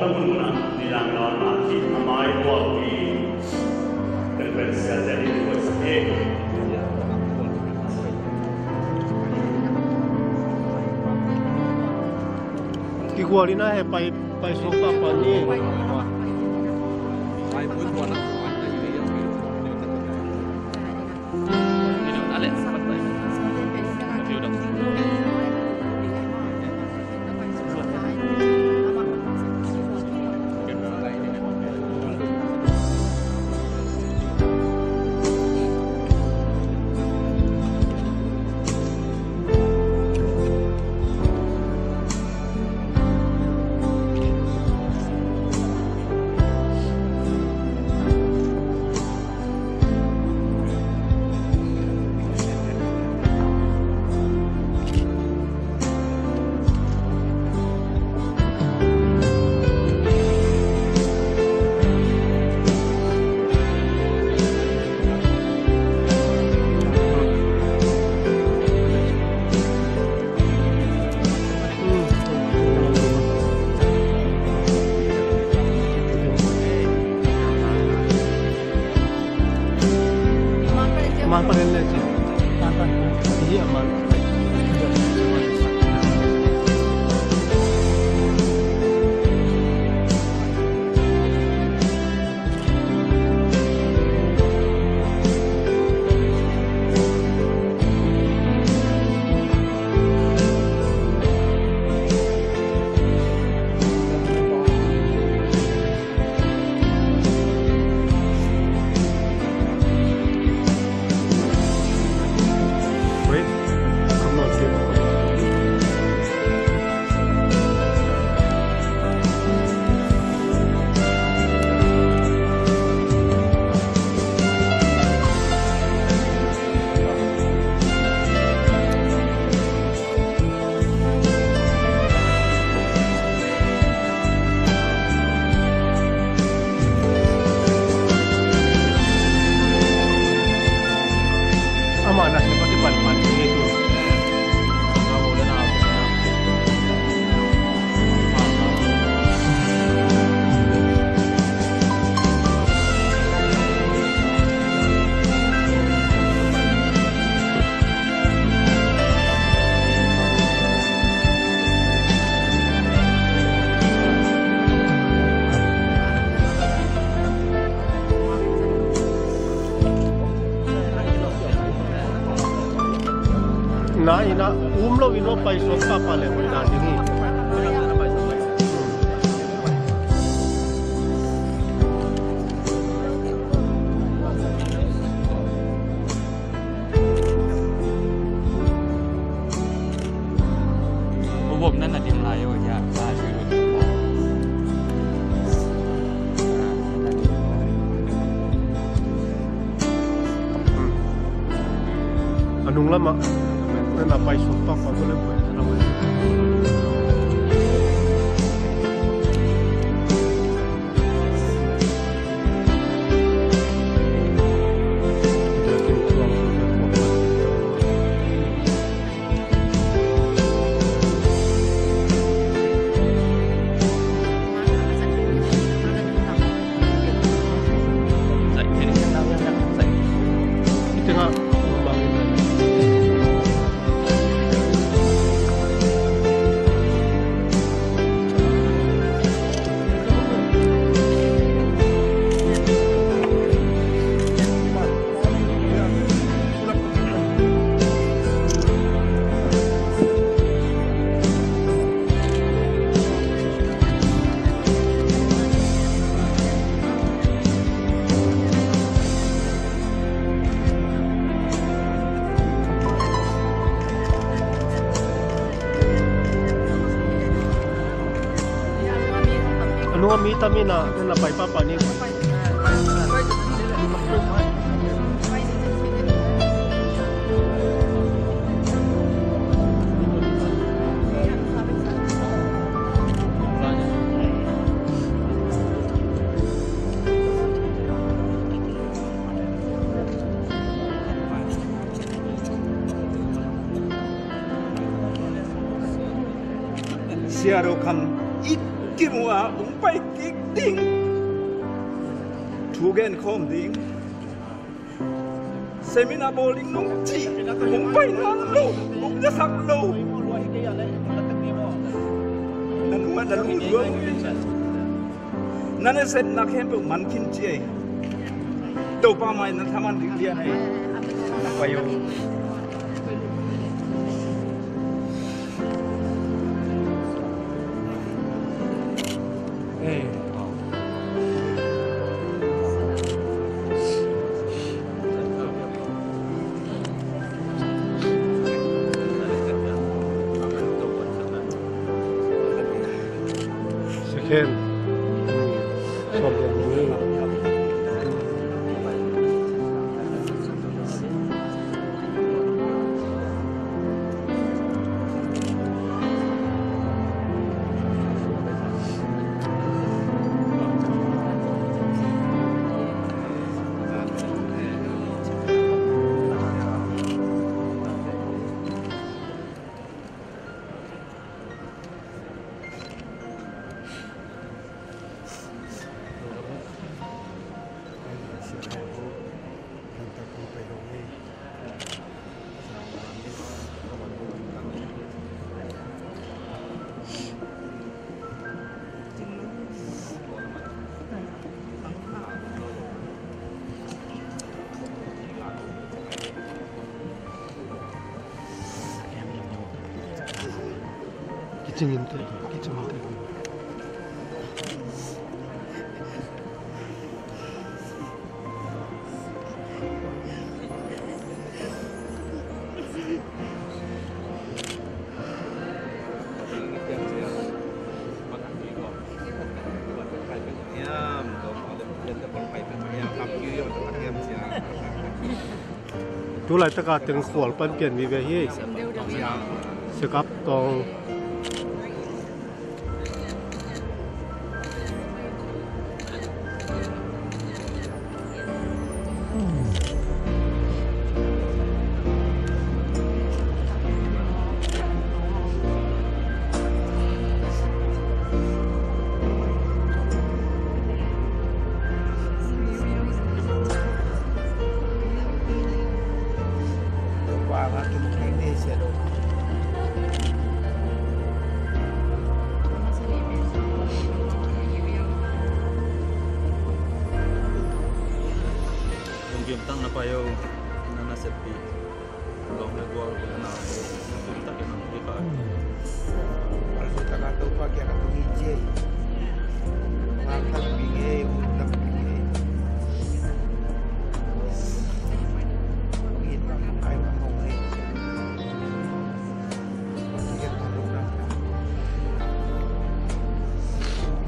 penggunaan nilai mati amai kuali terpensial dari USA. Kikuali naไปส่งปากปานนี้ไปพื้นตัวนักวันแต่ยังไม่ยอมไปนั่นแหละมันไปเดี๋ยวดังaman pa rin lang siya. Hindi aman. Mana siapa di depan itu? Na ina umlo ino pai so papa le na dingiผมนั่นน่ะดินลายอยู่ยากลาชื่อanung lama na pai sumpah pa boleh buat nama Ano mita mina na pai papa ni siaro kan mua cũng phải kích đinh thu gen khom đinh seminar bowling nung chỉ cũng phải năn lâu cũngจะสักlâuนั่นว่านั่นรู้เรื่องนั่นเสร็จนักเห็นเป็นมันกินเจตัวป้าไม่นั่นทำมันถึงเดียนให้ไปอยู่เข้มชอบอย่างนี้ 기증인데 chú lại tất cả từng khoản phân tiền vì về hi sẽ cấp tông Tang na payo na nasepi long na gua ko na kita kena kita kalau kita kata pagi kata hije makan binge utak binge kita ai ngomong ni kita tahu dah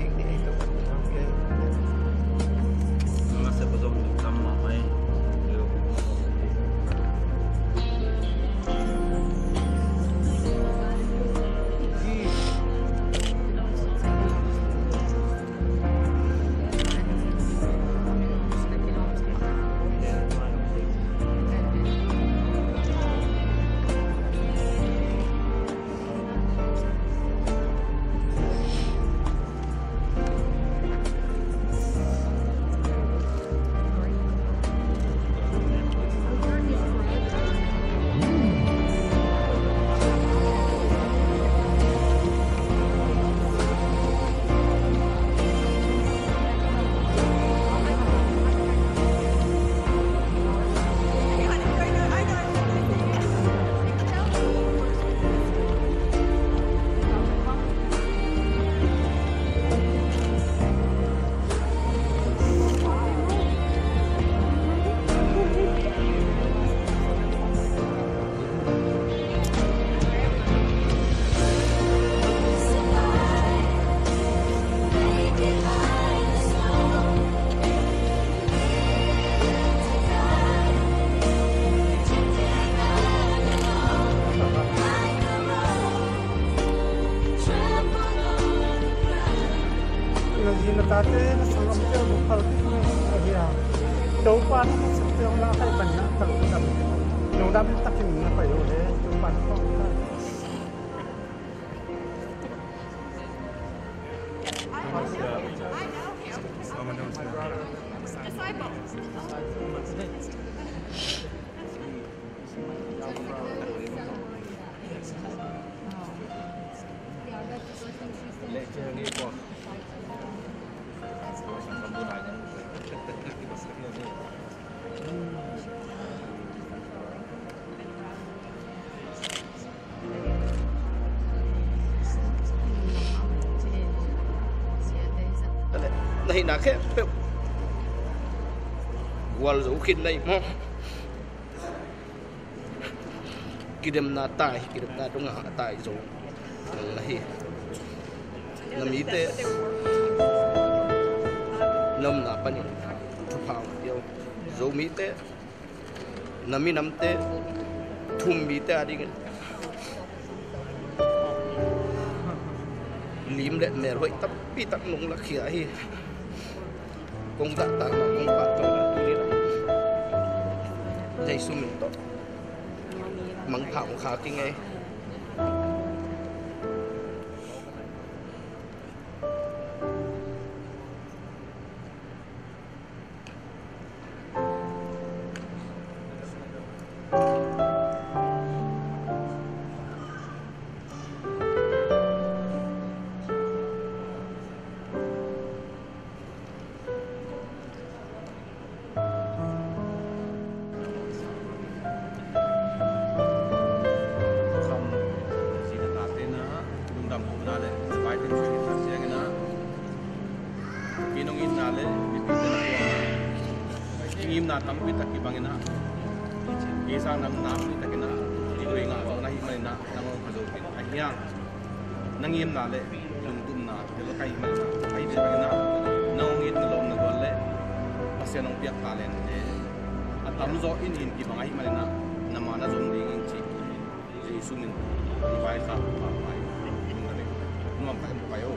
ini itu okey na sepozong tama mai Tate sangam te bukhal ti ya topan te la kai ban na tak dam no dam takin na pa yo le topan ko Lecture ni kok. Này là cái wal zo kin này mo kidem na tunga tai zo nahi namite nam na pani thapang yo zo mite nami namte thum mite ading lim le mer hoi tap pi tak nong la khia hi kong tak tak na kong pat to na tu ni la dai sumin to mang phao kha ki ngai na tam kita kibangina isa nam nam kita kina ioi nga so na himay na nang kazokin ahya nangim na le yung tum na pero kay himay na kay di bagina nangit na lom na golle pasya nang piak talen at tamzo in kibang ay himay na namana zong dingin chi sumin ibay sa papay yung nari numam pa kayo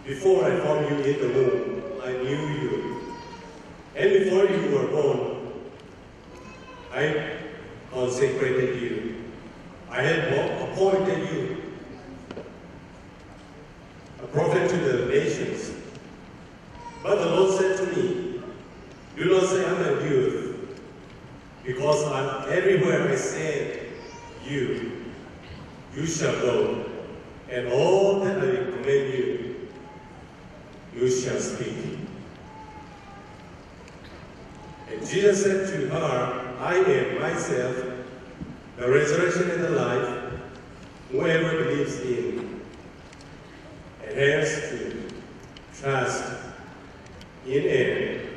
Before I formed you in the womb, I knew you. And before you were born, I consecrated you. I had appointed you a prophet to the nations. But the Lord said to me, do not say I'm a youth, because everywhere I send you, you shall go, and all that I command you, you shall speak. And Jesus said to her, I am myself, the resurrection and the life. Whoever believes in and has to trust in and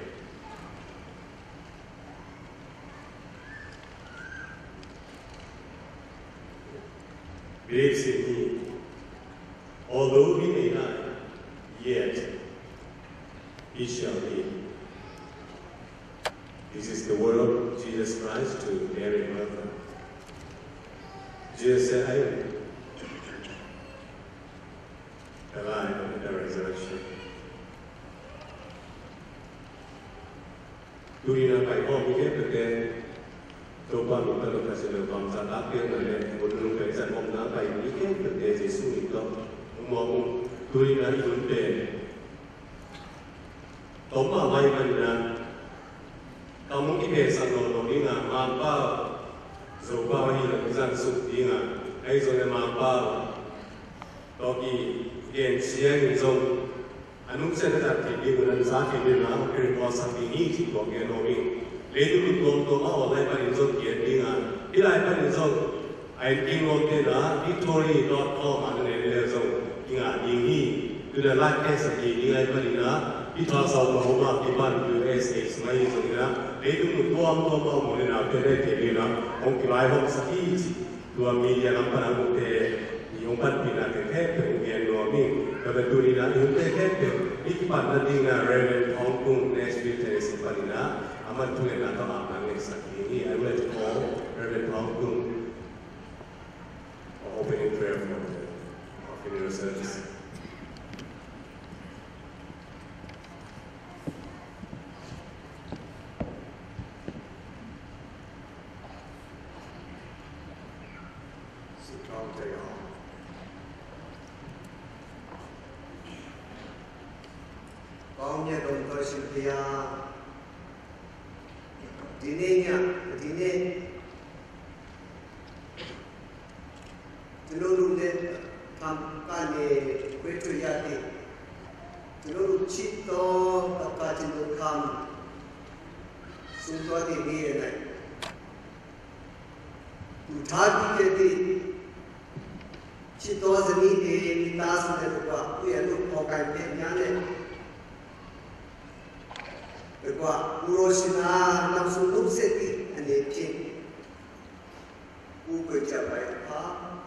believes in me, although he may not, yet he shall live. This is the word of Jesus Christ to Mary and Martha. Jesus said, I am the life and the resurrection. During my home, we get to the Topa Luka Casino from South Africa, and would look at some of the by weekend, but there's a soon Mom during a good day. Toma, my man, kamu ini sangat ingat mampu, sebab ini kita sudah ingat, aisyah mampu, tapi yang siang itu, anu saya tak tidur dan sakit dengan kerja sakit ini juga genomi. Lalu tu awal pada itu kiatingan, ilai pada itu, airing hotel victory.com ada itu, ingat ini, sudah laki sekali ilai pada itu. Kita sahaja rumah di mana USA semai sebenarnya, itu tuam mungkin ada terjadi, mungkin ayam sakit, dua media nampak mungkin yang berpindah ke mungkin dua minggu, tapi dunia itu itu pada dengan Reverend Hong Kong Nashville Tennessee pada amat tulen atau apa yang sakit ini, I will call Reverend Hong Kong opening prayer for the funeral service. Kaumnya dongkar setia, dinenya, seluruh kampanye kuituyati, seluruh cipta apa cinta kamu, semua ini nak, uthati jadi cipta seni kita sudah lupa, ya lupa kan dia Berkuat urusina langsung seti ane cing, kerja baik apa?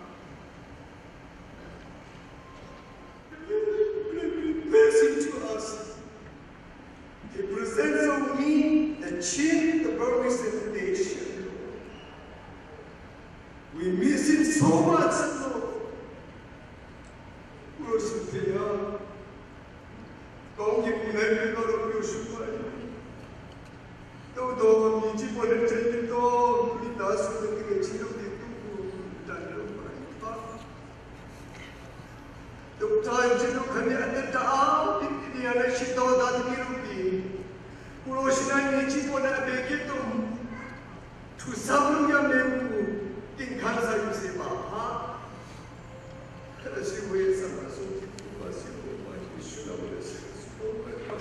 Blessing to us. He presents on me the chin, the purpose of the nation. We miss him so much, Lord. Urusina, kau yang punya kalau bersyukur. Todo mi tipo de entrenamiento, mi tazo de creativo de tu dalo pa. Doktor jeno kami ada taa di ana shito da dirupi. Puro shina ni tipo na beke to tu sabun ya membu tin khansa yuse ba ha. Kasi we sama so tipo basi ko ba shuna ba se so ba ka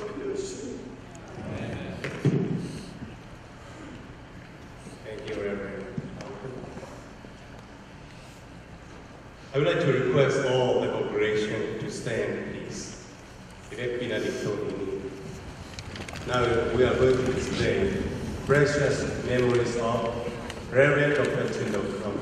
I would like to request all the congregation to stand, please. Now we are going to display precious memories of Reverend Dr. Chindokram.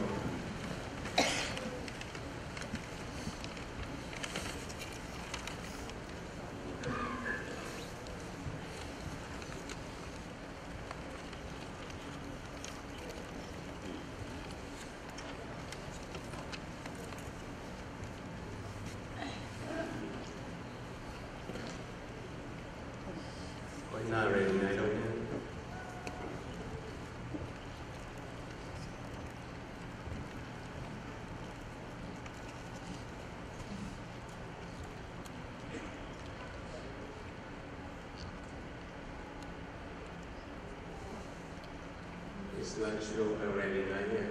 Not ready, I don't know. It's not sure already, not yet.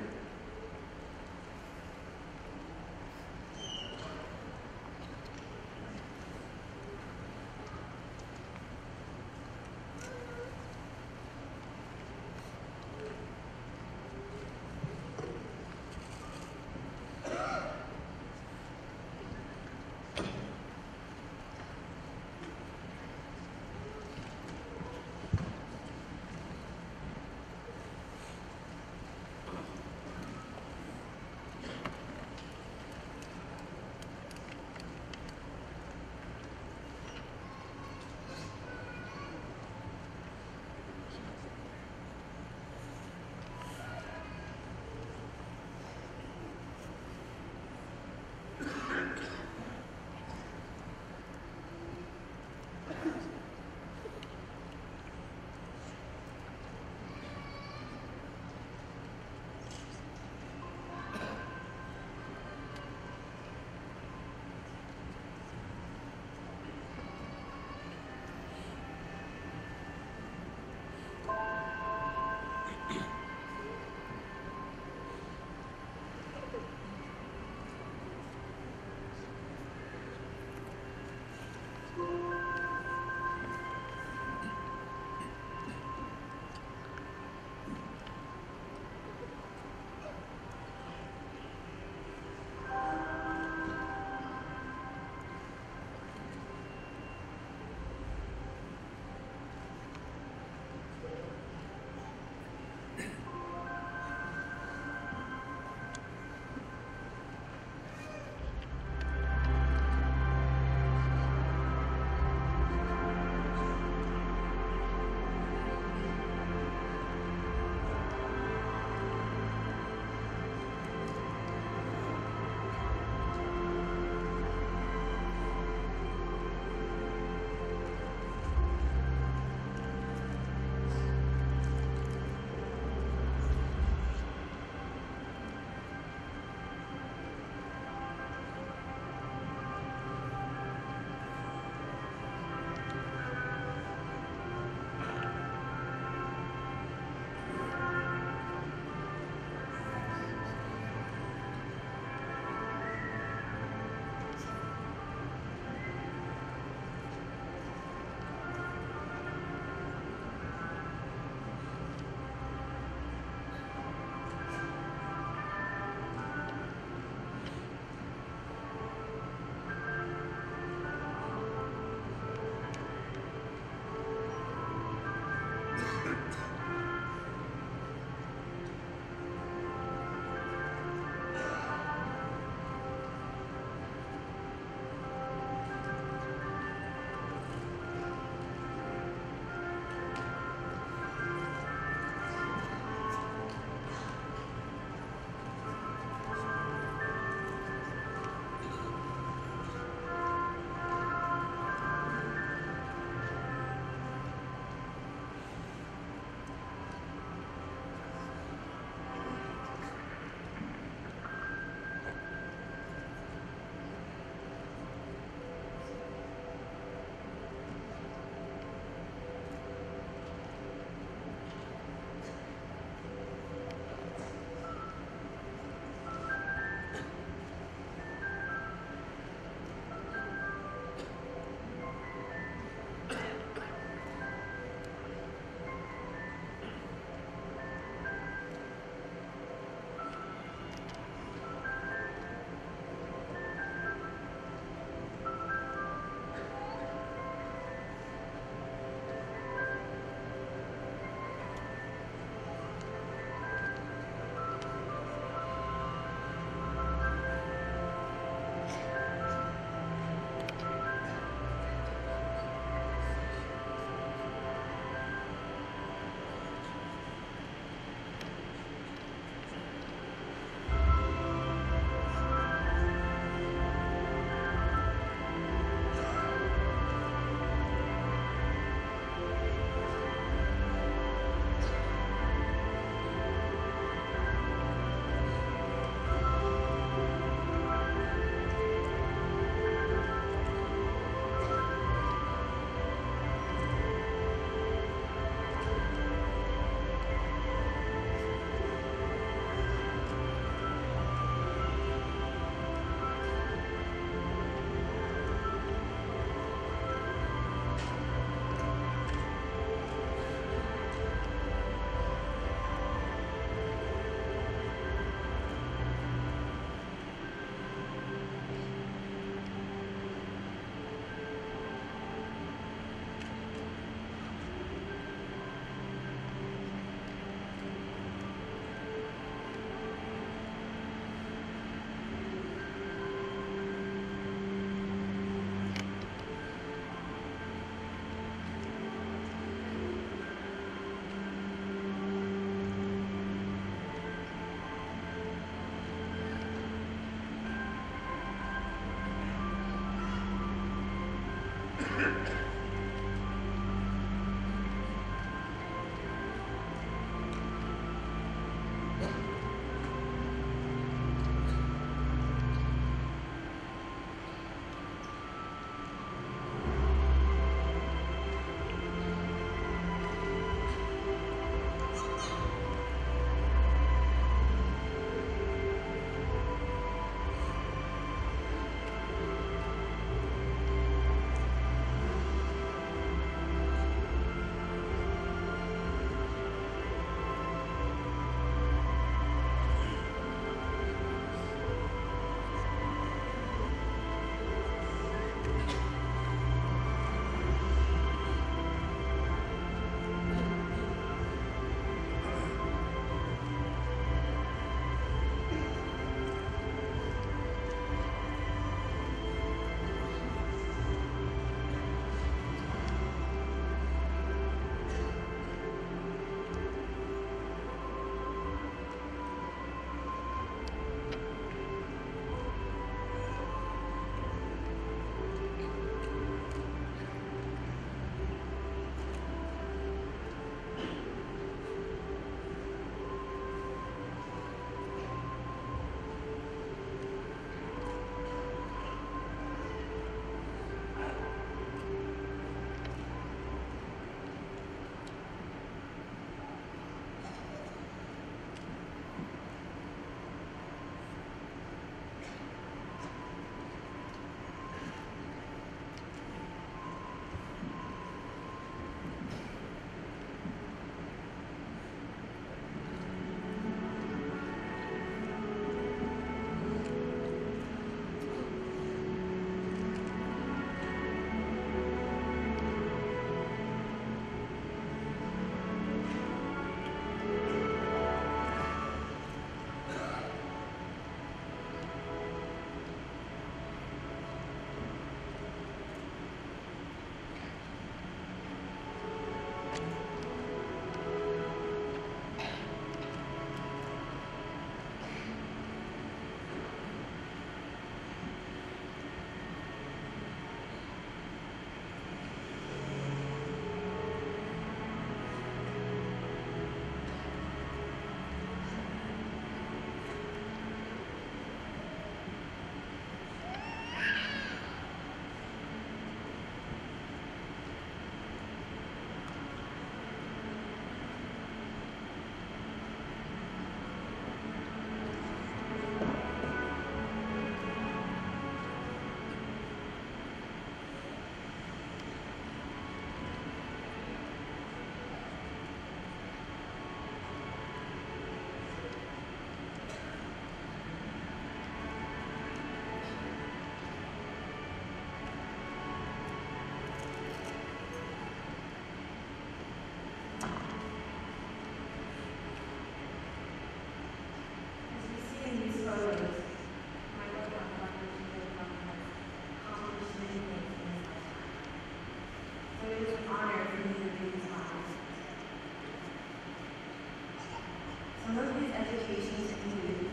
Some of his educations include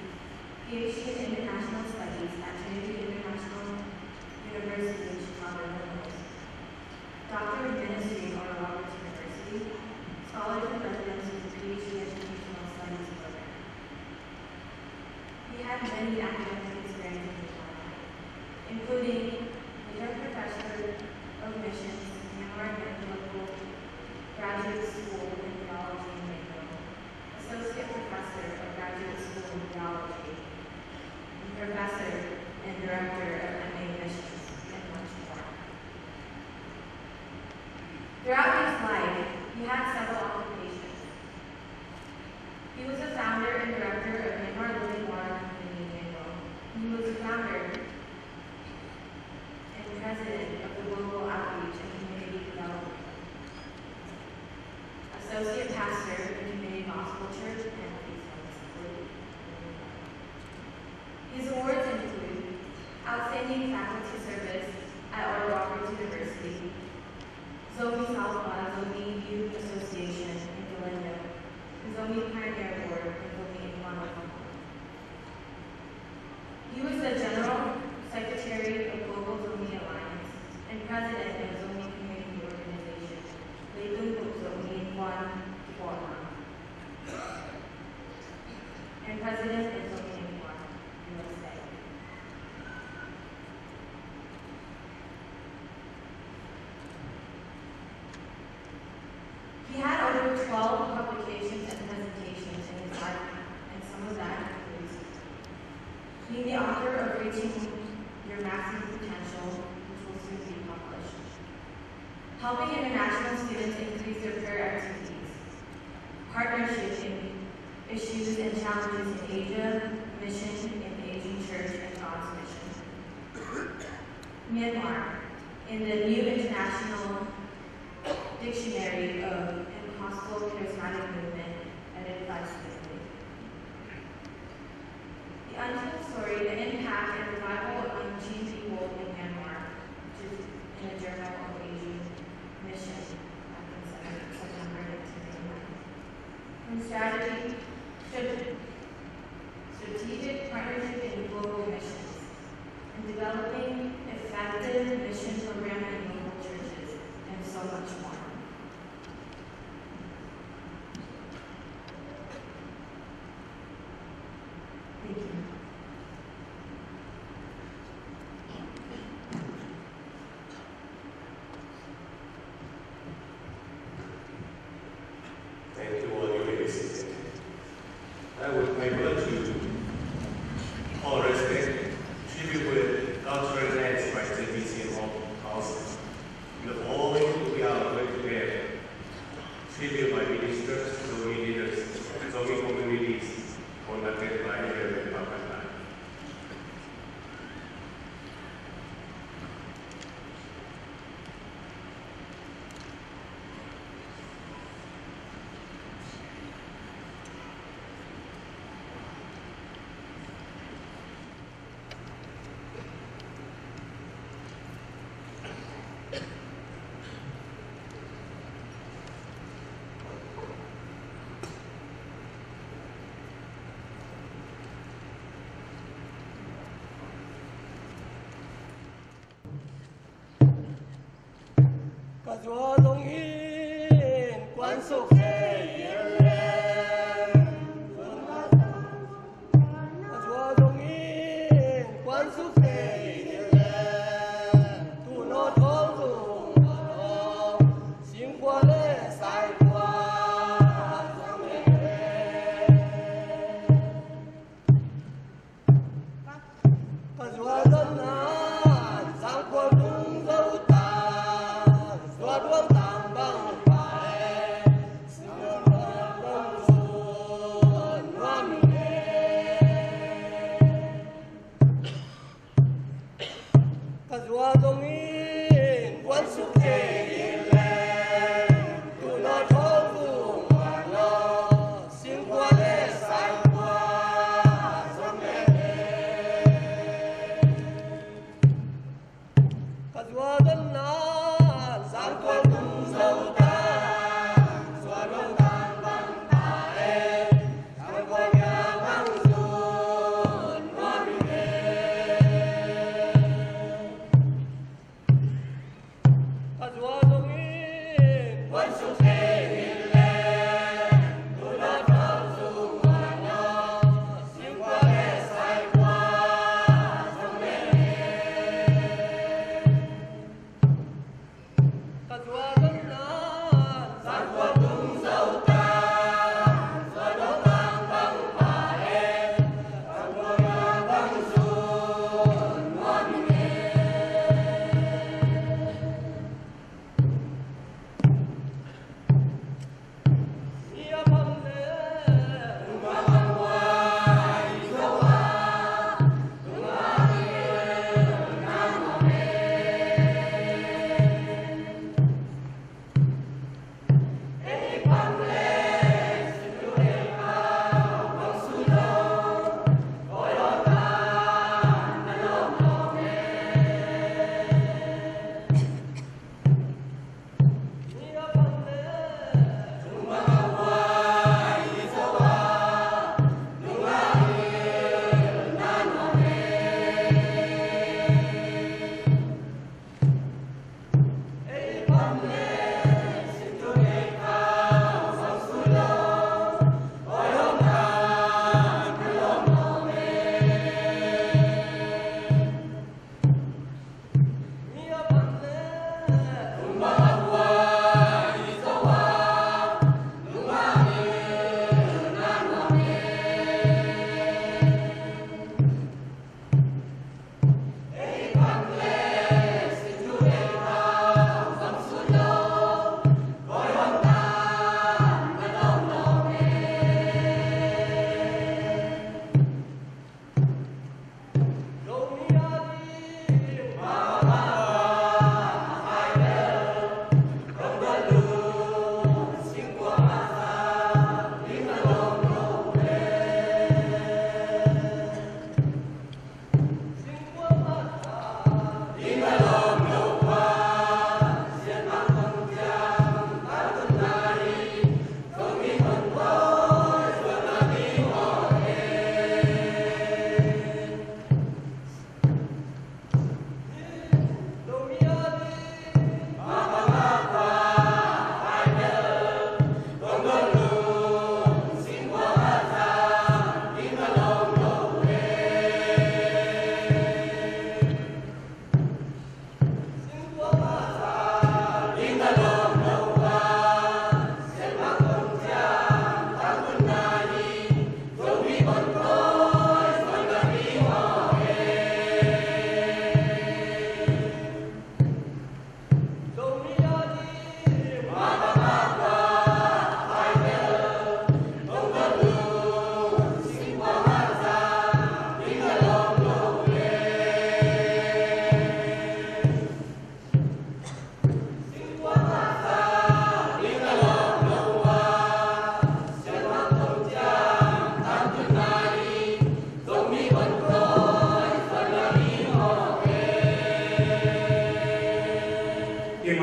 PhD in International Studies at Trinity International University in Chicago, Illinois, Doctor of Ministry at Oral Roberts University, Scholars in Residence with a PhD Educational Studies program. He had many academic experiences in his life, including Adjunct Professor of Missions in Evangelical Graduate School in Theology in Waco, Associate Professor of Graduate School in Theology, and Professor and Director of MA Missions, and much more. Throughout his life, he had several occupations. He was a founder and director of Myanmar Living Water Company in Waco. He was a founder and president of the Global Outreach and Community Development, Associate Pastor of Community Gospel Church and His awards include Outstanding Faculty Service at Oral Roberts University, Zoe Southpaw Zoe Youth Association in Galindo, the Zoe Pioneer Board in Zoe in Guanajuato. He was the General Secretary of Global Zoe Alliance and President of Zoe 12 publications and presentations in his life, and some of that includes being the author of Reaching Your Maximum Potential, which will soon be published, helping international students increase their prayer activities, partnership in issues and challenges in Asia, mission in the Asian Church and God's mission. Myanmar, in the New International Dictionary of Pentecostal Charismatic Movement, edited by Smith. The Untold Story, the Impact and Revival of Unchained People in Myanmar, which is in the Journal of Asian Mission, back in September 1989. From strategic partnership in global missions, and developing effective mission program in local churches, and so much more. Thank you. Thank you all, your ladies. I would like to all respect, tribute with cultural events by the Museum of House. In the following, we are going to bear tribute by ministers, Zomi leaders, Zomi communities, conducted by Reverend Pakatan. Chúa dòng hiến quan sục Chúa dòng hiến quan sục tu nó thấu dùng xin qua lễ sai qua Chúa dân nan sang qua đúng dấu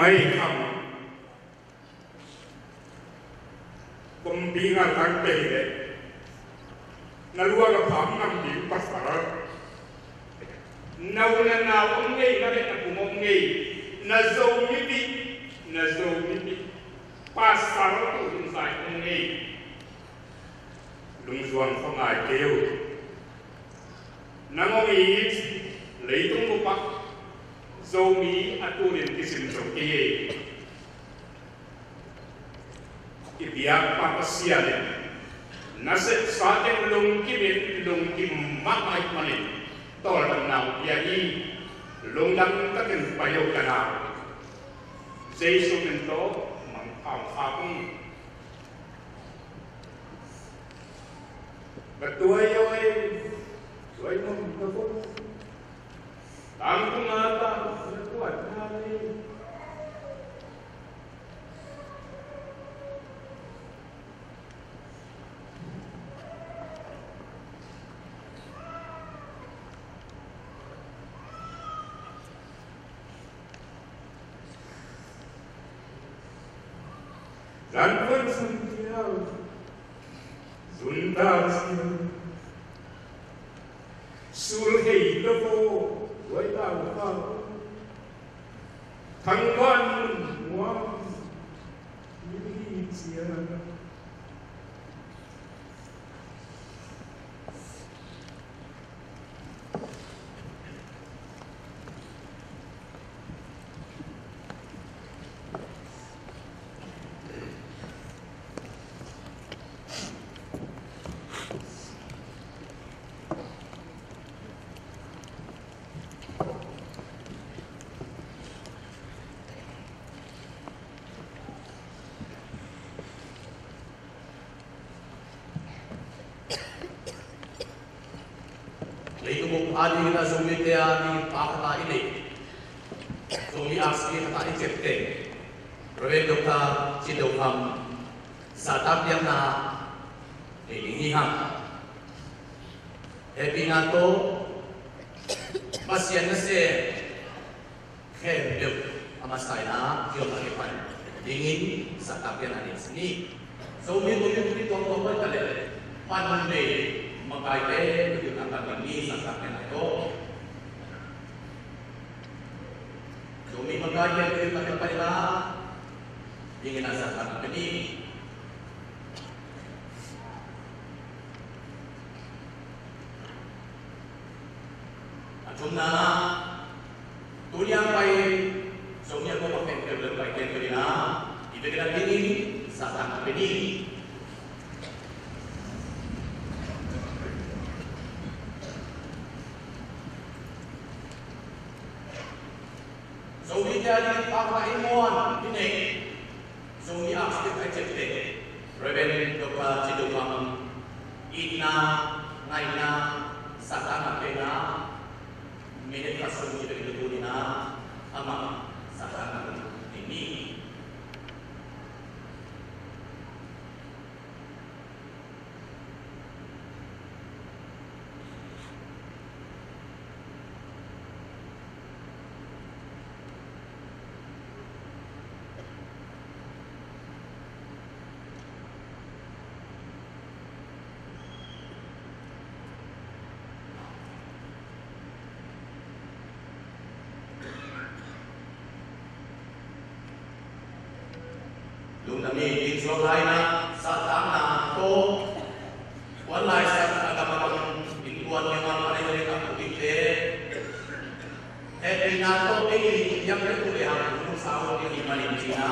mai kam kumbingan kan pele nalua ga pham nam di pasara nauna na onge na le na kumonge na zo mi pasara tu insai onge lung zuan phong ai kêu nangong i leitung mo pa zo mi aturin kisim so kiye ibiak papasiale nase sateng lung kim mamai mani tol nau yai lung dam takin payo kana jesu mento mang pham phapung betuai yoi mo ko tangkung ata kuat hari dan Santiago Zundar Sulhei Levo Waitau Tangwan Muam Ini Siana Adi kita sumite adi pakata ini, sumi aksi kata icipte, proyek dokter Cidokam, satap yang na liliham, epinato masih nasi hidup amasai na kiopakipan dingin satap yang ada sini, sumi tujuh tongkol berkali pandai mengkaitkan dengan ini satap yang Kami mengkaji dengan kepada ingin asalkan ini. Acumna tuliang baik, semuanya kau pakai kerja baik kerja. Itu kita ini asalkan ini. Jadi apa imuan ini, sumi aksi kecil Reben dokter Cidokam, Ina, Naina, Sakana Pena, Minit Kasum Jadi Dina, Ama Sakana ini. Kami di Surabaya satana to walai sa agama pintuan yang mana yang aku pikir nato ini yang berkuliah usaha di Malaysia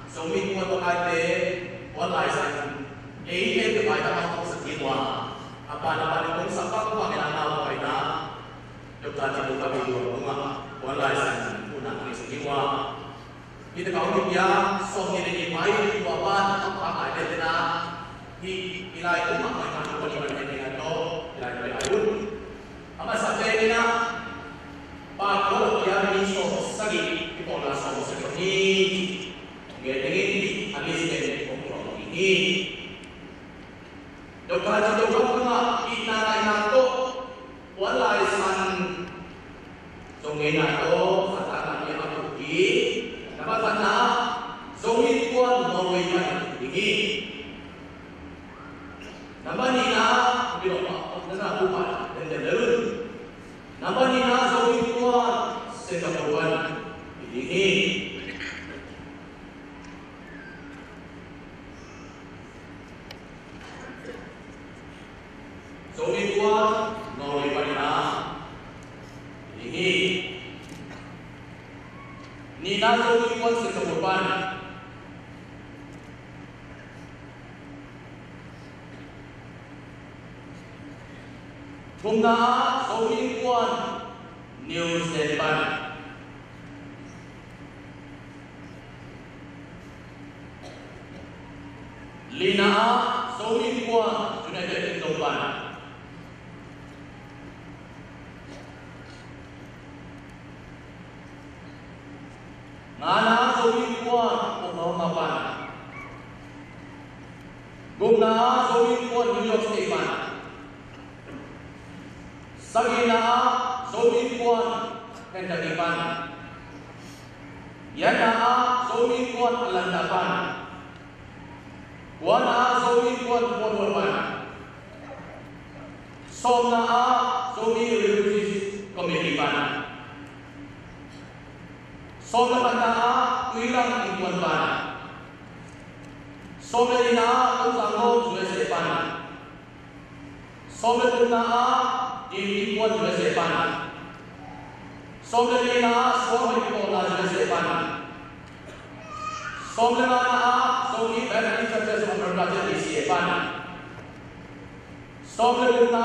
sumi ko to kate walai sa ini yang kita mau sekiwa apa pun sabab panggilan awak ina dokter Cidokam itu rumah walai sa punah di sekiwa. Kita kau dia song ini mai bawa apa ada dena di ilai rumah macam apa ni macam ni atau ilai ayun apa sahaja ini na pakol dia ni so sagi kita orang so seperti ini habis ini kontrol ini dokter Cidokam kena ina to walai san song ini atau kata dia apa pergi dapat na zongin kuan Norway man dingi nambani na bilo na upa dan lerun nambani na zongin kuan Singapore man dingi zongin kuan Norway man na dingi ni na zongin kuan Singapore man Kumna zongin kuan New Zealand ban Lina zongin kuan United Kingdom ban Ngana zongin kuan Oklahoma ban Gumna zongin kuan New York State ban Sagina zongin kuan Kentucky ban Yana zongin kuan Alanda ban Wana zongin kuan Cornwall ban Somna zongin Refugees Committee ban Somna kanta Tuilang Ikuan ban Somna ina Utango USA ban Somna kuna di Ikuan USA ban Somna ina Somna Ikola USA ban Somna na Somni Baptist Churches of America JCA ban Somna kuna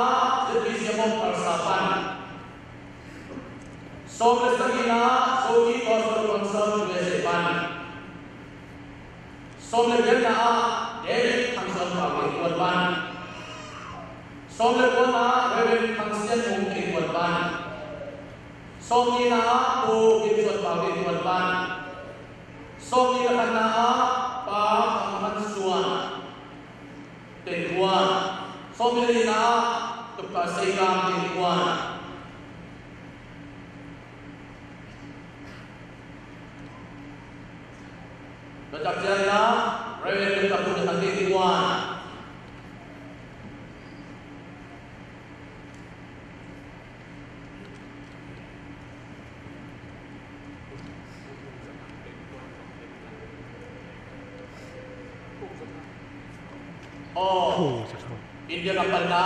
JCA of Persapan Somna sagina Somni Gospel Council USA ban Somna gena David Council of Ikuan ban Somna kuna Reverend Council of Ikuan ban Somni na po Ikuan ban Somni na kana pa Mansuan Tenguan Somni na Tukasegam Tenguan Ketakjana Reverend Tukasegam Tenguan Oh, India kapal na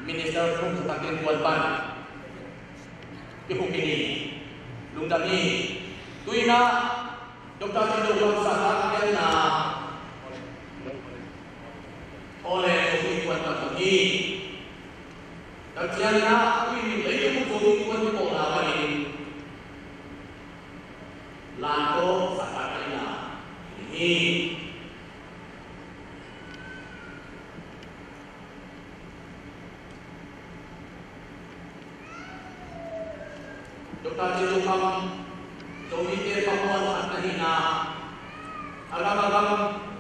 Minister Kung sa Takin Kualpan Ihukini Lungdami Tuwi na Dr. Tinugong sa Takin na Ole Tuwi Kualpan Tuwi Tagsiyan na Tuwi Layo mo Tuwi Kualpan ko na Panin Lanto sa Takin na Ini Dr. Tinugong Tumite Pamuan at Nahina Alam-alam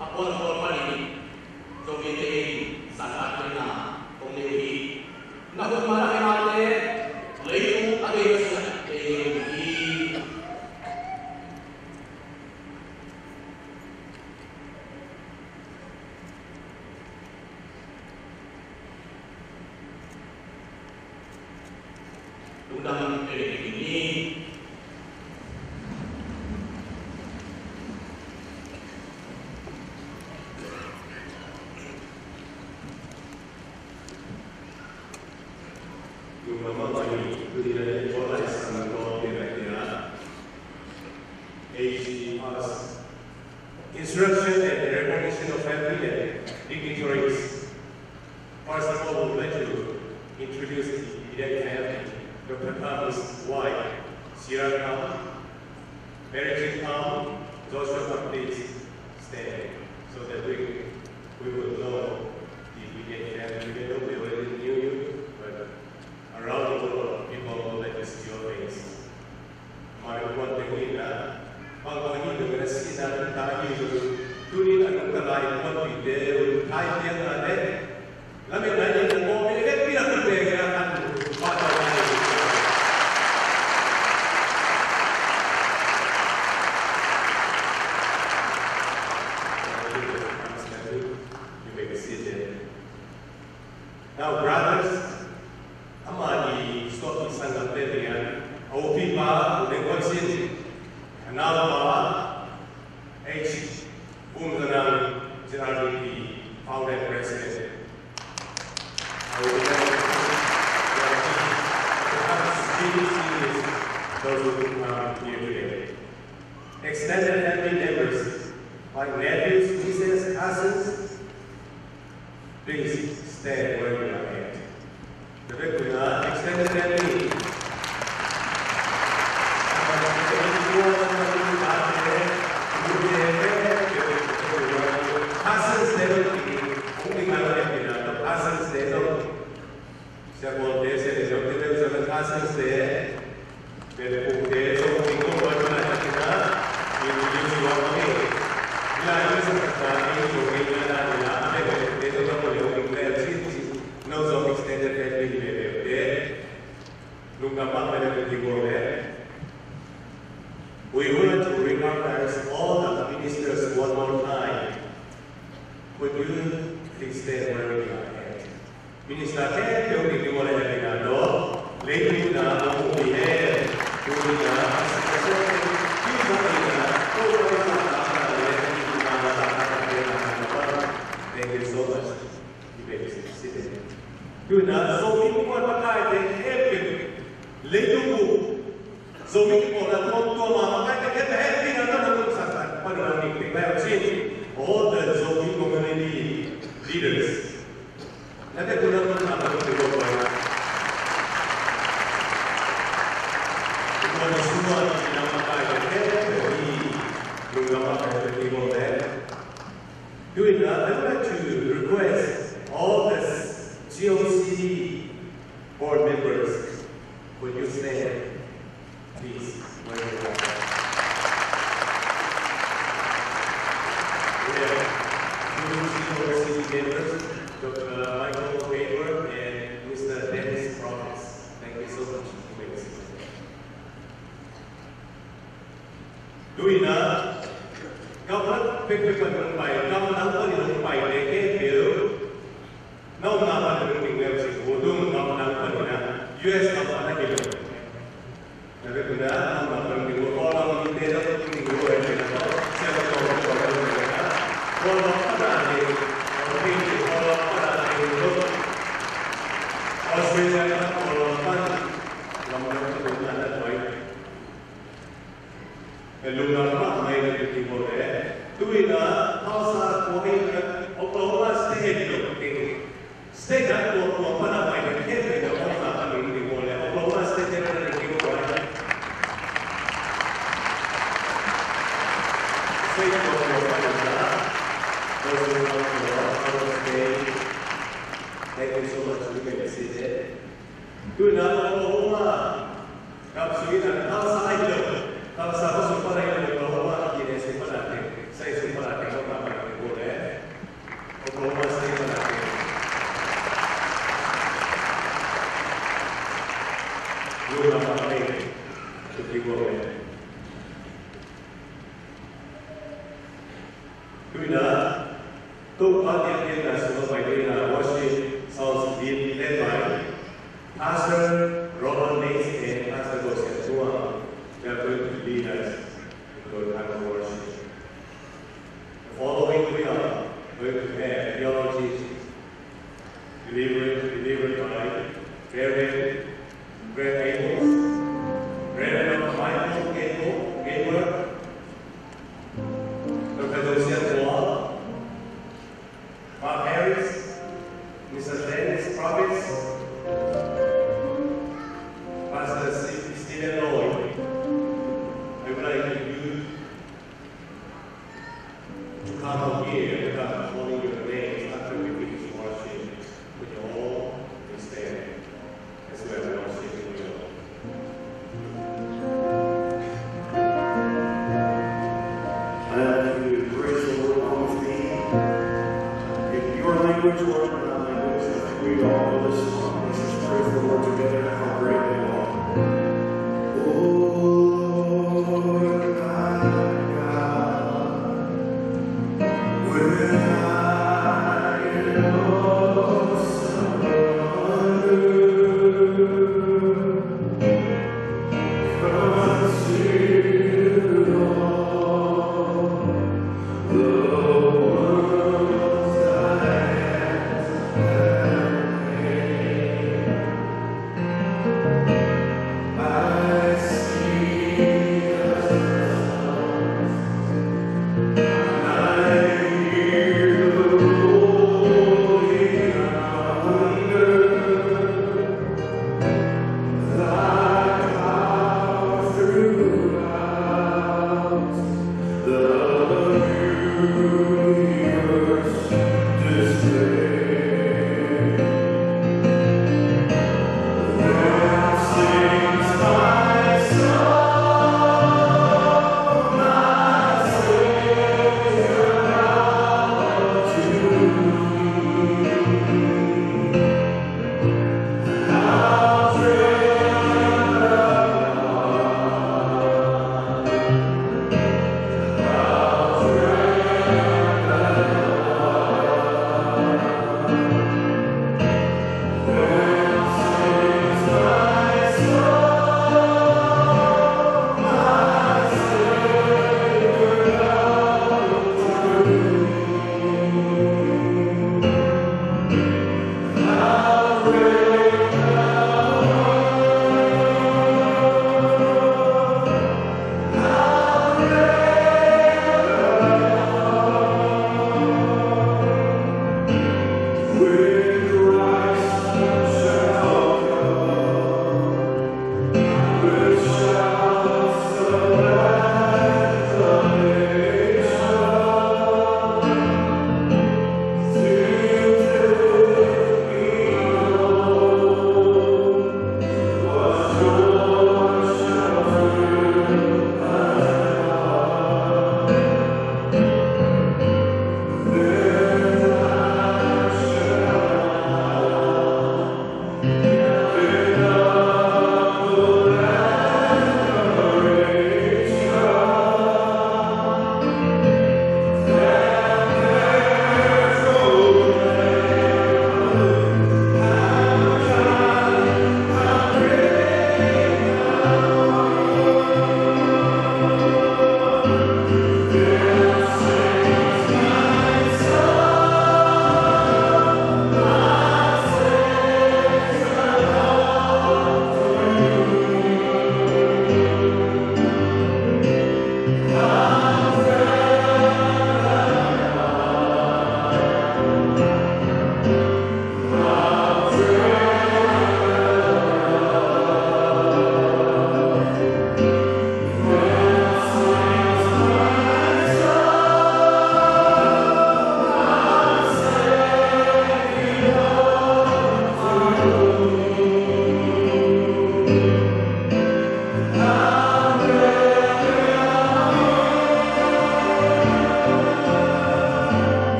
Apol-apol pa rin Tumite sa atin na Tumiti Nakot malaki natin Layo Adegas na Undang ini Instruction and recognition of family dignitaries. First of all, we would like to introduce the immediate family. Dr. Carlos wife, Sierra Khan, Mary Khan, Joshua, please stand so that we will know the immediate family. We know we already knew you, but around the world, people will let us see your face. My one thing pag-pagin ng nasikitan tayo tunin ang kalay mo video tayo yan natin lamig na yung mo pinagay pinagpapagyan those who are here today. Extended family members, like nephews, nieces, cousins, please stand where you are at. The extended family. Cousins, they don't only the cousins, they don't. Several days ago, the cousins there. We want to recognize all the ministers one more time. Would you please stand where you are at? Minister Ken, you'll be doing it. Lady na umuwihe, tuli na, thank you so much. You may be seated. Yun na, so hindi mo pagkain, happy. Late mo. So hindi mo na mga pagkain, happy na naman sa panunang declaration. All the Zombie community leaders. Nanti ko na mga Doing that, I would like to request all the GOC board members, would you stand, please, where you are. We have two GOC members, Dr. Michael Faber and Mr. Dennis Roberts. Thank you so much. Doing that, government pick government by the bill. No government doing website, government US government bill. Never do that, government bill. All of the data putting the word in the Australia, Lunar made the people there. Doing a house Oklahoma State. State that will open up by the kid in the Oklahoma State and the people. State of Oklahoma. Thank you so much. We can see that. Doing Oklahoma. Kapsulit and outside. Kalau saya sumpah lagi Oklahoma ini sumpah lagi, saya sumpah lagi Oklahoma ini boleh, Oklahoma saya sumpah lagi. Lu apa lagi? Itu boleh. Kita tu bagian kita semua bagian worship sounds led by Pastor Robert Mays and Pastor Goshen Tuan. They are going to lead us in the time of worship. The following we are going to have theology delivered by Reverend Greg Amos, Reverend Michael Gamer, Dr. Josiah Wall, Mark Harris, Mr. Dennis Province, Pastor Stephen Lloyd. I would like you to come out here and calling your names after we finish worship. Would you all stand as we are worshiping you? I ask you to praise the Lord along with me. In your language or in our language, if we all know this song, let's just praise the Lord together and how great they are.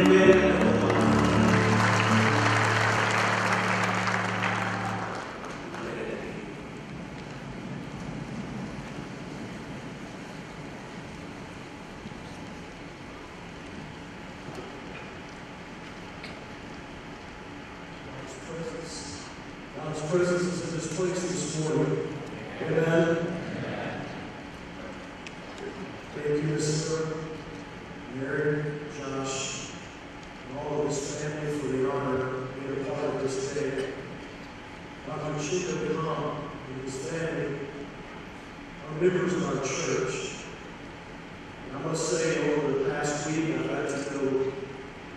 amen. God's presence is in this place this morning. Amen. Thank you, Mr. Mary, Josh, and all of his family for the honor of being a part of this day. Dr. Chico Tom and his family are members of our church. And I must say, over the past week, I've got to know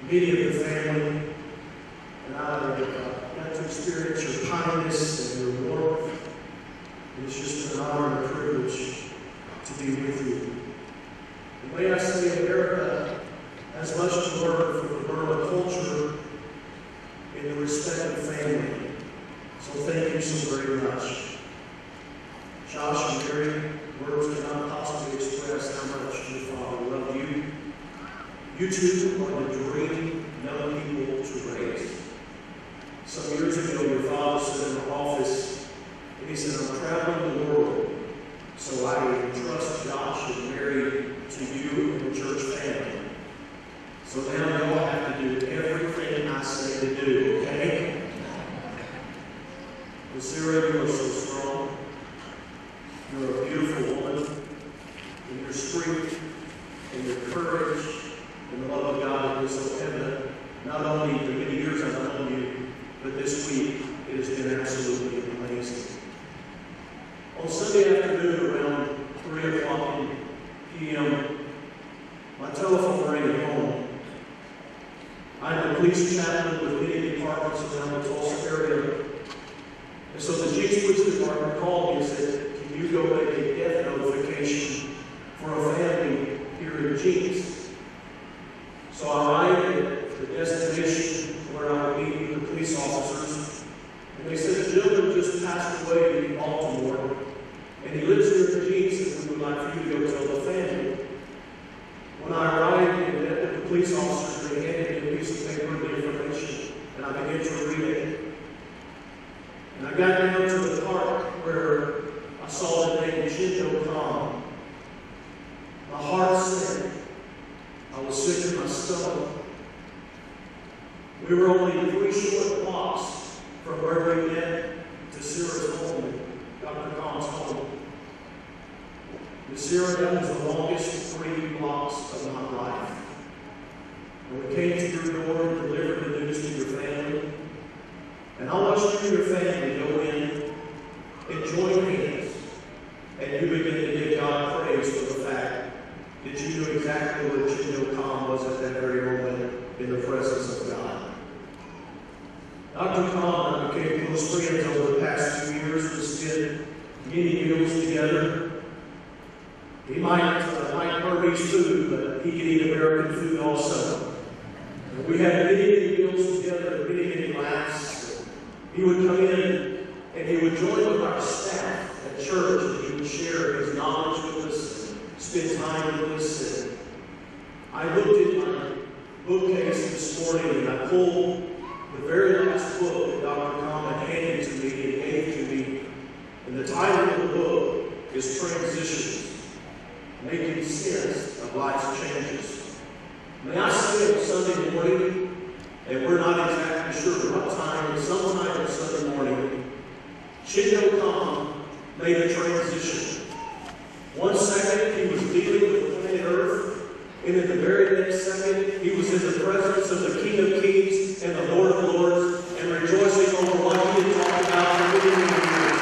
many of the family, and I've got to experience your kindness and your warmth. It's just an honor and a privilege to be with you. And may I say, America has much to learn from the Burma culture in the respect of family. So thank you so very much. Josh and Mary, words cannot possibly express how much your father loved you. You two are the dream young people to raise. Some years ago, your father stood in the office and he said, I'm traveling the world, so I entrust Josh and Mary to you and the church family. So now you all have to do everything I say to do, okay? But Sarah, you are so strong. You're a beautiful woman. And your strength and your courage and the love of God is so evident, not only the many years I've known you, but this week it has been absolutely amazing. On Sunday afternoon around 3 o'clock p.m., my telephone rang at home. I'm a police chaplain with many departments around the Tulsa area. And so the Jinx Police Department called me and said, can you go make a death notification for a family here in Jinx? So I arrived at the destination where I would meet with the police officers. And they said, the gentleman just passed away in Baltimore. And he lives here in Jinx, and we would like for you to go tell the family. When I arrived and met with the police officers, they handed me a piece of paper with the information, and I began to read it. And I got down to the part where I saw the name Chindo Khan. My heart sank. I was sick in my stomach. We were only 3 short blocks from where we met to Sarah's home, Dr. Khan's home. Sarah, that was the longest 3 blocks of my life. And we came to your door and delivered the news to your family. And I watched you and your family go in and join hands. And you begin to give God praise for the fact that you knew exactly where Chindo Khan was at that very moment in the presence of God. Dr. Khan and I became close friends over the past 2 years. We spent many meals together. He might Burmese food, but he could eat American food also. And we had many meals together, many laughs. He would come in and he would join with our staff at church, and he would share his knowledge with us and spend time with us. And I looked at my bookcase this morning and I pulled the very last book that Dr. Khan had handed to me and gave to me. And the title of the book is Transitions, Making Sense of Life's Changes. May I say on Sunday morning, and we're not exactly sure what time, sometime on Sunday morning, Chindo Khan made a transition. 1 second, he was dealing with planet Earth, and in the very next second, he was in the presence of the King of Kings and the Lord of Lords, and rejoicing over what he had talked about for many years.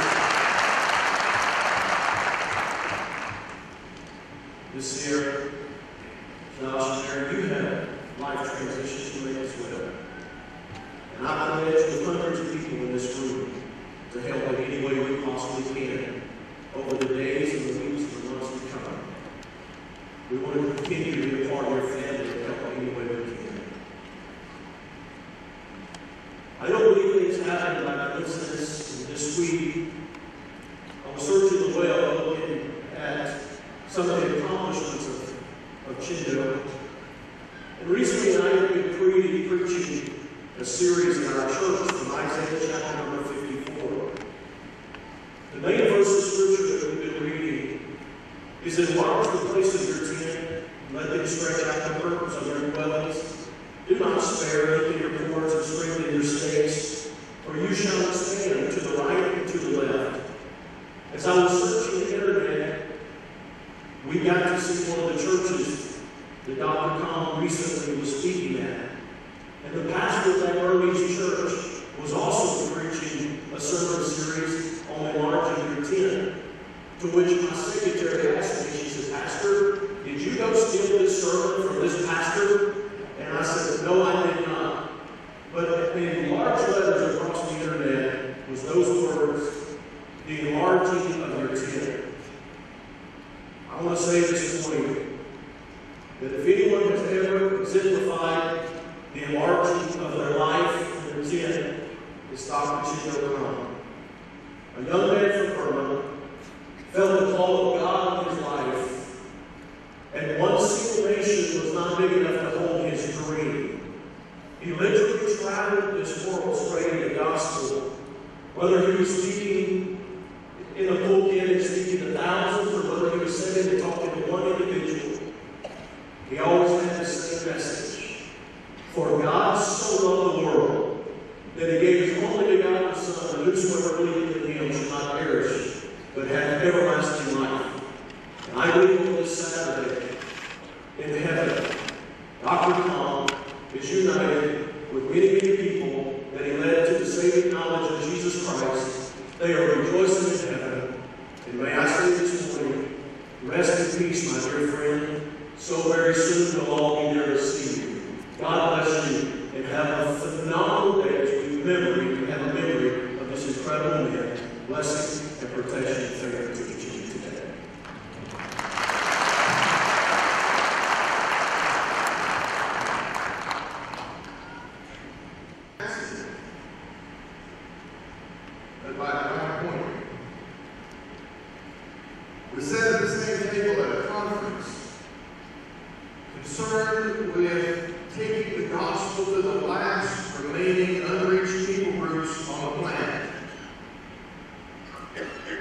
This year, Josh and Aaron, you have life transitions to make as well. And I pledge with hundreds of people in this room to help in any way we possibly can over the days and the weeks and the months to come. We want to continue to be a part of your family and help in any way we can. I don't believe things happen by coincidence. This week, I was searching the well looking at some of the accomplishments of Chindo. And recently recently I have been preaching a series in our church from Isaiah chapter number 54. The main verse of scripture that we've been reading is, enlarge the place of your tent, let them stretch out the curtains of their dwellings. Do not spare, lengthen your cords and strengthen your stakes, for you shall not stand to the right and to the left. As I was searching the internet, we got to see one of the churches that Dr. Kahn recently was speaking at. And the pastor of that early church was also preaching a sermon series on enlarging your tent. To which my secretary asked me, she said, "Pastor, did you go steal this sermon from this pastor?" And I said, "No, I did not." But in large letters across the internet was those words, the enlarging of your tent. I want to say this morning that if anyone has ever exemplified the enlarging of their life and their tent, it's Dr. Chido Kahn. A young man from Burma felt the call of God in his life, and one single nation was not big enough to hold his dream. He literally traveled this world spreading the gospel, whether he was speaking in a pulpit and speaking to thousands, or whether he was sitting and talking to one individual. He always had the same message. For God so loved the world that he gave his only begotten Son, and whosoever believeth in him shall not perish, but have everlasting life. And I believe on this Saturday in heaven, Dr. Kahn is united with many, many people that he led to the saving knowledge of Jesus Christ. They are rejoicing in heaven. And may I say this morning, rest in peace, my dear friend. So very soon we'll all be there to see you. God bless you, and have a phenomenal day as we have a memory of this incredible man. Blessing and protection and favor to you today. But by my point, we sat at the same table at a conference concerned with taking the gospel to the last remaining unreached people groups on the planet.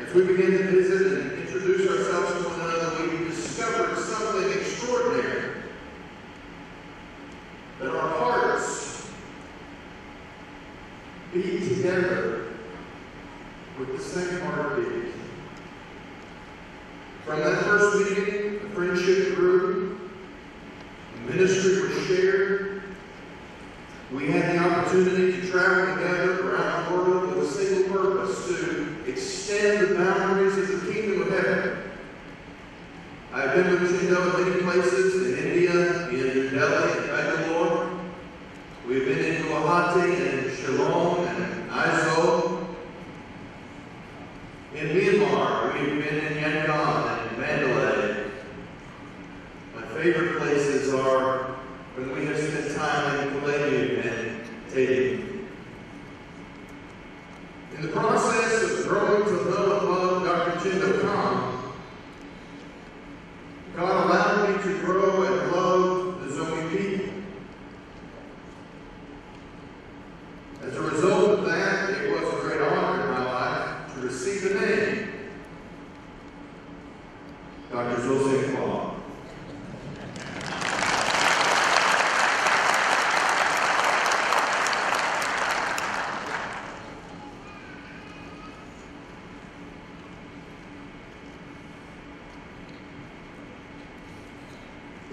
As we begin to visit and introduce ourselves to one another, we discovered something extraordinary. That our hearts beat together with the same heartbeat. From that first meeting, the friendship grew, the ministry was shared. We had the opportunity to travel together around the world with a single purpose, to extend the boundaries of the kingdom of heaven. I've been with Chido in many places, in India, in Delhi, and Bangalore. We've been in Guwahati and Shillong and Aizawl. In Myanmar, we've been in Yangon and Mandalay. My favorite places are when we have spent time in Palladium and Tatum. In the process of growing to know and love Dr. Chido Kahn, God allowed me to grow and love the Zomi people. As a result of that, it was a great honor in my life to receive the name Dr. Zolciak Claw.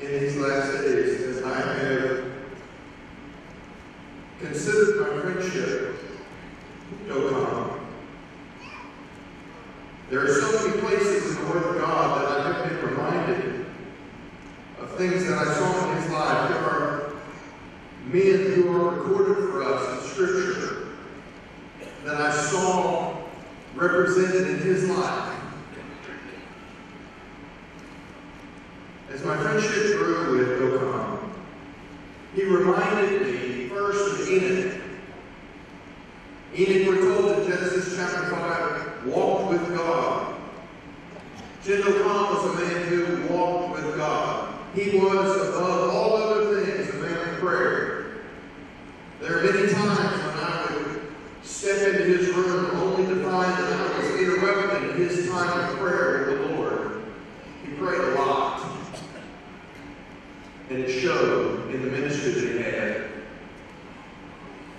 In these last days, as I have considered my friendship with Dokam, there are so many places in the Word of God that I have been reminded of things that I saw in his life. There are men who are recorded for us in Scripture that I saw represented in his life. As my friendship grew with Dokam, he reminded me first of Enoch. Enoch, we're told in Genesis chapter 5, walked with God. Chido Kahn was a man who walked with God. He was, above all other things, a man of prayer. There are many times when I would step into his room only to find that I was interrupting his time of prayer with the Lord. He prayed a lot. And it showed in the ministry that he had.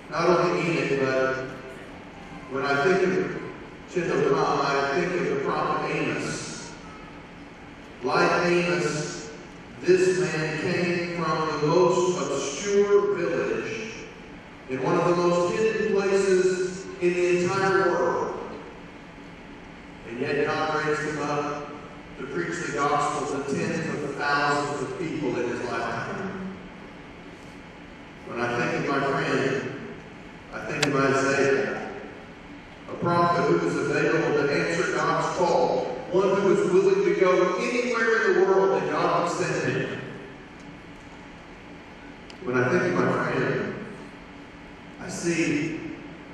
Not only Enoch, but when I think of Chindokan, I think of the prophet Amos. Like Amos, this man came from the most obscure village in one of the most hidden places in the entire world. And yet God raised him up to preach the gospel to tens of thousands of people in his lifetime. When I think of my friend, I think of Isaiah, a prophet who was available to answer God's call, one who was willing to go anywhere in the world that God would send him. When I think of my friend, I see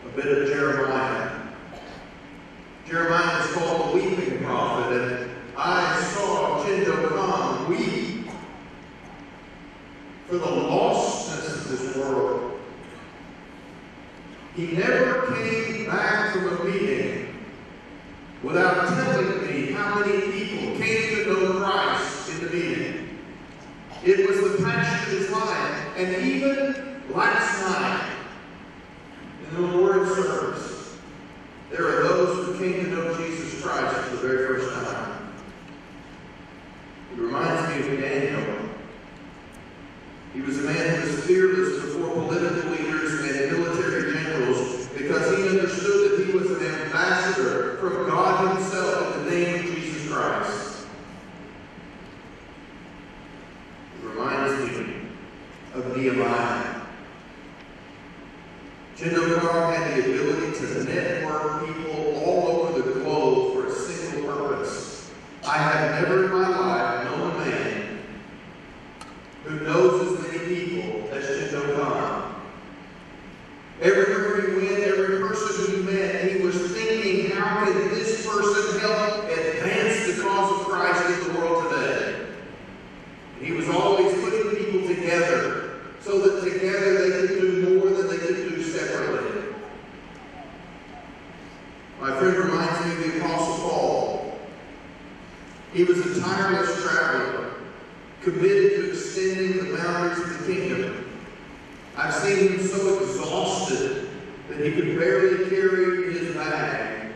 a bit of Jeremiah. Jeremiah is called the weeping prophet, and I saw Chindokan weep for the lostness of this world. He never came back from a meeting without telling me how many people came to know Christ in the meeting. It was the passion of his life. And even last night, in the memorial service, there are those who came to know Jesus Christ for the very first time. It reminds me of Daniel. He was a man who was fearless before political leaders and military generals because he understood that he was an ambassador from God himself in the name of Jesus Christ. It reminds me of Nehemiah. Chindokan had the ability to network people all over the globe for a single purpose. I have never in my life known a man who knows as many people as Chindokan. Everywhere he went, every person who he met, he was thinking, how can this person help advance the cause of Christ in the world today? And he was always putting people together so that together they could do more than they could do separately. My friend reminds me of the Apostle Paul. He was a tireless traveler, committed to extending the boundaries of the kingdom. I've seen him so exhausted that he could barely carry his bag,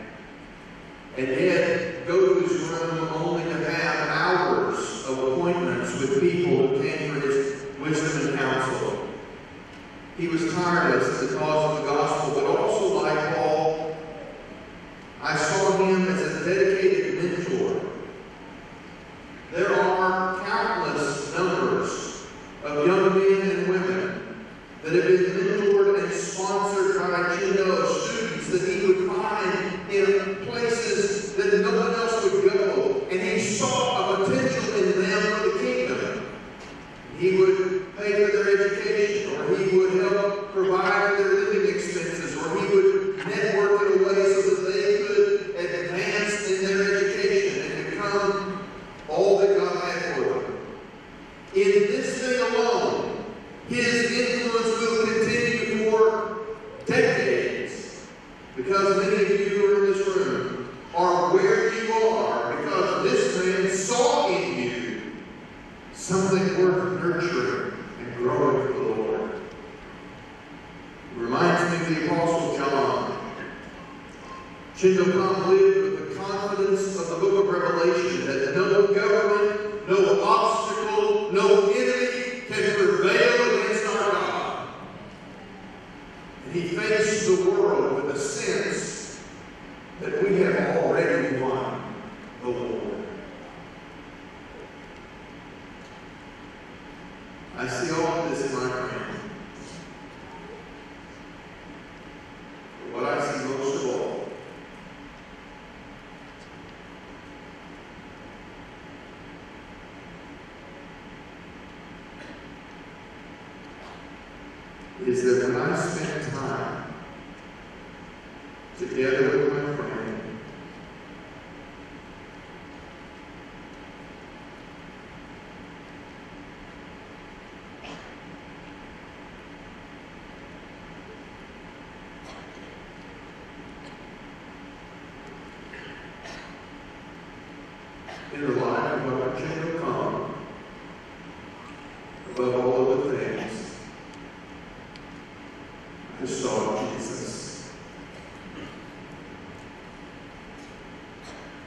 and yet go to his room only to have hours of appointments with people who came for his wisdom and counsel. He was tireless in the cause of the gospel, but also like Paul, I saw him as a dedicated mentor. There are countless numbers of young men and women that have been mentored and sponsored by Chindo, students that he would find in places that no one else would go. And he saw a potential in them for the kingdom. He would pay for their education, or he would help provide for their living expenses, or he would network in a way so that they could advance in their education and become all that God had for them. In this thing alone, his influence will continue for decades, because many of you who are in this room are where you are because this man saw in you something worth nurturing and growing for the Lord. It reminds me of the Apostle John. Chindokan lived with the confidence of the book of Revelation that no government, no obstacle, no enemy can prevail against our God. And he faced the world with a sense that we have already won the Lord. I see all of this in my friend. But what I see most of all is that when I spend time together with my friend, Dr. Chin Kong, above all other things, I saw Jesus.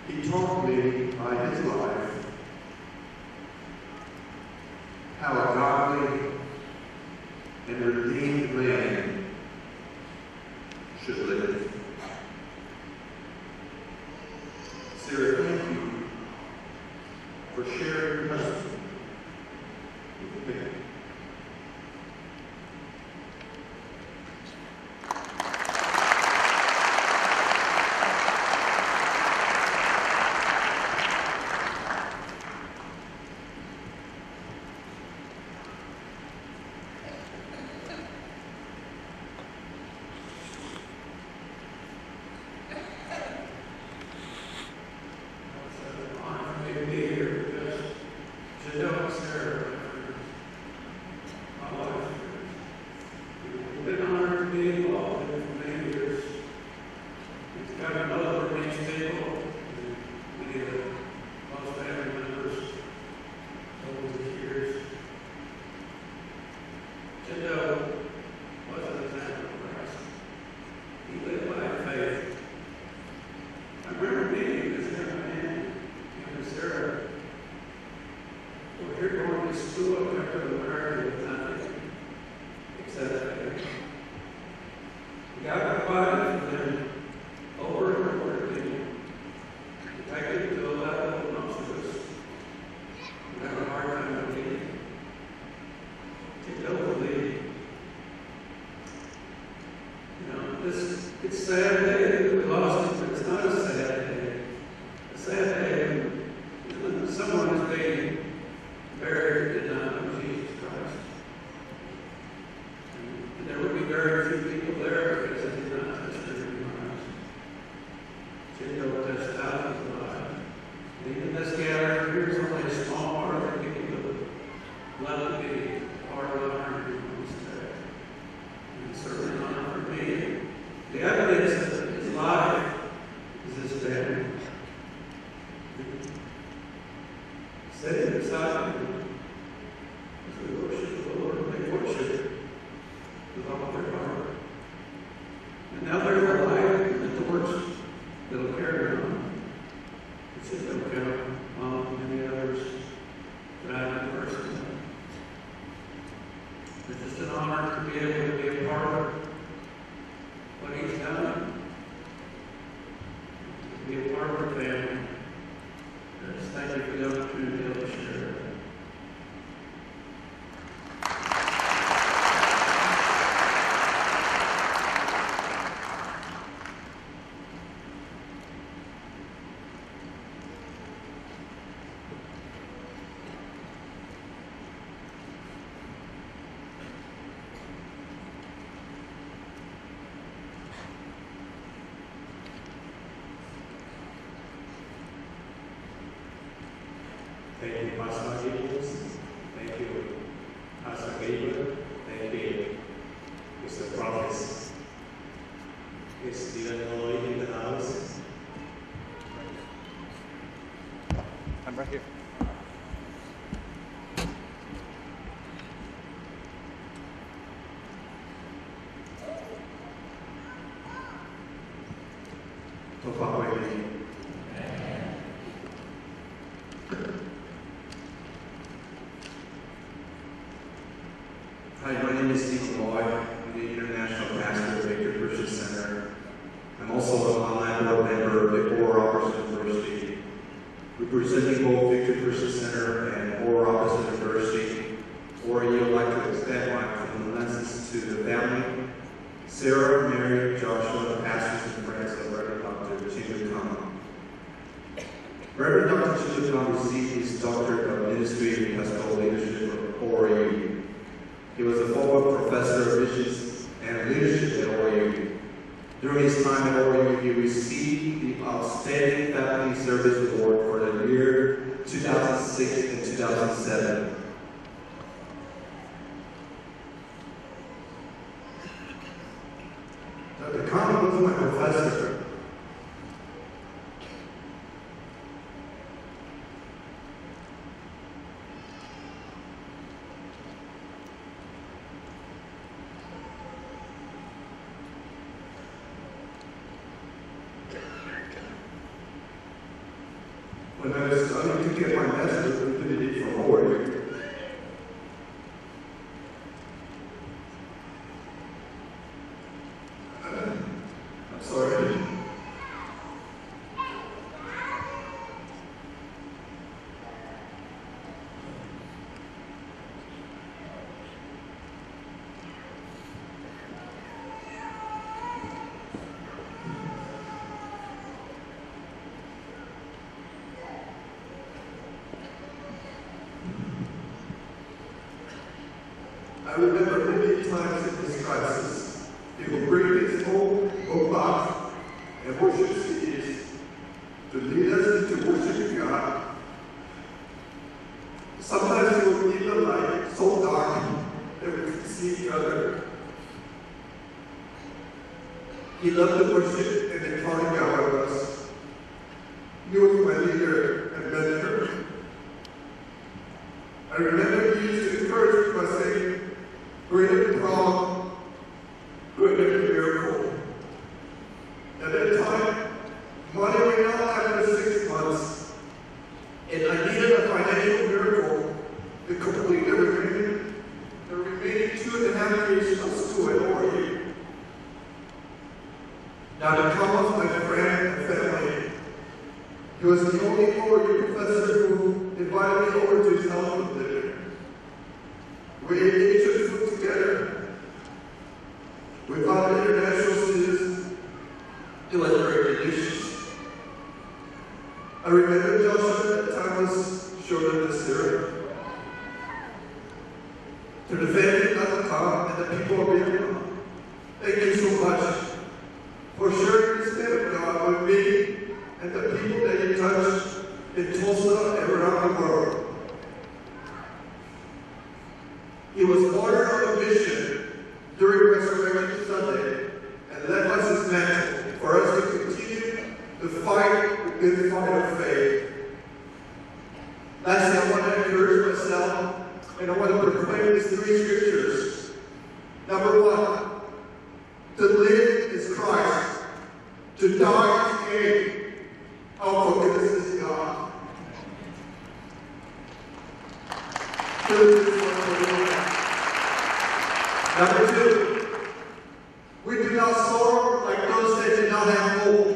He taught me by his life how a godly and redeemed man should live. Sarah, thank you for sharing your husband with me. It's sad day that we lost him, but it's not a sad day. A sad day when someone is being buried who did not know Jesus Christ. And there would be very few people there because they did not touch their lives. Jingo touched thousands of lives. And even this gathering here is only a small part of the people that love to be part of our honoring today. And it's certainly an honor for me. The evidence of his life is this family. Sitting beside him as we worship the Lord, they worship with all their heart. And now there's a light and the torch that will carry on. It's just don't count on many others that I have personally. It's just an honor to be able to be a part of what he's done, to be a part of our family. And just thank you for the opportunity to be able to share it. Thank you, Pastor James. Thank you, Pastor Gabriel. Thank you, Mr. Prophet. Is Stephen Lloyd in the house? I'm right here. Hi, my name is Stephen Lloyd. I'm the International Pastor of Victor Christian Center. I'm also an online board member of the Oral Roberts University. Representing both Victor Christian Center and Oral Roberts University, Ori would like to extend my condolences to the family, Sarah, Mary, Joshua, pastors and friends of Reverend Dr. Chibukan. Reverend Dr. Chibukan received his doctorate of ministry and pastoral leadership from ORU. He was a former professor of missions and leadership at ORU. During his time at ORU, he received the Outstanding Faculty Service Award for the year 2006 and 2007. Dr. Khan was my professor. when I was studying to get my master's in divinity from Hawaii. I'm sorry. I remember many times in this crisis, people bring this home or box and worship CDs to lead us into worshiping God. Sometimes it would be the light so dark that we could see each other. He loved to worship and encourage God with us. He was my leader and mentor. I remember he used to encourage me by saying, greater problem, greater miracle. At that time, money ran out after 6 months, and I needed a financial miracle to complete the remaining 2.5 years of school at Oregon. Now to come with my friend and family, he was the only Oregon professor who invited me over to his house for dinner. We ate each other's food together. We found international students. It was very delicious. I remember Joshua at the time was showing the syrup. To the family at the top and the people of Vietnam, thank you so much for sharing the Spirit of God with me and the people that you touched in Tulsa and around the world. He was ordered on a mission during Resurrection Sunday and left us his mantle for us to continue to fight the good fight of faith. Lastly, I want to encourage myself and I want to proclaim these 3 scriptures. Number 1, to live is Christ, to die is gain. Our focus is God. Number 2, we do not sorrow like those that do not have hope.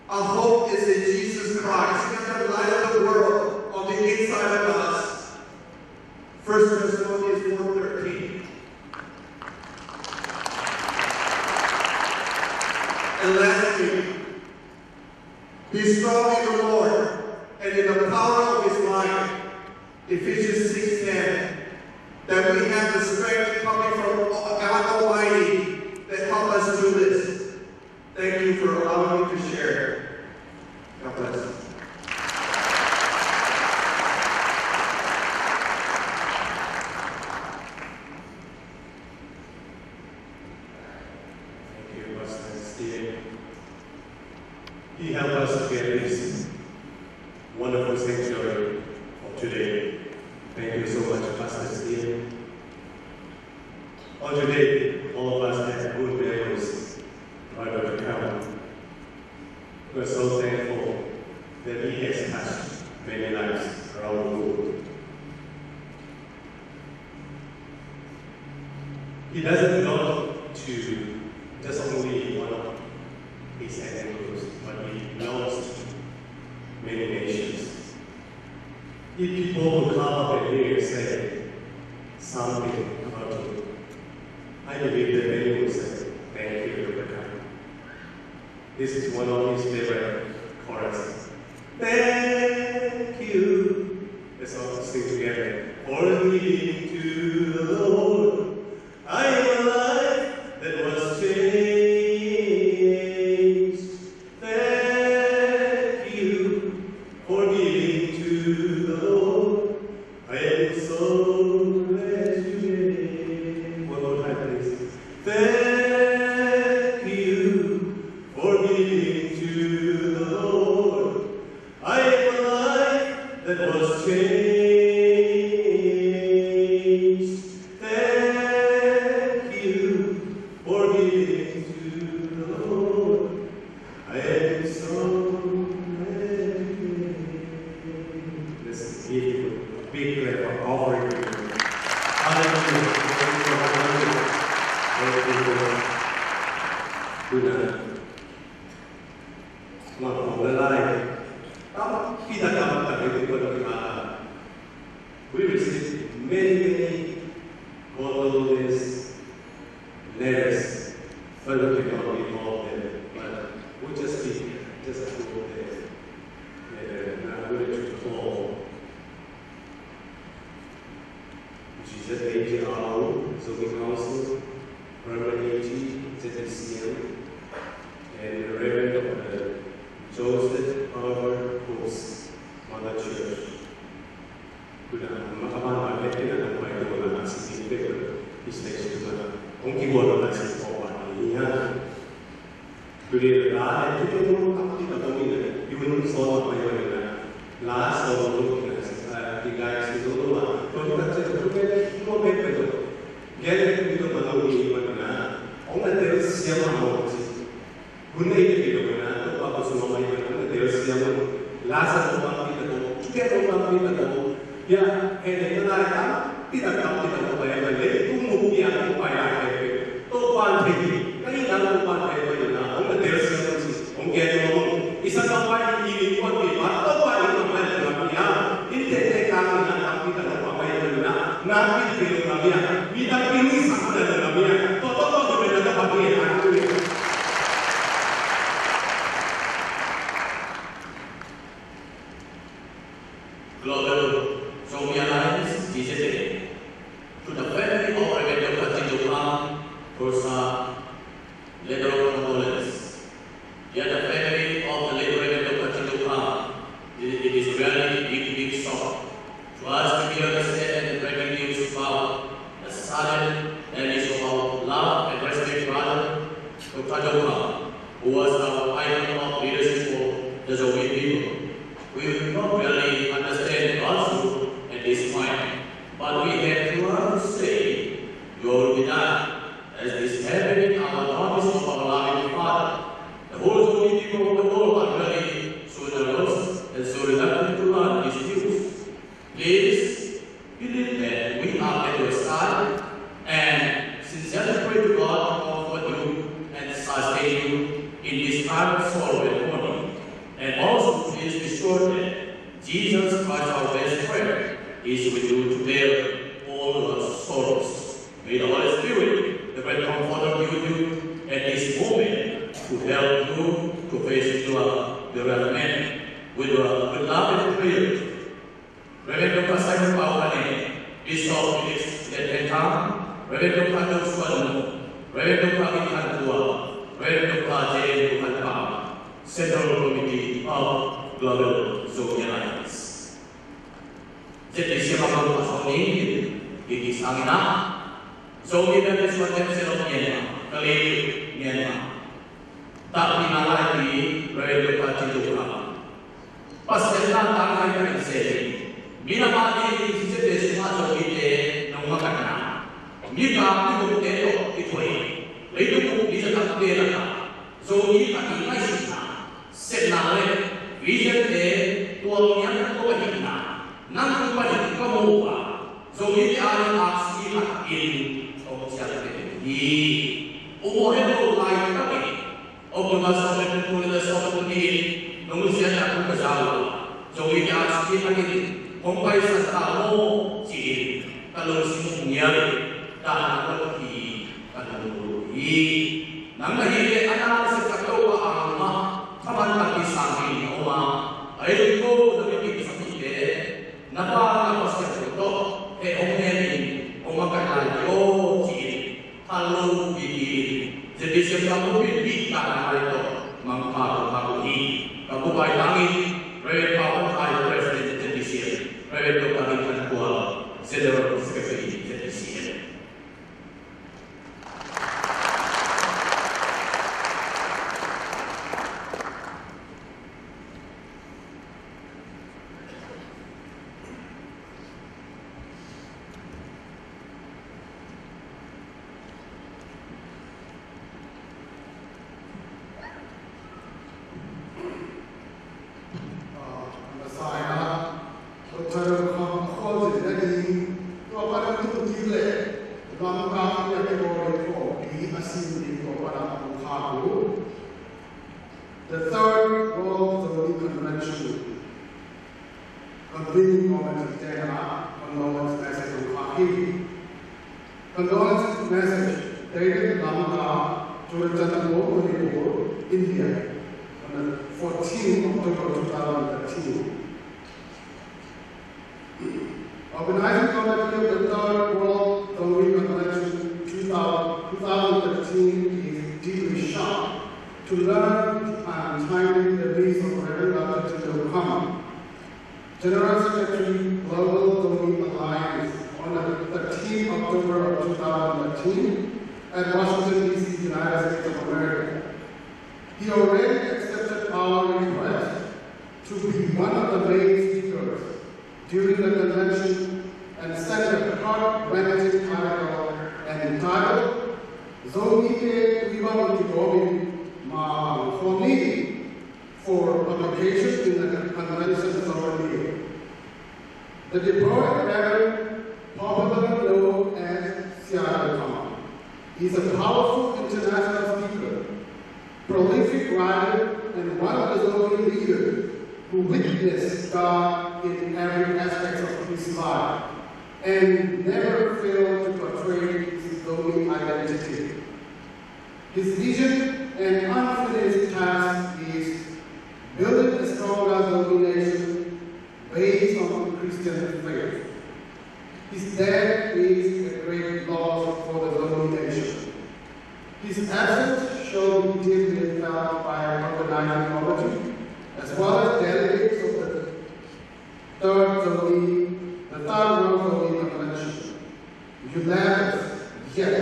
Our hope is in Jesus Christ. He is the light of the world on the inside of us. 1 Thessalonians 4:13. And lastly, be strong in the Lord and in the power of his might. Ephesians 6:10. That we have the strength coming from God Almighty that help us do this. Thank you for allowing me to share. God bless you. Thank you, Pastor Stephen. He helped us to get this wonderful sanctuary of today. Thank you so much, Pastor Stephen. On today, all of us have good memories right on the count. We're so thankful that he has touched many lives around the world. He doesn't belong to just only one of his enemies, but he belongs to many nations. If people will come up and hear say something about you, I believe that many will say, thank you for coming. This is one of his favorite choruses. Thank you. Let's all sing together. For leading to the Lord, I am a life that was changed. Thank you for giving to the Lord. I am so glad you came. One more time, please. Thank you for giving to the Lord. I am a life that was changed. We received many bottles, letters, fellow people involved in it, but we just keep just go there. And I'm going to call Jesus AJRO, Zoning Council, Reverend AG, ZCM, and the Reverend Joseph Robert Post, Mother Church. Makamana natin ang may wala na si Peter istasyon na kung kiwala na si Papa niya. Kundi lahat ito yung kapatid na pamilya, yung sono may wala na lahat sa loob na sa tigay sa loob. Kung kasi kung may pwede, ganyan dito malawin na kung natin siya mo si bunay dito na tapos sumamay na natin siya mo lasa ng pamilya ko, kaya ng pamilya ko. Ya, ini kenapa tidak tahu kita upaya balik, tunggu dia upaya balik. Topan tinggi, kali dalam topan balik na, orang terus terus, mungkin orang isa sampai ini kuat di mana, topan itu mana dalam dia, ini kami nak kita upaya balik na, nanti di dalam dia, kita pilih sama dalam dia, total berbeda dapat dia. Global Zombie Alliance, GCC, to the family of Reverend Dr. Chidukam, Bursa, letter of condolence. Yet the family of the late Reverend Dr. Chidukam, it is really big shock to us to hear the sad and breaking news about the sudden end of love and respect brother Dr. Chidukam, who was our icon of leadership for the Zombie people. We will not really understand also at this point, but we have to say, your will be done, as is happening in our promise of our loving Father. The whole Zombie people of the world are really so nervous and so reluctant to learn these news. Please believe that we are at your side and sincerely pray to God to comfort you and sustain you in this time of sorrow and mourning. And also please be sure that Jesus Christ, our best friend, is with you to bear all your sorrows. May the Holy Spirit, the great comforter, be with you at this moment to help you to face your development with love and prayer. Reverend Dr. Simon Pauhane, Bishop Felix Letentam, Reverend Dr. Doswano, Reverend Dr. Ikantua, Reverend Dr. J. Lukantam, Central Committee of Global Zombie Alliance. Jadi siapa pasal ini di sana, zombie dan sesuatu selok Myanmar, kali Myanmar, tak dinalai di Revolusi Cina. Pas setelah tanggal yang seri, bila mati di sisi semua zombie de nama kena, bila aku tengok itu itu bisa tak terlihat, zombie tak ingat. Senang vision de tuang yang kau hina, nang kau balik kamu apa? Zombie ada aksi in kau siapa ini? Umur itu lain kami. Obama sampai pukul 11 ini, nunggu siapa aku kesalu. Zombie aksi ini, kompai setamu sih. Kalau semuanya tak ada lagi, kalau ini, nang lagi anak sekatau apa? Kapan lagi sampai oma, ayo dari kita sampai napa pasti itu, omeni, oma kata yo ciri, kalau begini, jadi siapa pun kita itu mengkaji, kamu baik langit, Reverend Paul Hai Presiden jadi siapa, Reverend Dr. Ikan Kuala, Sederhana Sekretari jadi siapa. Assembly of Panama. The third World Zoning Convention, convening moment Tehran, condolence message from Hakim. Condolence message dated Lamga to Chandanpur, Manipur, India, on the 14th October 2013. Organizing Committee of the Third World Zoning Convention 2013 is deeply shocked to learn and timely the release of Reverend Dr. Tito Khan, General Secretary, Global Zoning Alliance, on the 13th October of 2013 at Washington, D.C., United States of America. He already accepted our request to be one of the main speakers during the convention and sent a heart-wrenching article and entitled Zoning Viva for me for publication in the convention summary. The deployed Reverend, popularly known as Seattle Khan, is a powerful international speaker, prolific writer, and one of the zoning leaders who witnessed God in every aspect of his life and never failed to portray his zoning identity. His vision and unfinished task is building a stronger zoning nation based on Christian faith. His death is a great loss for the zoning nation. His absence shall be deeply felt by organizing committee, as well as delegates of the Third World Zoning Convention. Unanimous, yet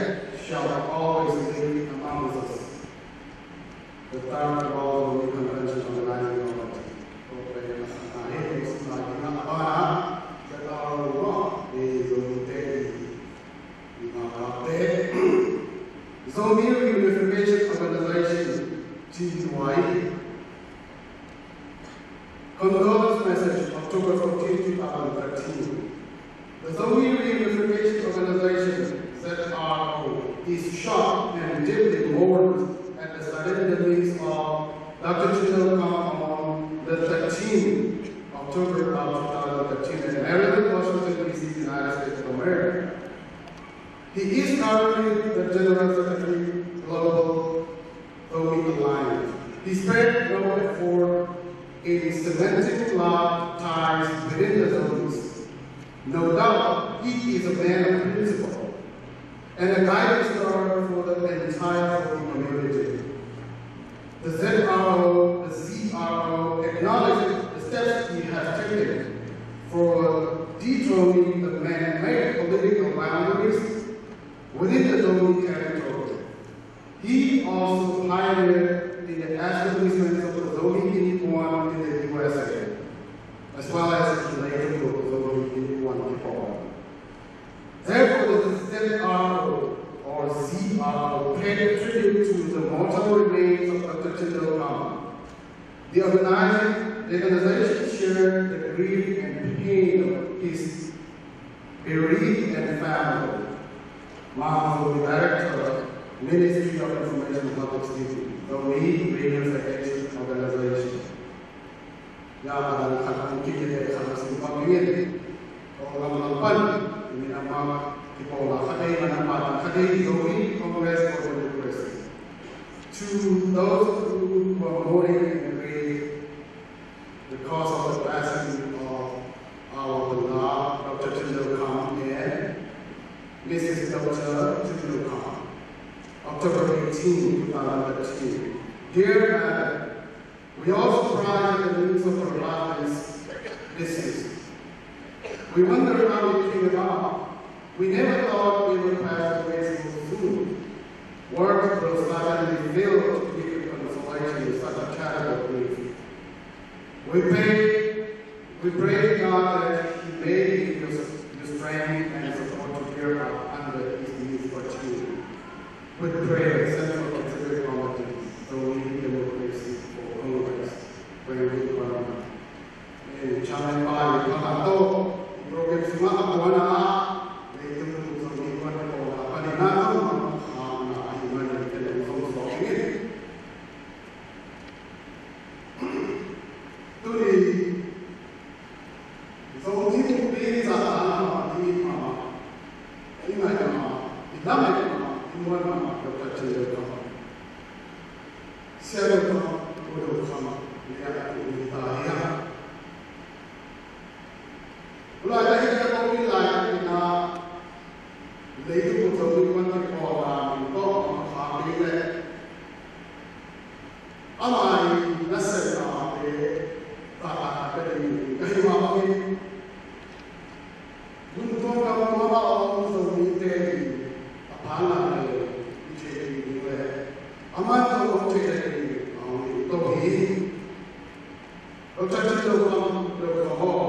shall always live among us. The Third World Zoning Convention organizing committee. Zoning Unification Organization, TUI. Condolence message, October 14, 2013. The Zoning Unification Organization, ZRO, is shocked and deeply mourned at the sudden release of Dr. Tito Khan on the 13th October of 2013 in Maryland, Washington, D.C., United States of America. He is currently the General Secretary, Global Zoning Alliance. He spent no effort in cementing love ties within the zones. No doubt, he is a man of principle and a guiding star for the entire zoning community. The ZRO acknowledges the steps he has taken for dethroning the man-made political boundaries within the zoning territory. He also pioneered the establishment of the zoning uniform in the USA, as well as the later zoning uniform reform. Therefore, the ZRO or ZRO paid tribute to the mortal remains of Dr. Tito Khan. The organization shared the grief and pain of his bereaved and family. Mahmoud, Director, Ministry of Information and Public Safety, the lead radio protection organization. Yang akan kita akan simpang ini, orang lampan ini nama di bawah kadai mana kadai Zoning Congress for Democracy. To those who were mourning and grieving because of the passing of our beloved Dr. Tito Khan and Mrs. Dr. Tito Khan, October 18, 2013. Dear Madam, we also prize the news of her lifeless business. We wonder how it came about. We never thought we would pass away so soon. Words will suddenly fail to give consolation in such a terrible grief. We pray God that He may give you strength and support to bear up under His misfortune. With prayer, Central Considered Committee, Zoning Democracy for Congress, President Obama. And Chairman Pai, Pakato, program semua abuana, itu untuk zoning for Panina, Tuan Mama Dr. Chandra Saya Mama Udah Sama Lihat aku minta ya Kalau ada yang kau bilang kita Leitu betul Tuan orang Untuk menghamil Amai Nasir Nama Tak ada ini Kehidupan Untuk kamu mama orang Zomiteri Apalagi Ijeri Nile Amat Orang Ijeri Tohi Dr. Chandra Dr.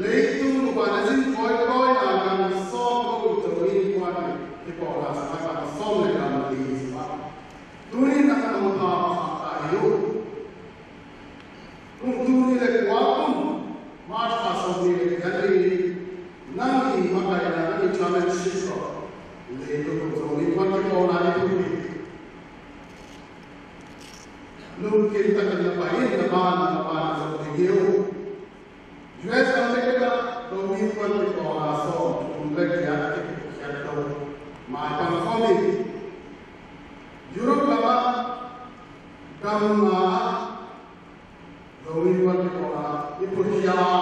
Leitu Banazin Koi akan Sobu Tohi Kuan Dipola Akan Sobu Dalam Lisa Turi akan Mengapa Ayu Turi Lekuapun Mata Sobu Jadi Nanti makanya nanti challenge siswa, leitu betul ini waktu orang itu, lu kita kena pakai lebaran seperti itu, juga sampai kita domin waktu orang so, untuk kita macam komik, juruk apa, gamma, domin waktu orang itu siapa,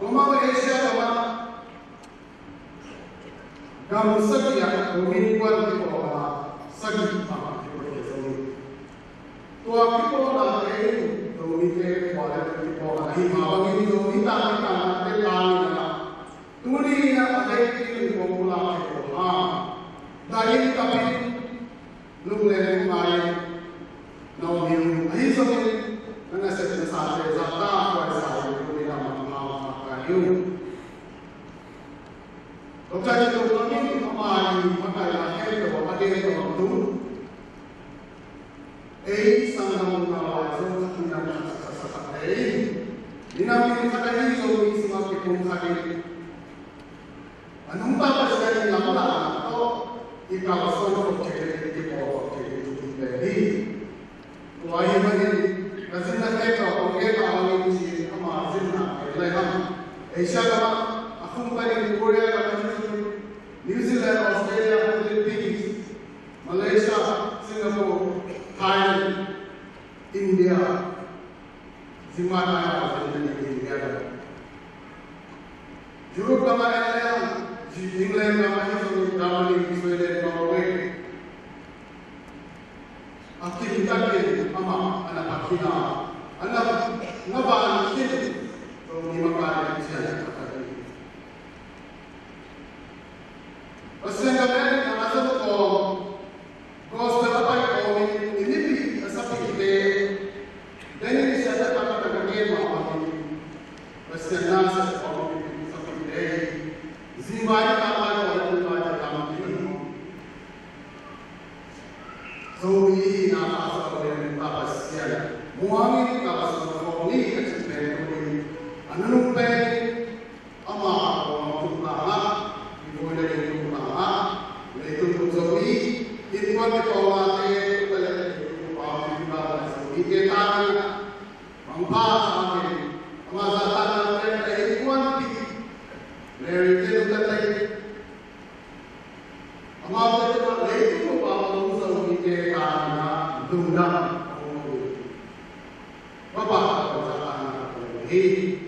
rumah Asia apa. Gam sekian domin buat kita segi apa kita jadi. Tua kita ini domin buat kita ini malam ini domin tak kita terlalu. Turi nak ada ini popular kita. Dari tapi luar main naudin. Ini semua anda sesuatu zata kuasa itu dalam malam kayu. Dr. Chandra ini makanya itu pakai itu sangat menarik sangat dinamik kata ini semua kita sakit anumpa pasal yang lama atau ikal soal cekik itu jadi wahai bagi nasib kita orang awam ini sama zina lehan Asia lama aku bagi Korea New Zealand, Australia, Philippines, Malaysia, Singapore, Thailand, India, Zimbabwe, India. Europe kemarin England kemarin Germany, Sweden, Norway. Akhir kita ama anak Pakina, anak Naban Kini, so lima kali saya katakan. Pasal kami nama tu kos terdapat ini seperti itu. Dan ini saya dapat katakan bahawa pasal nasi seperti itu. Zimbabwe kalau orang tua dalam ini. So ini nama seperti apa pasal muami kalau seperti ini kecil ini. Anumpe ama orang tua boleh itu leitu zombie itu kan kalau ada itu apa itu kita mampa sampai masa tanah mereka itu kan dari itu tadi amau itu leitu apa zombie kita dundam bapak ini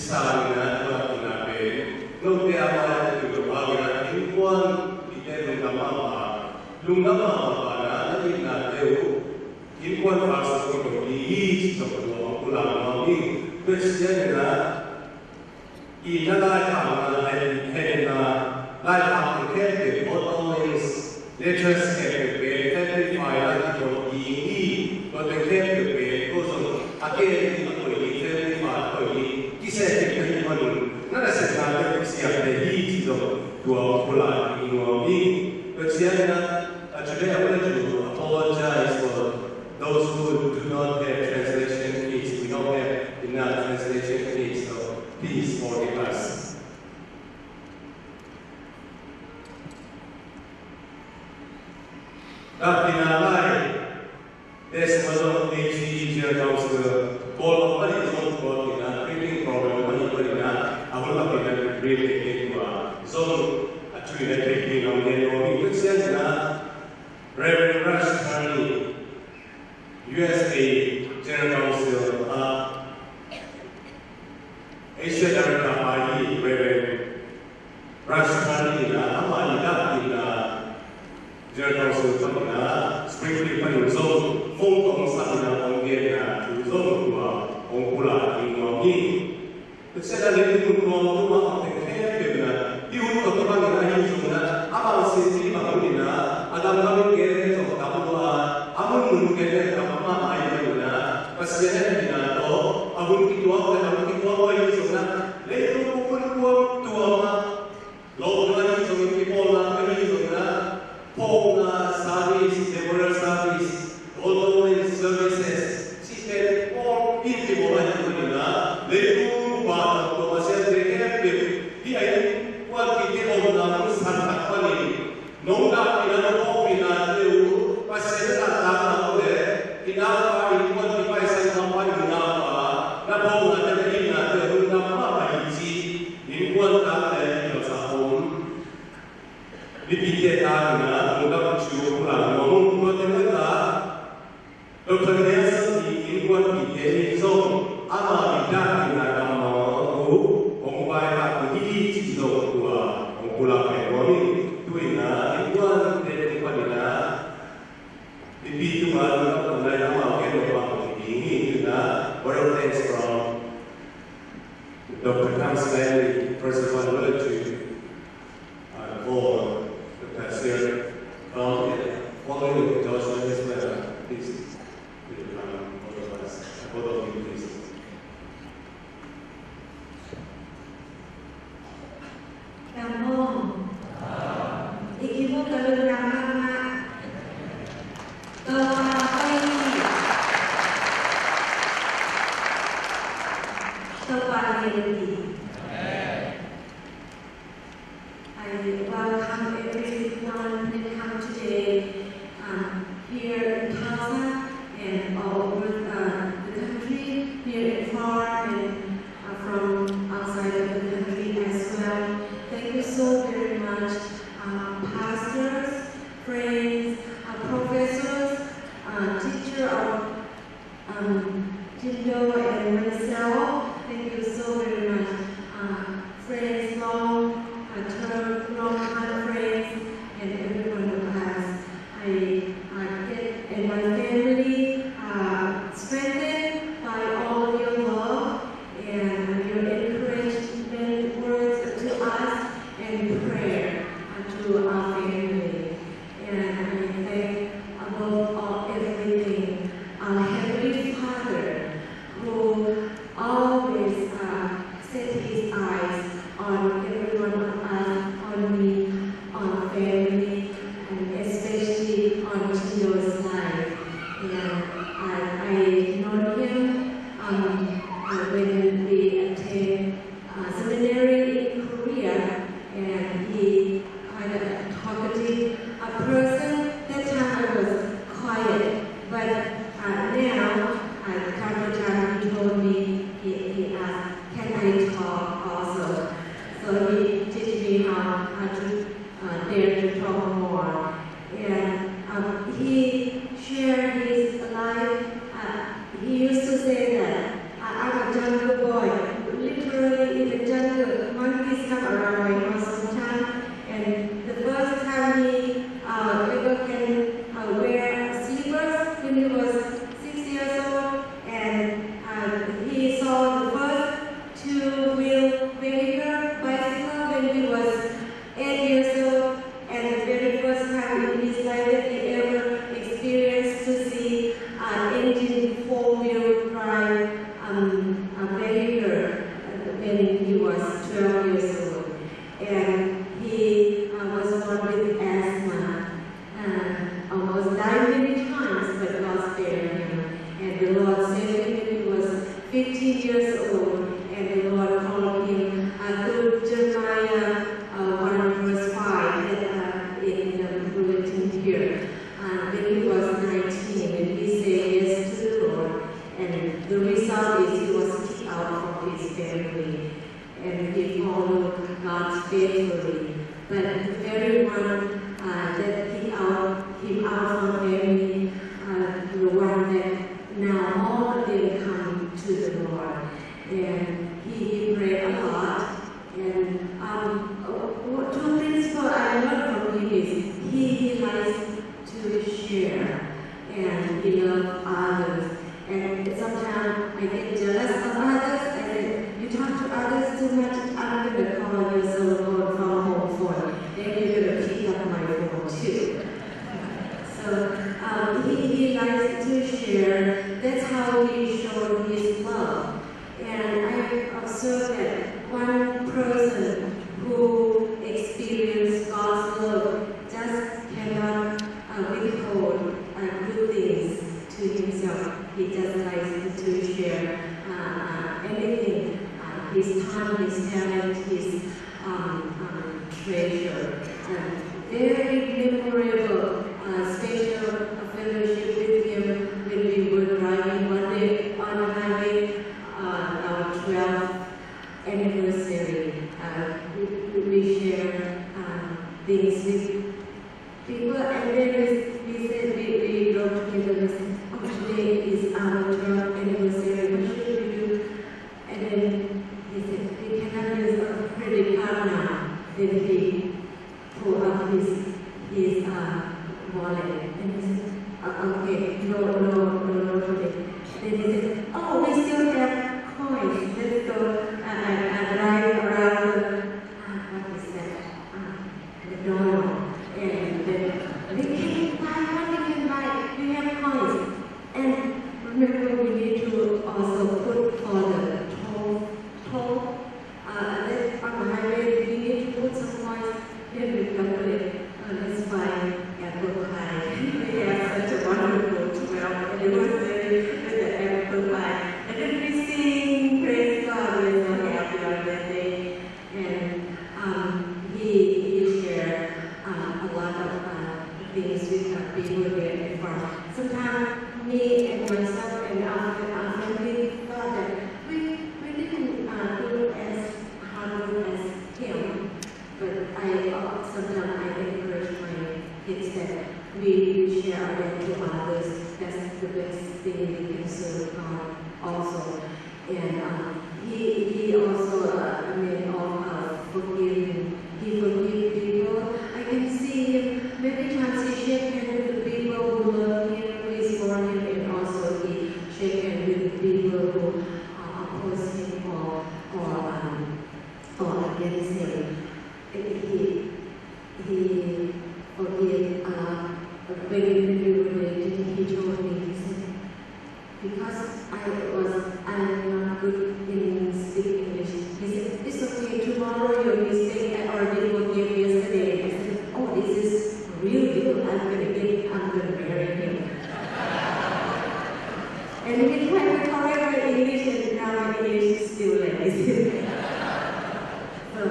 Kisah Mama, Lunga Mama, Nina Deu, in one fast of the east of the Ulama, Christian, Ina Helena, Light Up the Cape, Bottomless, Letters Cape, Templify, Article E, but the Cape goes on again in the Templify, he said, not as a matter of the heat to our polite in our being, but today I want to apologize for those who do not have translation needs. We don't have enough translation needs, so please forgive us. There's one AG Council, all of money is not working, printing problem, money for it. I will not be really so actually that taking on the good sense. Reverend Rush Carney, USA General Council, Asia America IE, Reverend Rush Carney, Amani Dapina, General Council, Springfield Panel Zone, Hong Kong Samina, Hongkong, Zone, Hongkula, in Wangin. The second little more of the camp, you would talk about the Arizona, about City, Makulina, Adam Gate of Tabua, Amun Gate of Mama Ayuna, Paciana, Abun Kitua, Abun Arizona, later to Ama, Lord Arizona, Arizona, Pona, service, several service, all services, system, all people Ayuna, they do. Dr. Kamsley, first of all, I wanted to for the pastor following the Joshua as well. Please, both of you, please. Kamu, ibu kalau ramah, I welcome everyone that come today here in Tulsa and all over the country, here in Florida and from outside of the country as well. Thank you so very much, pastors, friends, professors, teacher of Tindo and myself. Thank you so very much, friends, long-term friends, and everyone in the class. I he likes to share and he loves others. And sometimes I get jealous of others and you talk to others too much, I'm going to call you so-called from home phone. Then you're going to pick up my phone too. So he likes to share. That's how he showed his love. And I observed that one person who experienced God's love just cannot withhold good things to himself. He just likes to share anything, his time, his talent, his treasure. Very memorable, special fellowship with him when we were driving one day on the highway, our 12th anniversary. We share things with people, and then we said we wrote together and said, oh, today is our 12th anniversary, what should we do? And then he said, we cannot use a credit card now. Then he pulled up his wallet, and he said, okay, no today. Then he said, oh, we still have coins, let's go drive around what is that, the Donald. And then we can buy, we have coins. And remember, we need to also put for the toll. That's on the highway, we need to put some coins. Then we calculate, let's buy apple pie. We have such a wonderful 12th anniversary with the apple pie. And then we sing, praise God, we're so happy on that day. And he shared a lot of things with people there before. Sometimes me and myself and our family thought that we didn't do as hard as him. But sometimes I encourage my kids that we share our love to others. That's the best thing we can serve God also. And he also made all forgiving. He forgives people. I can see him many times he shakes hands with the people who love him, who is for him, and also he shakes hands with people who oppose him or against him. He forgave when we were related. He told me, he said, because I'm not good in speaking English. He said, it's okay, tomorrow your mistake I already forgave yesterday. I said, oh, this is real good. I'm gonna marry him. And we tried to correct my English, and now my English is still like this. So,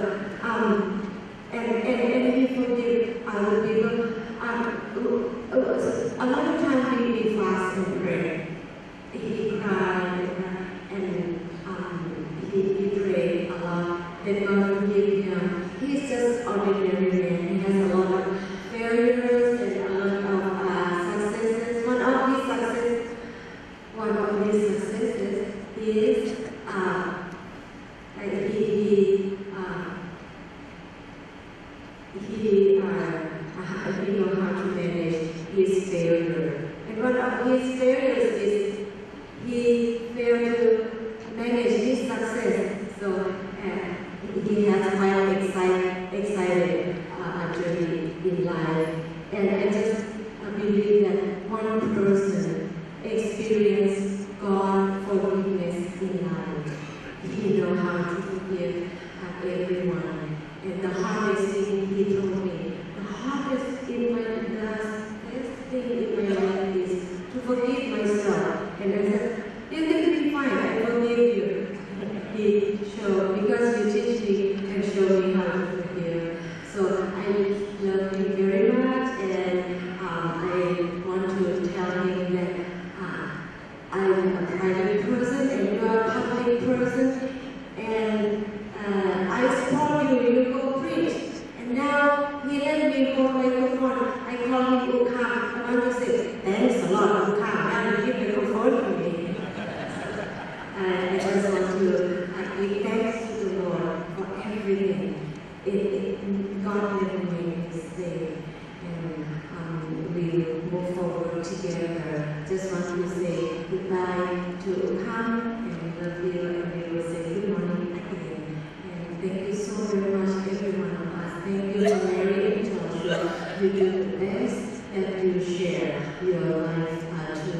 and he forgive other people. A lot of times we fast and pray. He cried and he prayed a lot. Then God forgive him. He's just ordinary man. He has a lot of failures and a lot of successes. One of his successes is he knows how to manage his failure. And one of his failures is he failed to manage his success. So he has quite excited journey in life. And I just believe that one person experienced God forgiveness in life. He knows how to forgive everyone. And the hardest thing he told me, the hardest thing in my life is to forgive myself. And I said, you're going to be fine, I forgive you. He showed, because you teach me and show me how to forgive. So I love him very much, and work together. Just want to say goodbye to Ham, and we love you, and we will say good morning again. And thank you so very much, every one of us. Thank you to Mary and Joshua. You do the best that you share your life to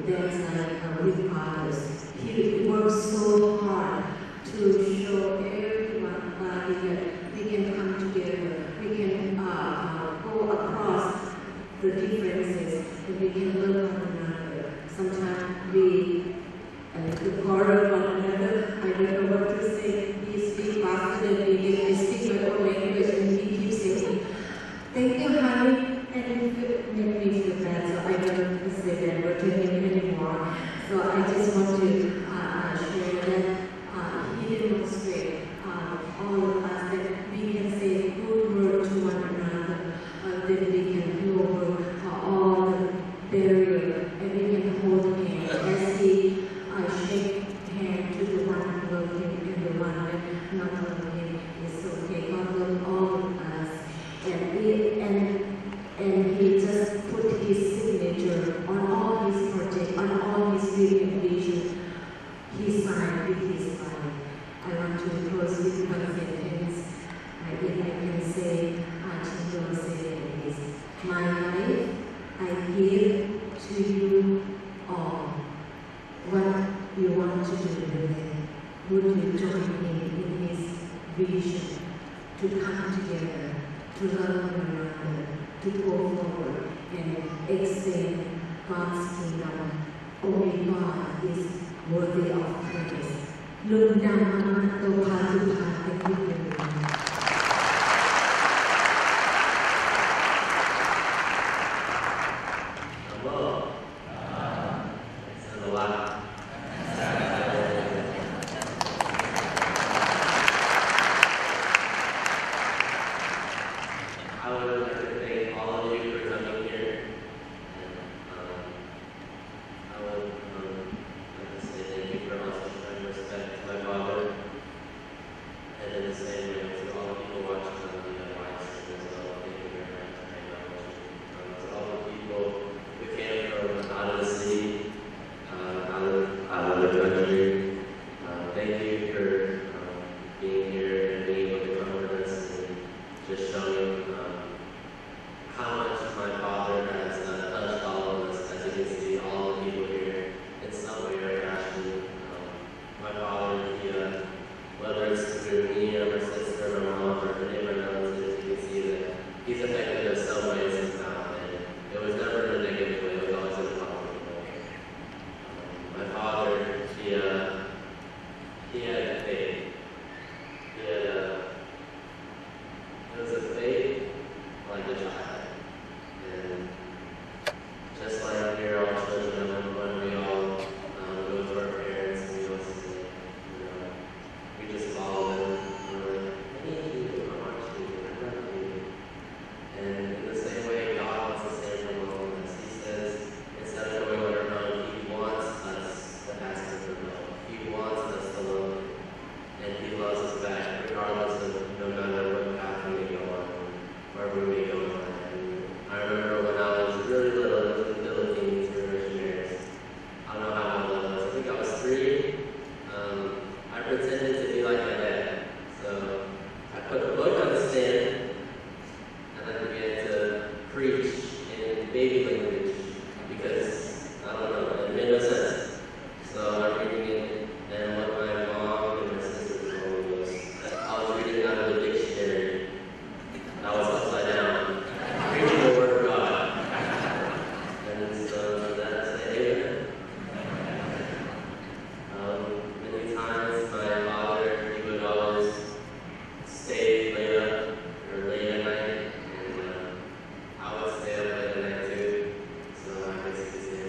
dance like with others. He works so hard to show everyone that we can come together, we can go across the differences, and we can love one another. Sometimes we quarrel one another. I don't know what to say. We speak faster than we can. I speak my own language, and we keep saying, "Thank you, honey," and it made me feel bad. So I don't say that word to him anymore. So I just want to share that he demonstrates all of us that we can say good word to one another, that we can lower all the barrier, and we can hold hands as he shake hand to the one who loved him and the one that not loved him. It's okay. God loves all of us, and he just put his signature on all his projects, on all his vision. He signed with his life. I want to close with one sentence. If I can say, Chindoa said this: "My life I give to you all. What you want to do with it? Would you join me in his vision to come together, to love one another, to go forward and extend God's kingdom? Only God is worthy of praise." Lundang Tuhan Tuhan Tuhan. I would stay up late at night too, so I guess you could say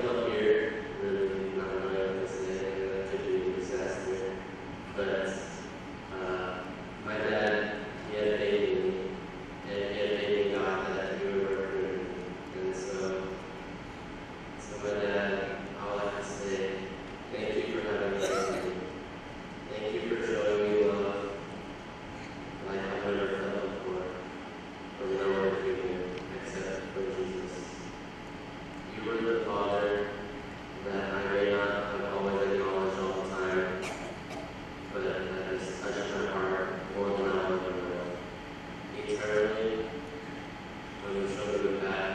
come up here really not knowing this and that could be a disaster. But my dad, he had faith in me, and he had faith in God that he would work for me. And so my dad, all I can say, thank you for having faith in me. Thank you for showing me love like I've never felt before, from no other human except from Jesus. You were the Father that I may not have always acknowledged all the time, but that has touched my heart more than I ever will. Eternally, when you showed me the path,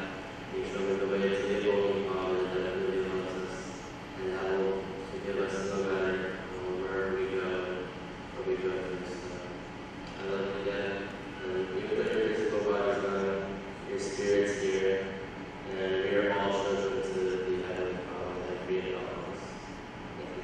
you showed me the way to the Holy Father that really loves us, and that will forgive us no matter wherever we go, or we go through stuff. I love you, Dad, and even though your physical body's gone, your spirit's here, and we are all children to the Heavenly Father that created all of us. Thank you.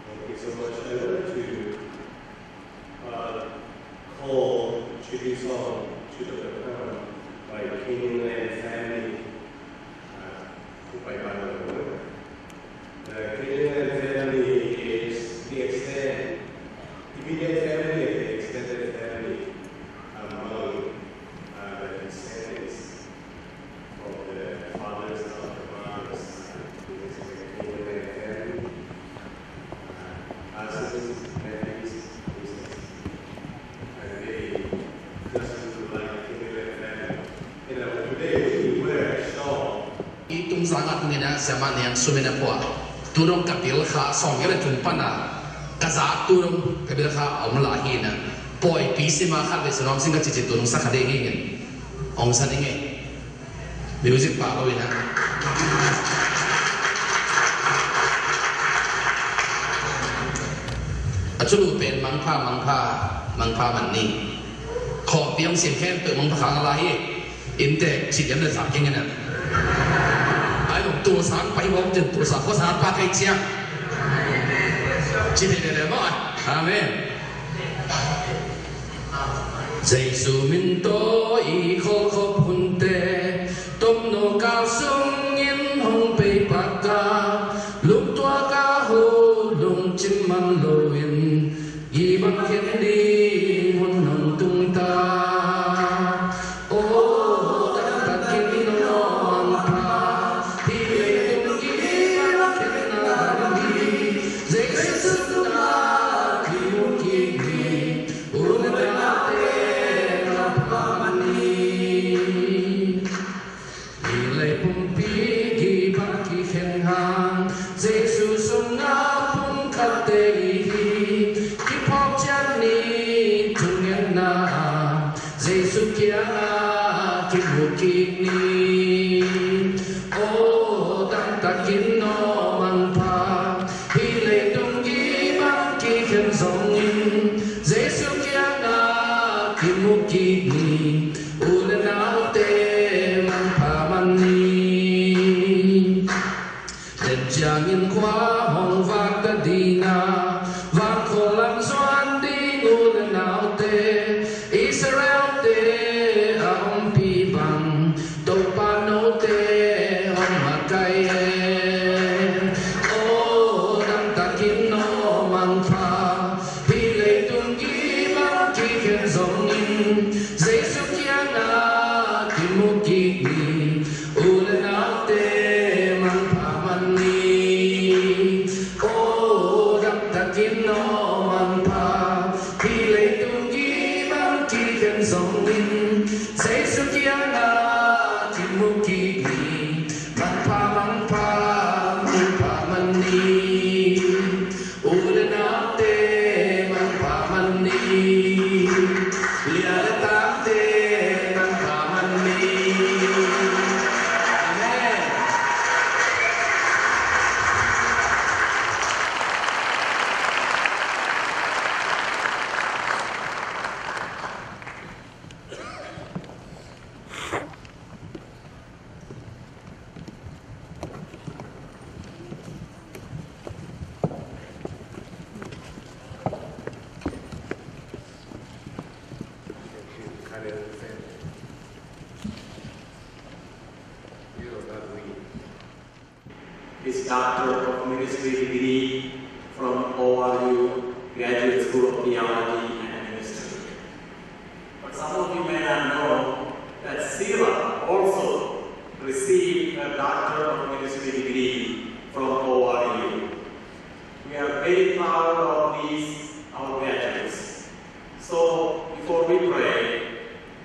Thank you so much. I'd like to call a tribute song to the crown by King and Family. By Bible. King and Family is the extent, immediate family and the extended family among the descendants of the fathers of the moms. This is a King and Family. Cousins, nephews, nieces, and they just like King and Family. You know, today we wear a shawl. Tung sangat ngena zaman yang sumena puak turun kabil kha song yale tung pana kaza turun kabil kha omlahina poi pisima kha le sonom singa chichi turun sakhade ngin ong saninge music pa lo ina achulu pen mangpha man ni kho piang sim khem tu mangpha khang la hi inte chidem le sa kingenaตัวสารไปวงจนตัวสารก็สารปาใครเชียงจิตเดลมั้ยอาเมนใจสูมินโตอีขอขอบคุณเตต้มโนกาสงยินหงไปปากกาลุกตัวกาโหลงจิมมันโลวินยีบังเข็นดีหุ่นหงตุงตาOh his Doctor of Ministry degree from ORU Graduate School of Theology and Ministry. But some of you may not know that Sila also received a Doctor of Ministry degree from ORU. We are very proud of these, our graduates. So before we pray,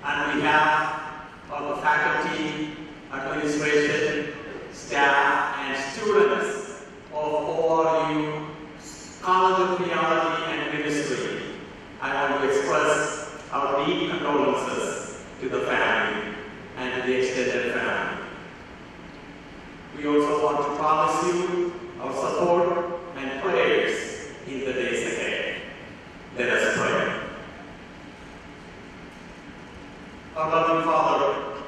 on behalf of the faculty, administration, staff, and students of ORU College of Theology and Ministry, I want to express our deep condolences to the family and to the extended family. We also want to promise you our support and prayers in the days ahead. Let us pray. Our loving Father,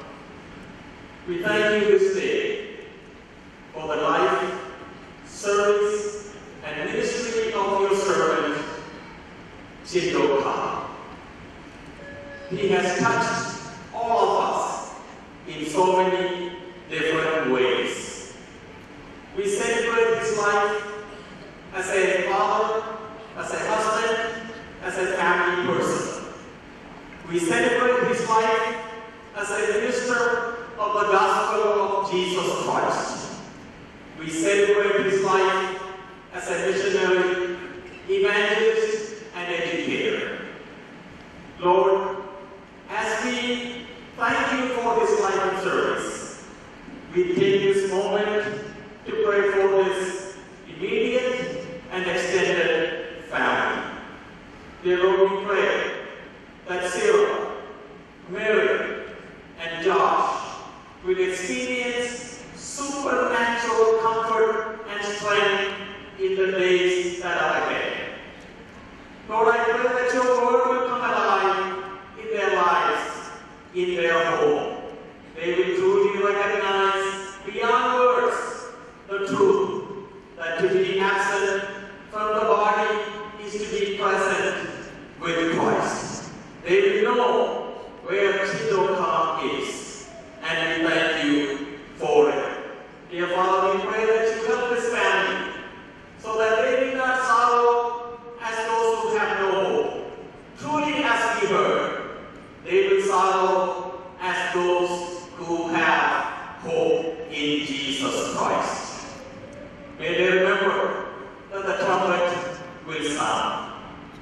we thank you this day for the life, service, and ministry of your servant, Chido Ka. He has touched all of us in so many different ways. We celebrate his life as a father, as a husband, as a family person. We celebrate his life as a minister of the gospel of Jesus Christ. We celebrate his life as a missionary, evangelist, and educator. Lord, as we thank you for his life and service, we take this moment to pray for this immediate and extended family. Dear Lord, we pray that Sarah, Mary, and Josh will experience supernatural comfort and strength in the days that are ahead. Lord, I pray that your word will come alive in their lives, in their home. They will truly recognize beyond words the truth that to be absent from the body is to be present with Christ. They will know where Chido Ka is, and we thank you for it. Dear Father, we pray that you help this family so that they will not sorrow as those who have no hope. Truly, as we heard, they will sorrow as those who have hope in Jesus Christ. May they remember that the trumpet will sound.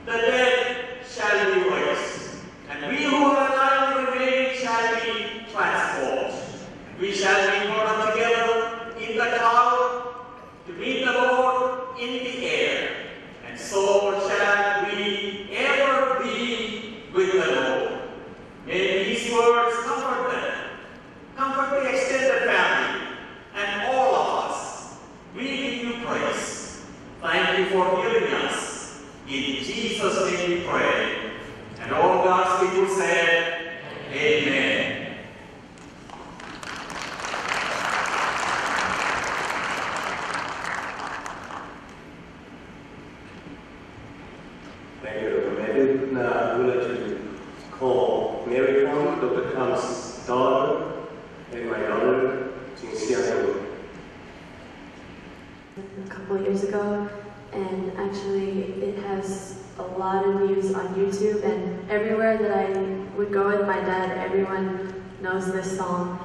The dead shall be raised, and we who are alive and remain shall be transformed. We shall be brought up together in the cloud to meet the Lord in the air, and so shall we ever be with the Lord. May these words comfort them, comfort the extended family, and all of us. We give you praise. Thank you for healing us. In Jesus' name we pray. And all God's people said, Amen. Thank you, Dr. Matthew. Now I would like to call Mary Kong, Dr. Kang's daughter, and my daughter, Jing Xiang. A couple of years ago, and actually it has a lot of views on YouTube, and everywhere that I would go with my dad, everyone knows this song.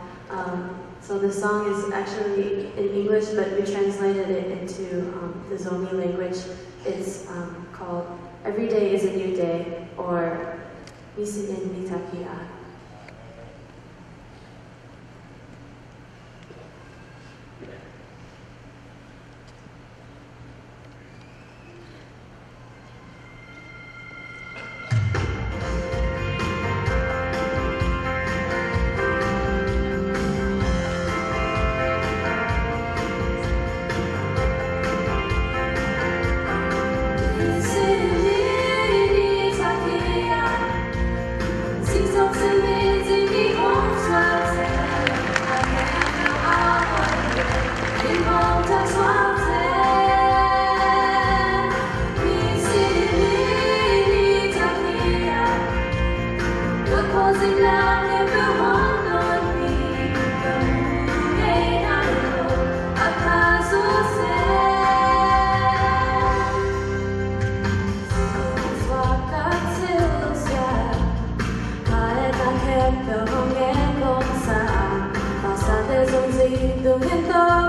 So the song is actually in English, but we translated it into the Zomi language. It's called Every Day is a New Day, or Misinin Mitakia. Thank you. Ta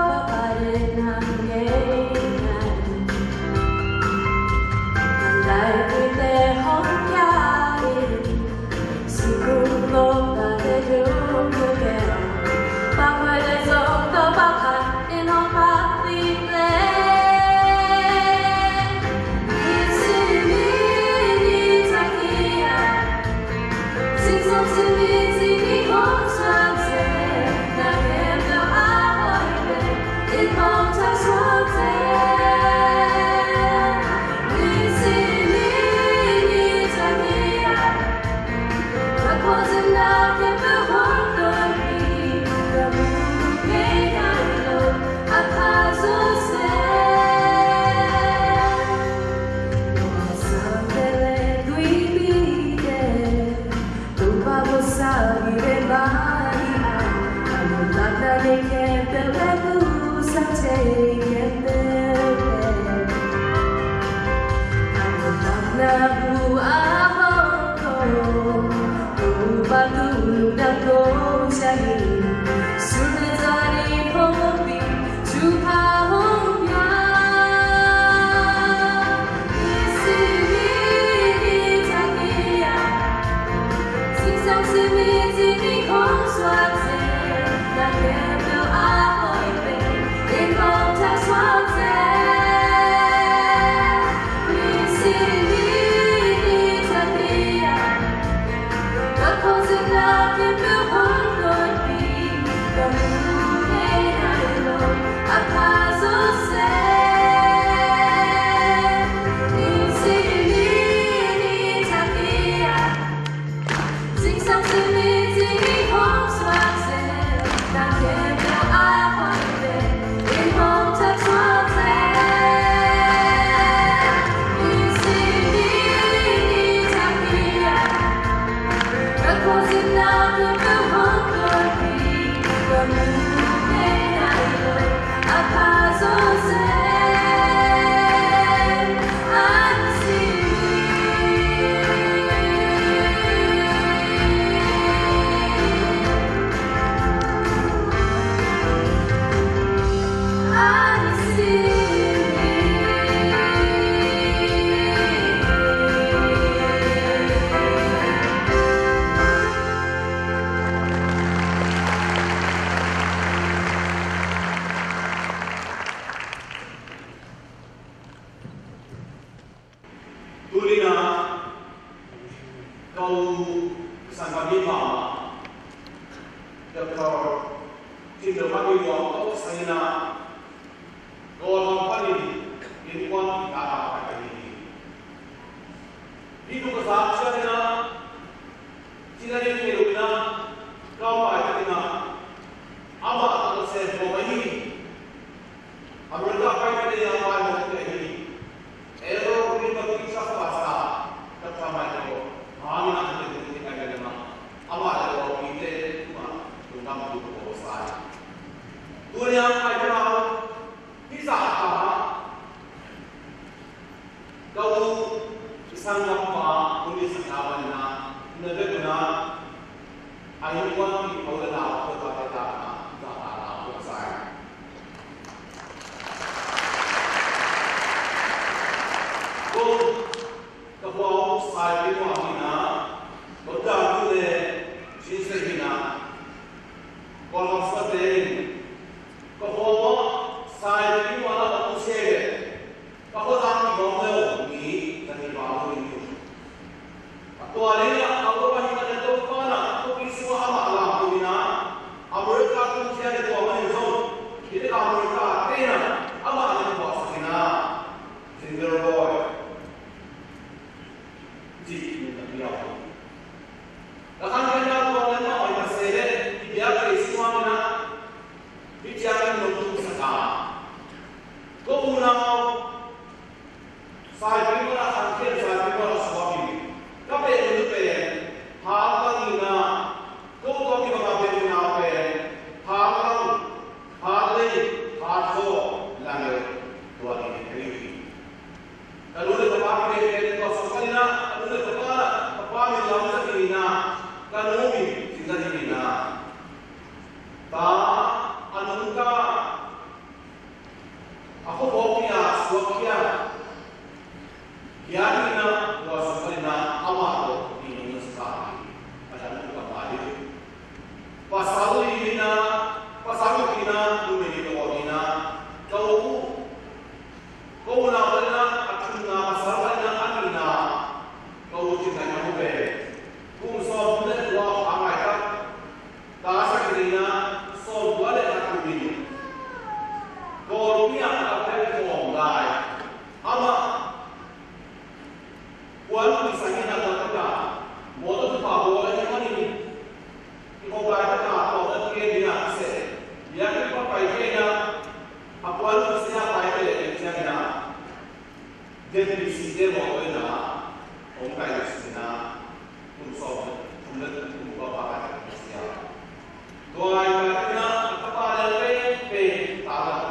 anungka Then we see them all in a home guidance in a room solve from the room of our Christian. Do I got a Kapala pay Tala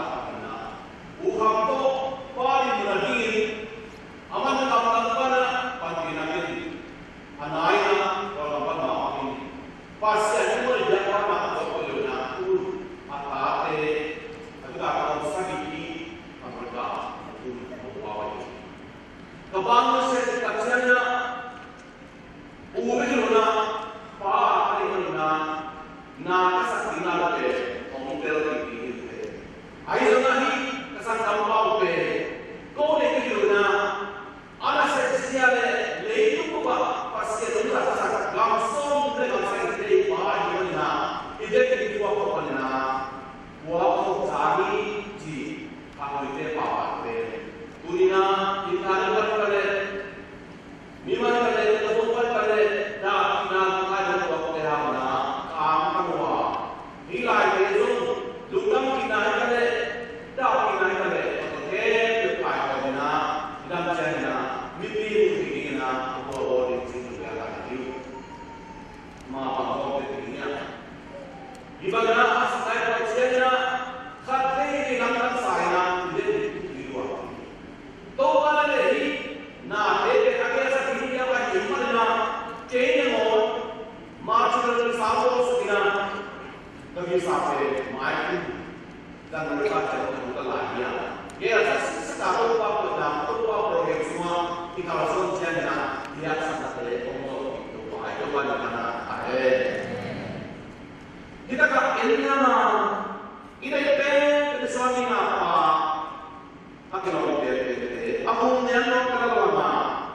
Uhampo, body in a deal, Amanda Kapana, Pantinaki, Anaya, or Pama, Pascal, Yapama, Topoluna, Apate, Agako, Sagiki, Amanda, Kabang said Katsana, Ubiluna, Pa, Nakasakina, Hotel, Aizonani, Kasakamba, Go Lekuna, Anasesiale, Leituba, Pascal, Gamson, Legasai, Pahina, Identi Wapana, Wako Tagi, G, Ahoite Papa, Turina, Italian, Mima, the Local Pale, Dana, Island of Tehana, Kamua, Eli, Lukam Kinakale, Dakinakale, the Pipana, Damjana, Midi, or in Mama, Ibana, Sina, Kate, Lanka, Sana, Tobalei, na ete agesa India ba Himalaya, chain more, marginal South Sina, the Visape, my dan berkata untuk lainnya. Ia sekarang waktu dalam program semua di kawasan China dia sangat untuk itu itu bagaimana ada. Kita kan ini nama ini itu suami apa? Aku nak aku nyamuk kalau lama,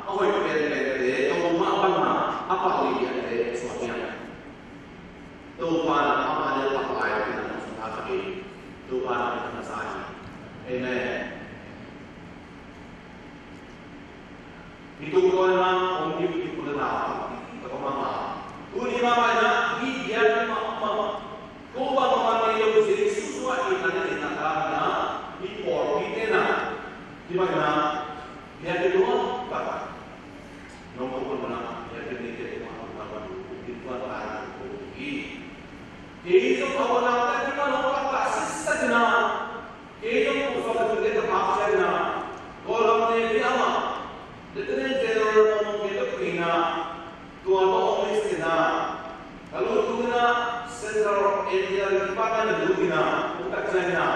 aku itu dia kalau mana apa dia suaminya. Tuhan apa dia pakai dengan sekali. Tuhan kita sayang. Amen. Itu memang orang itu benar. Kalau mama, kuni mama nak dia mama. Kau mama dia jadi sesuatu yang kita nak import kita nak. Di mana dia kedua kata nombor mana dia kedua kata itu adalah bukti. Itu awal kita nombor kata sistemnya. Itu pusat kita bahasanya. Kalau dia apa? Dengan cara ngomong kita kena tuan orang istilah. Kalau tu kena Central Asia Department dulu kena bukan China.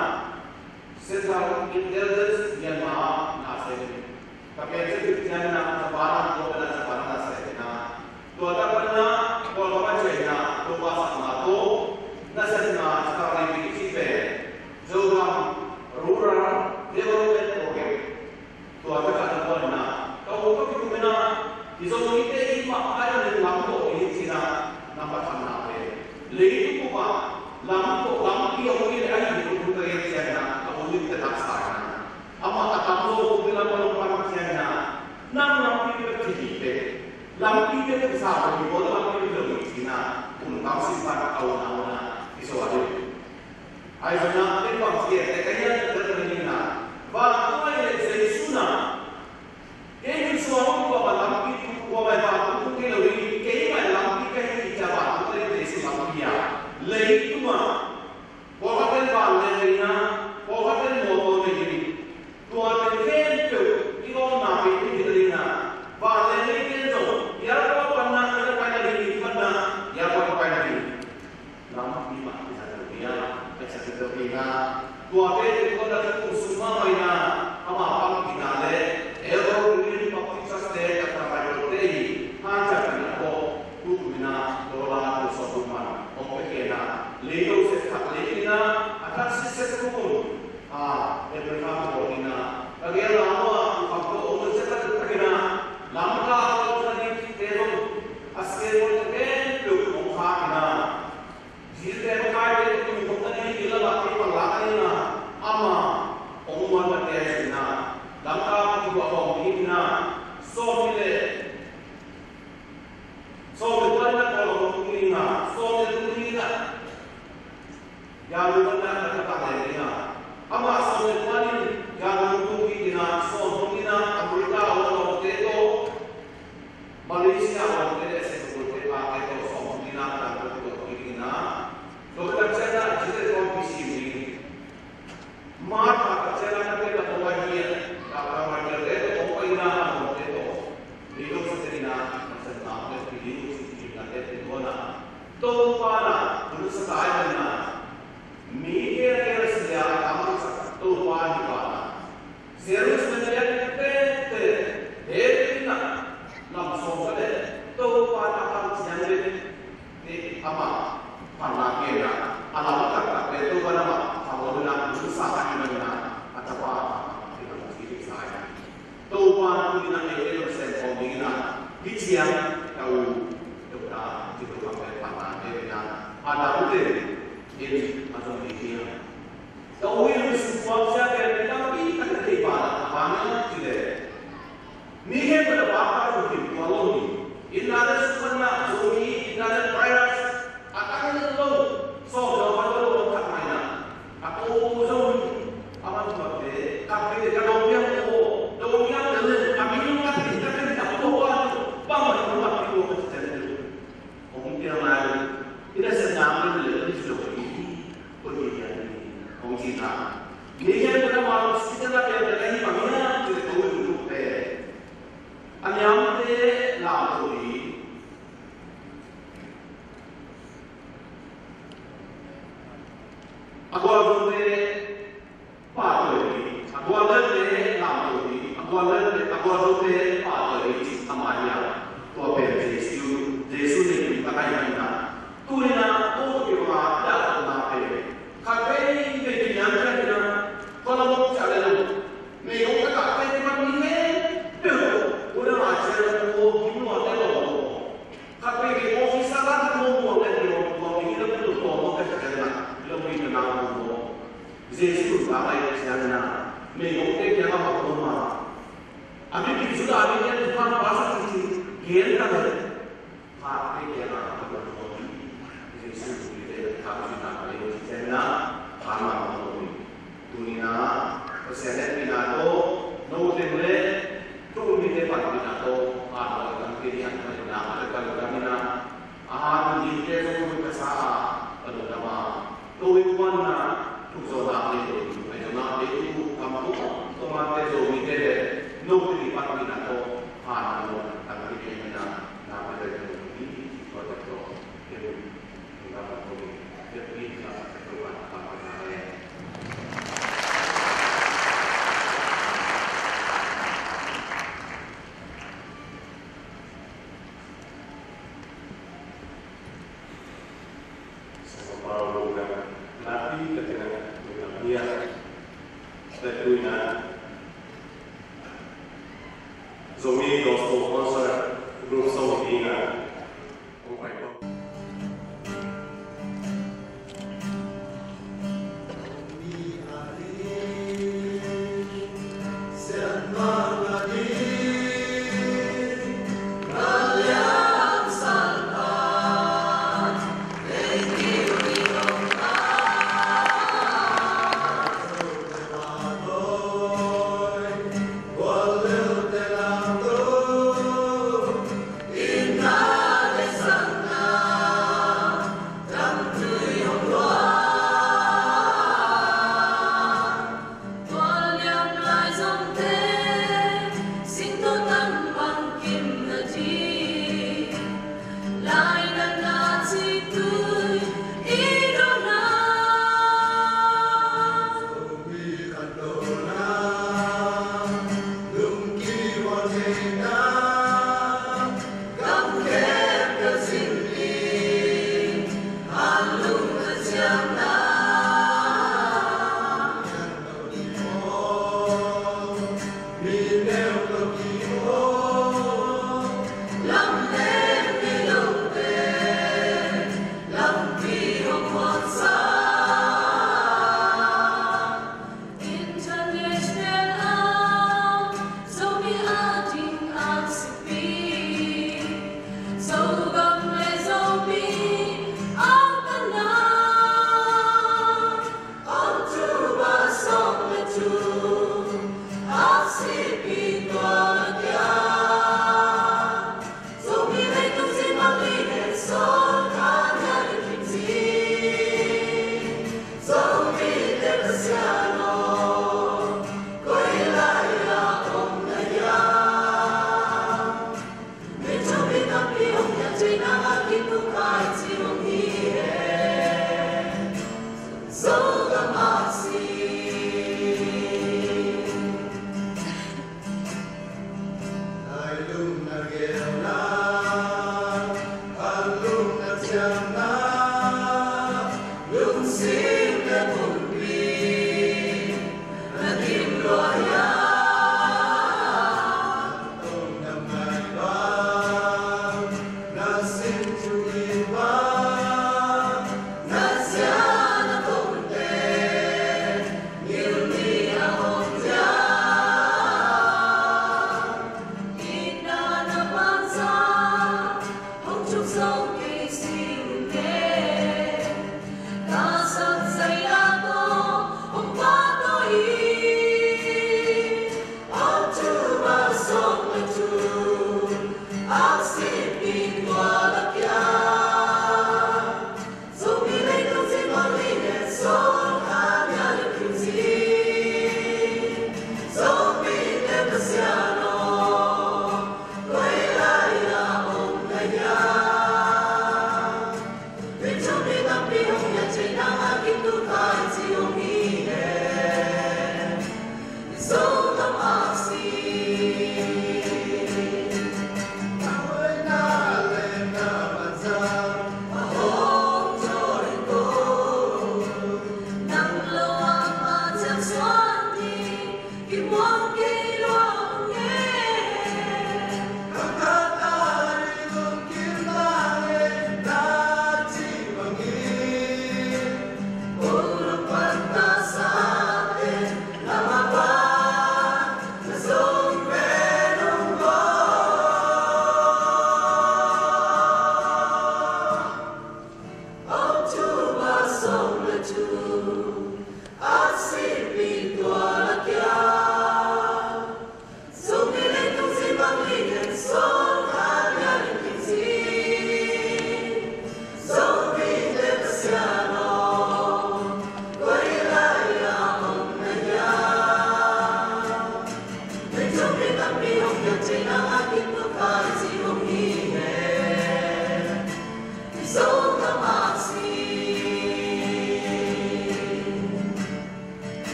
Central Intelligence yang maha nasihat. Tapi itu China sebarang nasihatnya. Tuan tak pernah kalau macam China tu bahasa NATO nasihatnya sekarang ini kita jauh rural development program. Tuan tak pernah. Kalau kita kena disebut kita imak ada di lampu ini China nampak mana apa. Lagi tu apa? Lampu yang mungkin ada di kubu China. Kita tak sahaja. Amat tak tahu bila mahu orang China. Nama lampu kita, lampu kita besar. Di bawah lampu kita China, untuk simpan kawan-kawan di suatu. Aizana tempat dia, kayaknya terkenal. Bahawa yang saya sunnah, ini suatu bawa lampu itu bawa lampu itu lebih kaya lampu kaya jawab itu dari Islam dia. Lagi cuma bawa tempat lainnya. Orang motor ini, tuan itu ikut nabi itu dina. Bahagian ini tu, ya apa pernah ada ini pernah, ya apa lagi. Lama lima bisa dia, bisa kita. Tuan itu kalau ada semua mana, apa kita le, error ini pasti sesat atau apa itu, hanya kita tu bina dolar satu mana, orang kena, lepas sesak lekina, atas sesak pun. Mereka berkata, agar lama waktu umur sekat terkena, lama waktu tadi terus asyik bertekan dulu mengkana. Jika berkait itu mungkin bila lagi perlahannya, ama umur berkaitan, lama juga orang ini, so berbanyak orang ini, so berbanyak, yang berbanyak kata lainnya. Ama soal ini yang untuk kita soal kita Amerika Mata kecil kita bawa dia, kalau macam itu, apa ina mau itu, hidup seterina, senang, hidup seterina, itu mana, tu mana, tu sekali mana, mikir sedia, kamu tu mana, serius menjadi tete, na, langsung saja, tu mana kamu jadi, ni apa, pandang kira, alam kata, itu mana. Kalau nak susah mana atau apa kita mesti saya. Tahu mana kita nak elok kau begini, diciam tahu kita kita pakai panah dia ada betul ini macam ini. Tahu yang semua saya tapi tak ada apa tidak. Ni pada apa tu kalau ni. Ini ada sebenarnya zombie, ini ada virus akan itu so kalau tak main. Aku zon aman seperti kaki kalau dia dengan kami juga kita tidak tahu bagaimana buat itu seperti mungkin lagi tidak senang di seluruh ini pergian mungkin ini yang kita mahu kita nak belajar bagaimana kita tahu itu anyam te lalu Agora padre, agora le lamori, agora le padre a Maria, tua per Gesù ne pacaina. Tu na o che va da na pe. Cape che ti nanca con la bocca alle me o cape che ma mi ne però ora ma c'era o chi non ha lo cape che o si sarà come lo mi da tutto come che lo mi na Yesus bagai siapa mengokek yang apa rumah. Abi kita sudah ada yang Tuhan bahasa sisi kita ada. Tapi yang apa rumah Yesus kita harus kita beli sena sama rumah. Dunia kesehatan kita tu no temple tu kita pasti kita tu ada kan pilihan kita ada kalau kami nak ahad kita tu kesah pada nama tu itu mana so itu, ayana itu kamu tomat itu mikir, nukli pasti nato, hanya tapi kita nama itu ini pada tu, itu kita tahu, jadi kita berbuat apa sahaja. Zombie gospel concert group song ini Inna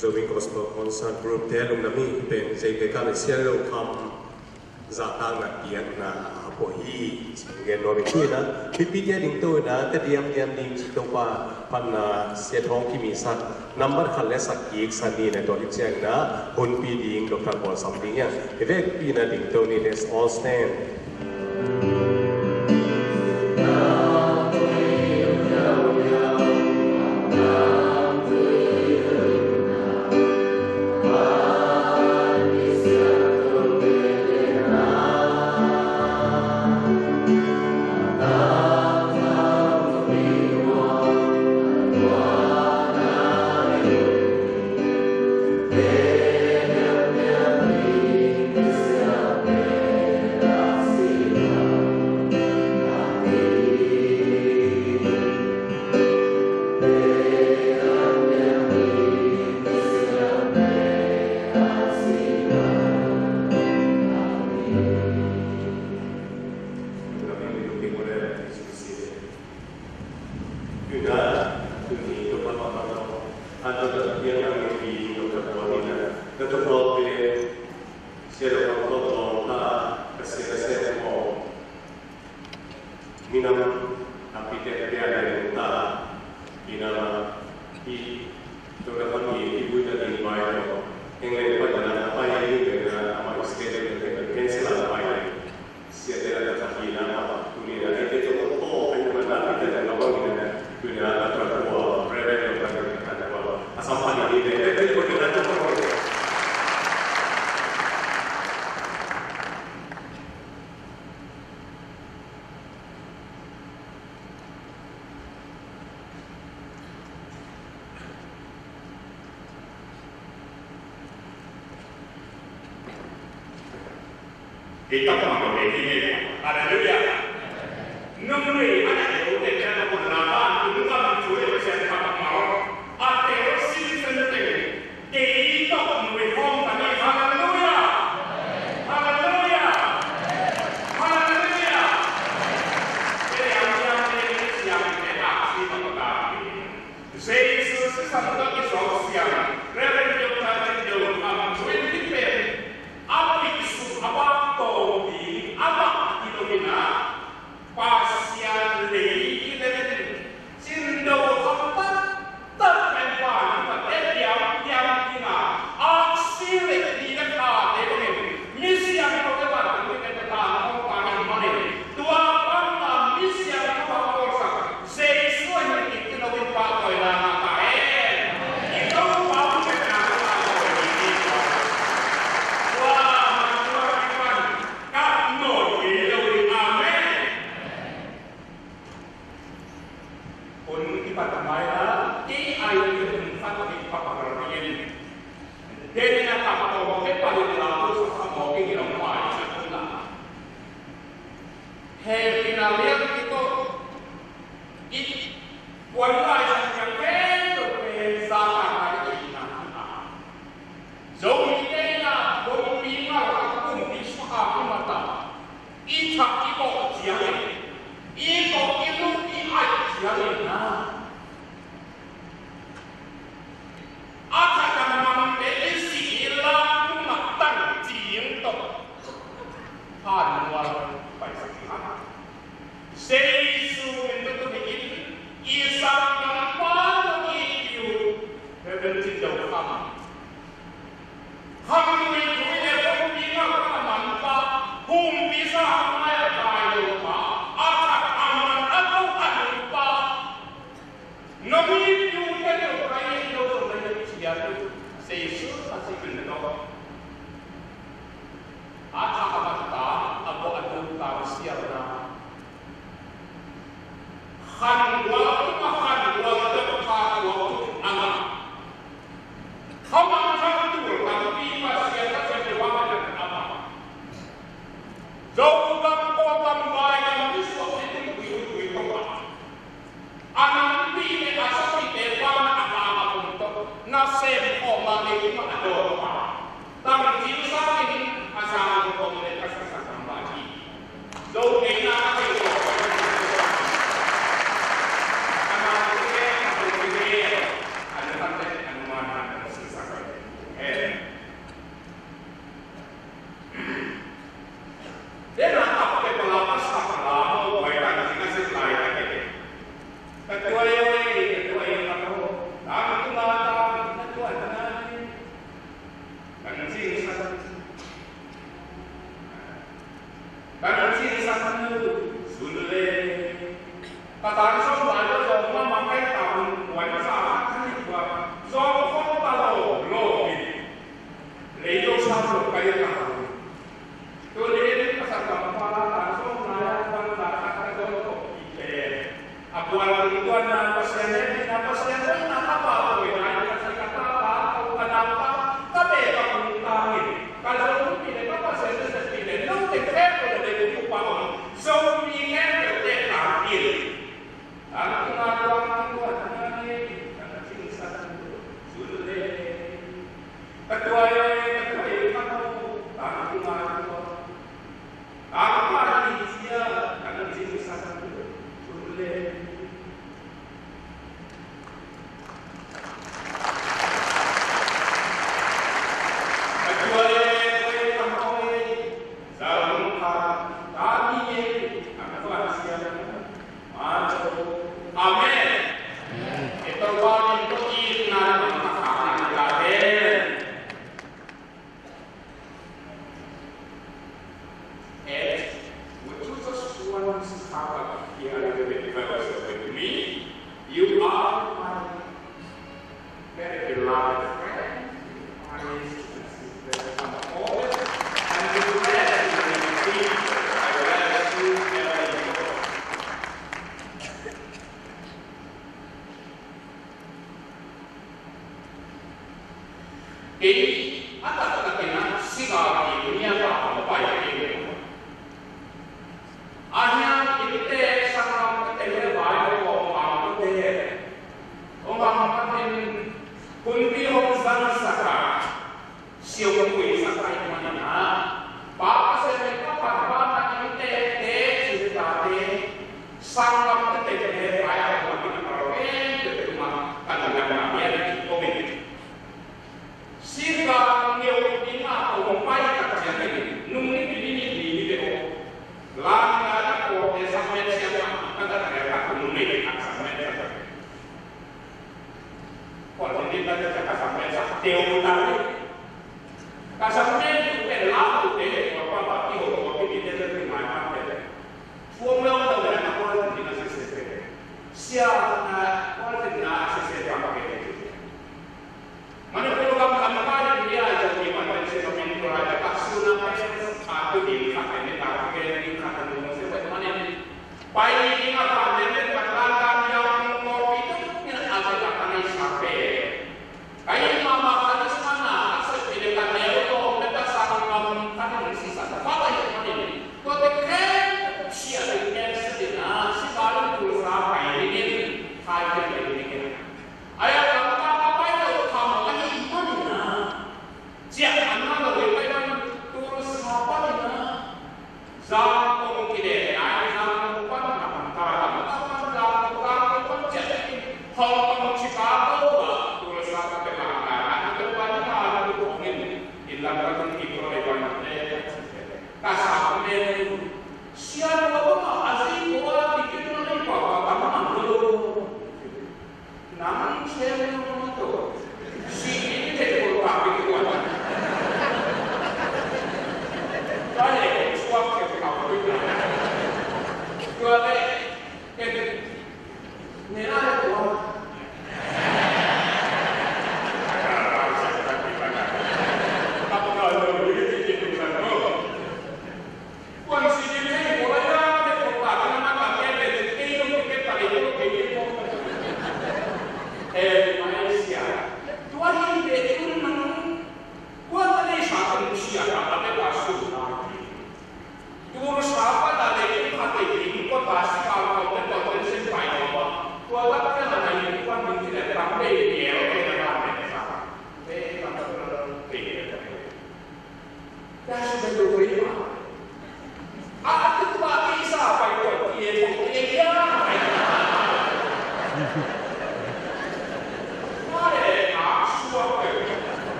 Zovin Gospel Concert Group เทลุงนามีเป็นใจเกกันเสียโลคำจากทางนักเรียนนะพอฮีเงินโนบิคุยนะพิพิธภัณฑ์ดิ่งตัวนะแต่เดียมดิ่งตัวว่าพันนาเสียท้องที่มีสัตว์นับขันและสักอีกสันนี้ในตัวที่แจ้งนะคนปีดิ่งดร.บอลสัมดิ่งเนี่ยเวกปีนะดิ่งตัวนี้ let's all stand Kita pun ini, haleluya. Nomor ada yang kita pun lakukan, kita pun cuci bersih tanpa mau. Ada sisi sendiri. Kita pun berhormat dengan haleluya, haleluya, haleluya. Jadi yang ini siapa yang aksi mengatakan. Yesus sesama sosial. Reverend Dr. Jendel akan cuci apa itu apa tobi apa itu kita pasian lagi kita sindo apa terpempan kita diam kita aksi lagi kita dengan misi yang kita buat kita tahu apa mana tua apa misi yang kita buat sesuai yang kita buat oleh Akan pai sakit. Seisu itu bikin isang nampak itu berbentuk jauh kama. Kami itu yang punya nampak hum bisa melihat tayo ma akan aman atau tanpa. Nabi itu yang kaya itu sebenarnya siapa? Seisu masih benar. Ata abata abu adu tarsiarna. Khan waktu dekat waktu anak. Kamu satu tapi masih ada sebuah dan apa? Jauh kota bayang di suatu itu tempat. Anak ini asal di depan apa untuk nasib orang ini ada apa? Tapi kisah ini asal komunitas kesehatan bagi. Jauh enak itu. Ketua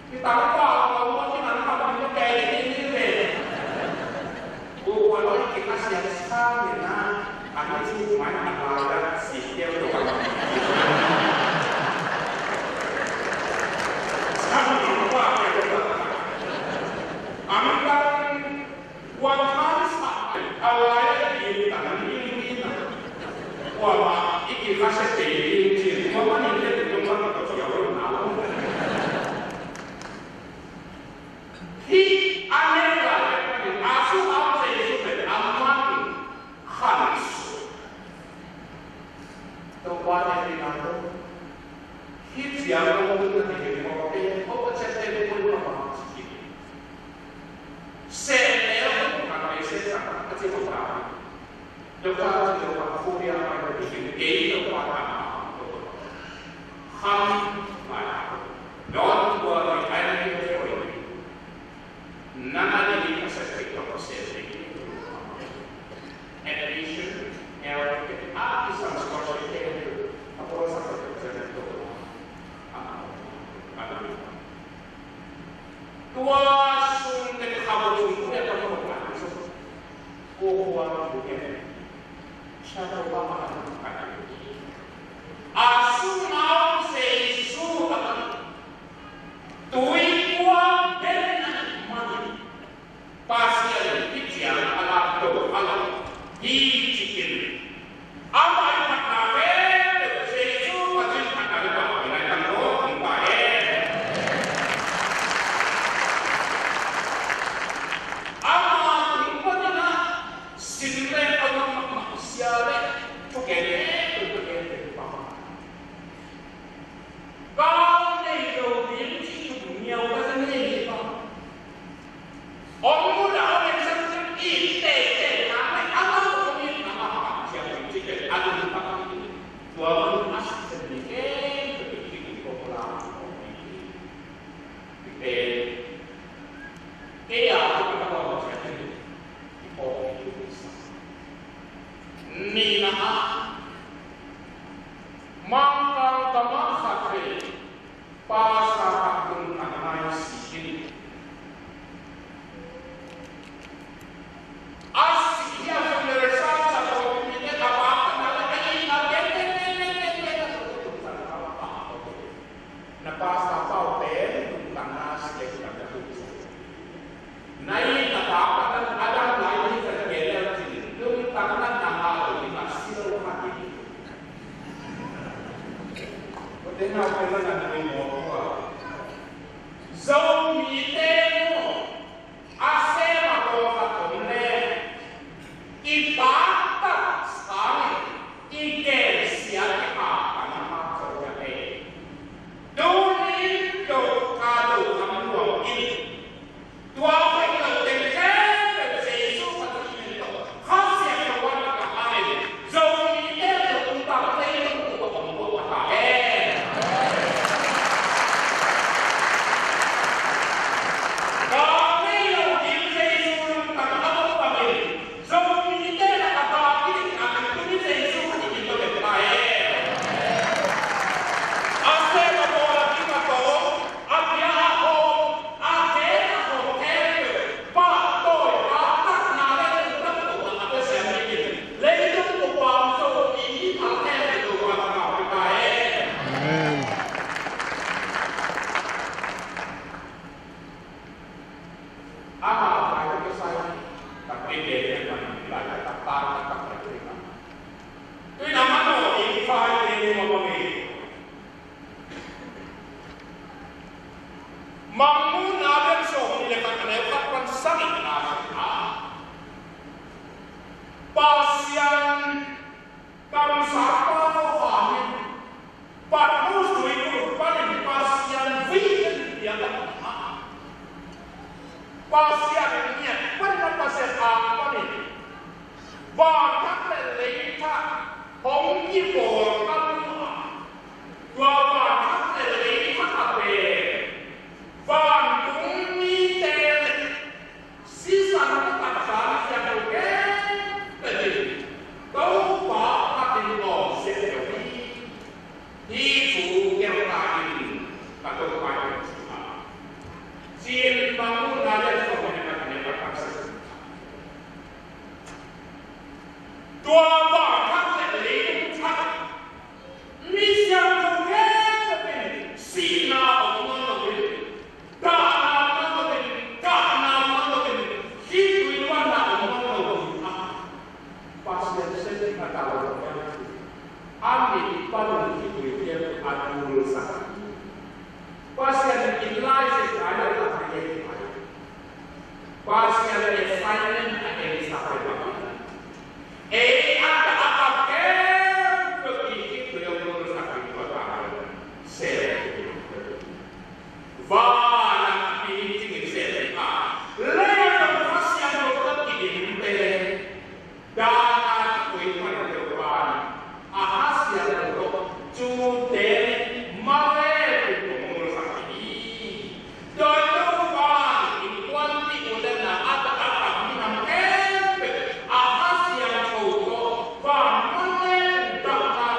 Kita lupa kalau kita nanti di ada sistem tukang sama apa yang kita amkan uang harus awalnya di tangan ini wah iki kasih jadi cuma ini itu cuma untuk siapa nalar hi Amerika asu apa itu aman khas tempat yang dinamo hit yang mungkin di Korea apa cerita pun apa senel karena itu sangat kecil sekali dekat dengan Korea ada di sini tempat ham don't worry I am here for you none of the necessary processing and addition and some sort of apa sahaja terjadi tua sun dengan kamu punya perempuan kuat bukan siapa bapak asu mau sesu tui kuat dan mati pasti ada pikiran alat tuh alat di cikin apa yang maknawe sesu pasti akan ada binatang roh baik ama kumpulnya sinre orang manusia together kau ni kau dia cium dunia orang ni orang muda orang senang ite nama apa ni nama siapa cium ada apa ni tuan asal sedikit sedikit popular kaya kita bawa siapa oh ni nama mangkang kamar sakit pasal akun anak sikit asik dia meneruskan satu minit apa kalau ini napas tapau ten tanah sikit kita naik apa ada lain terjadi itu tanah nama ini masih hati Tengah pernah nak ngomong Zau mitemo asema roha komne ipata sari ike siake apa kerja doni do kado kamu ini dua orang tengah sesu pada ini khas yang kawan kawan zau mitemo untuk play untuk membuat apa Dua assignment akan disampaikan. Ada apa begitu yang menurut aku berkata, saya Vana meeting saya lewat proses yang berlaku di Indonesia dan kuipan depan ahas yang berlaku jude mare menurut aku ini dan depan ikuti udah ada apa minum ahas yang berlaku mare dan aku itu menurut aku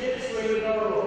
It's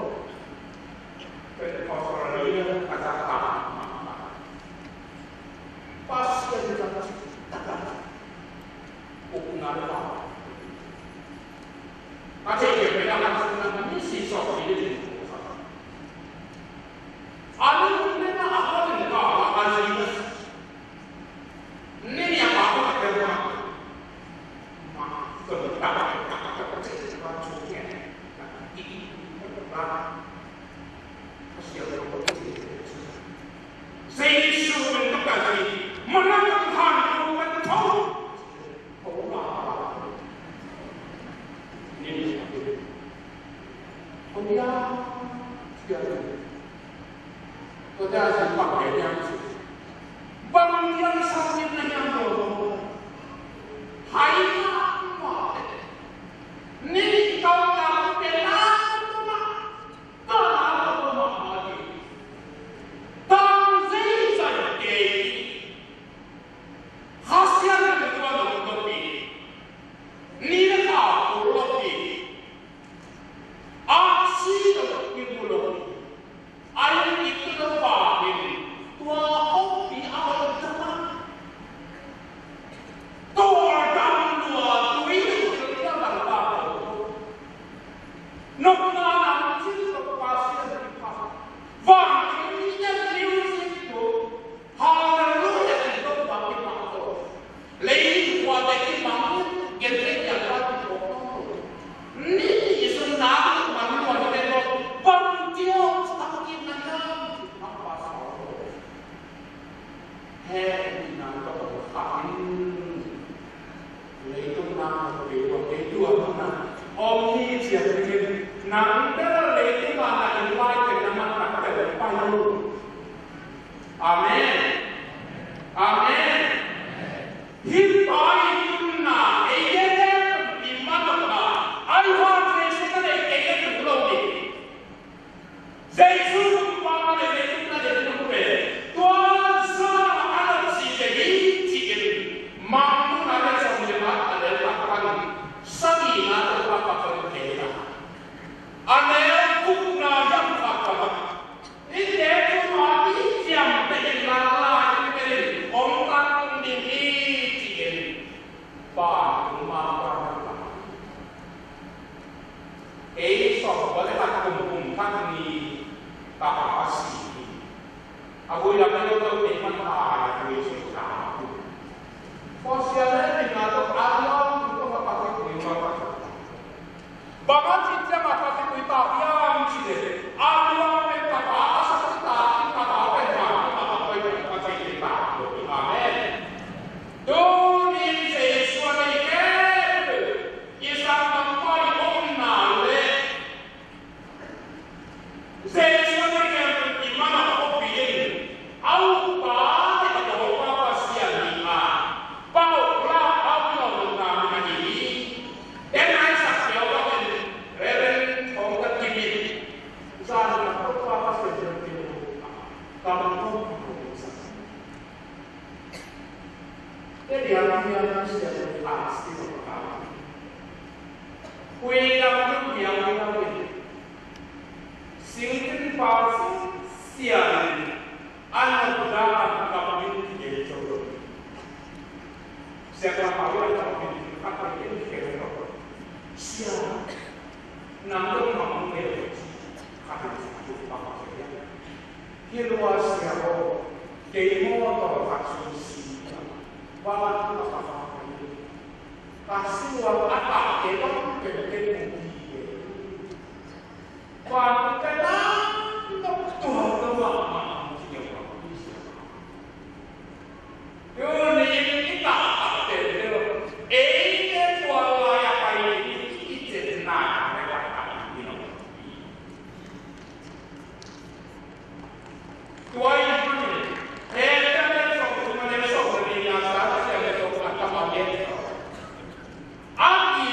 Aqui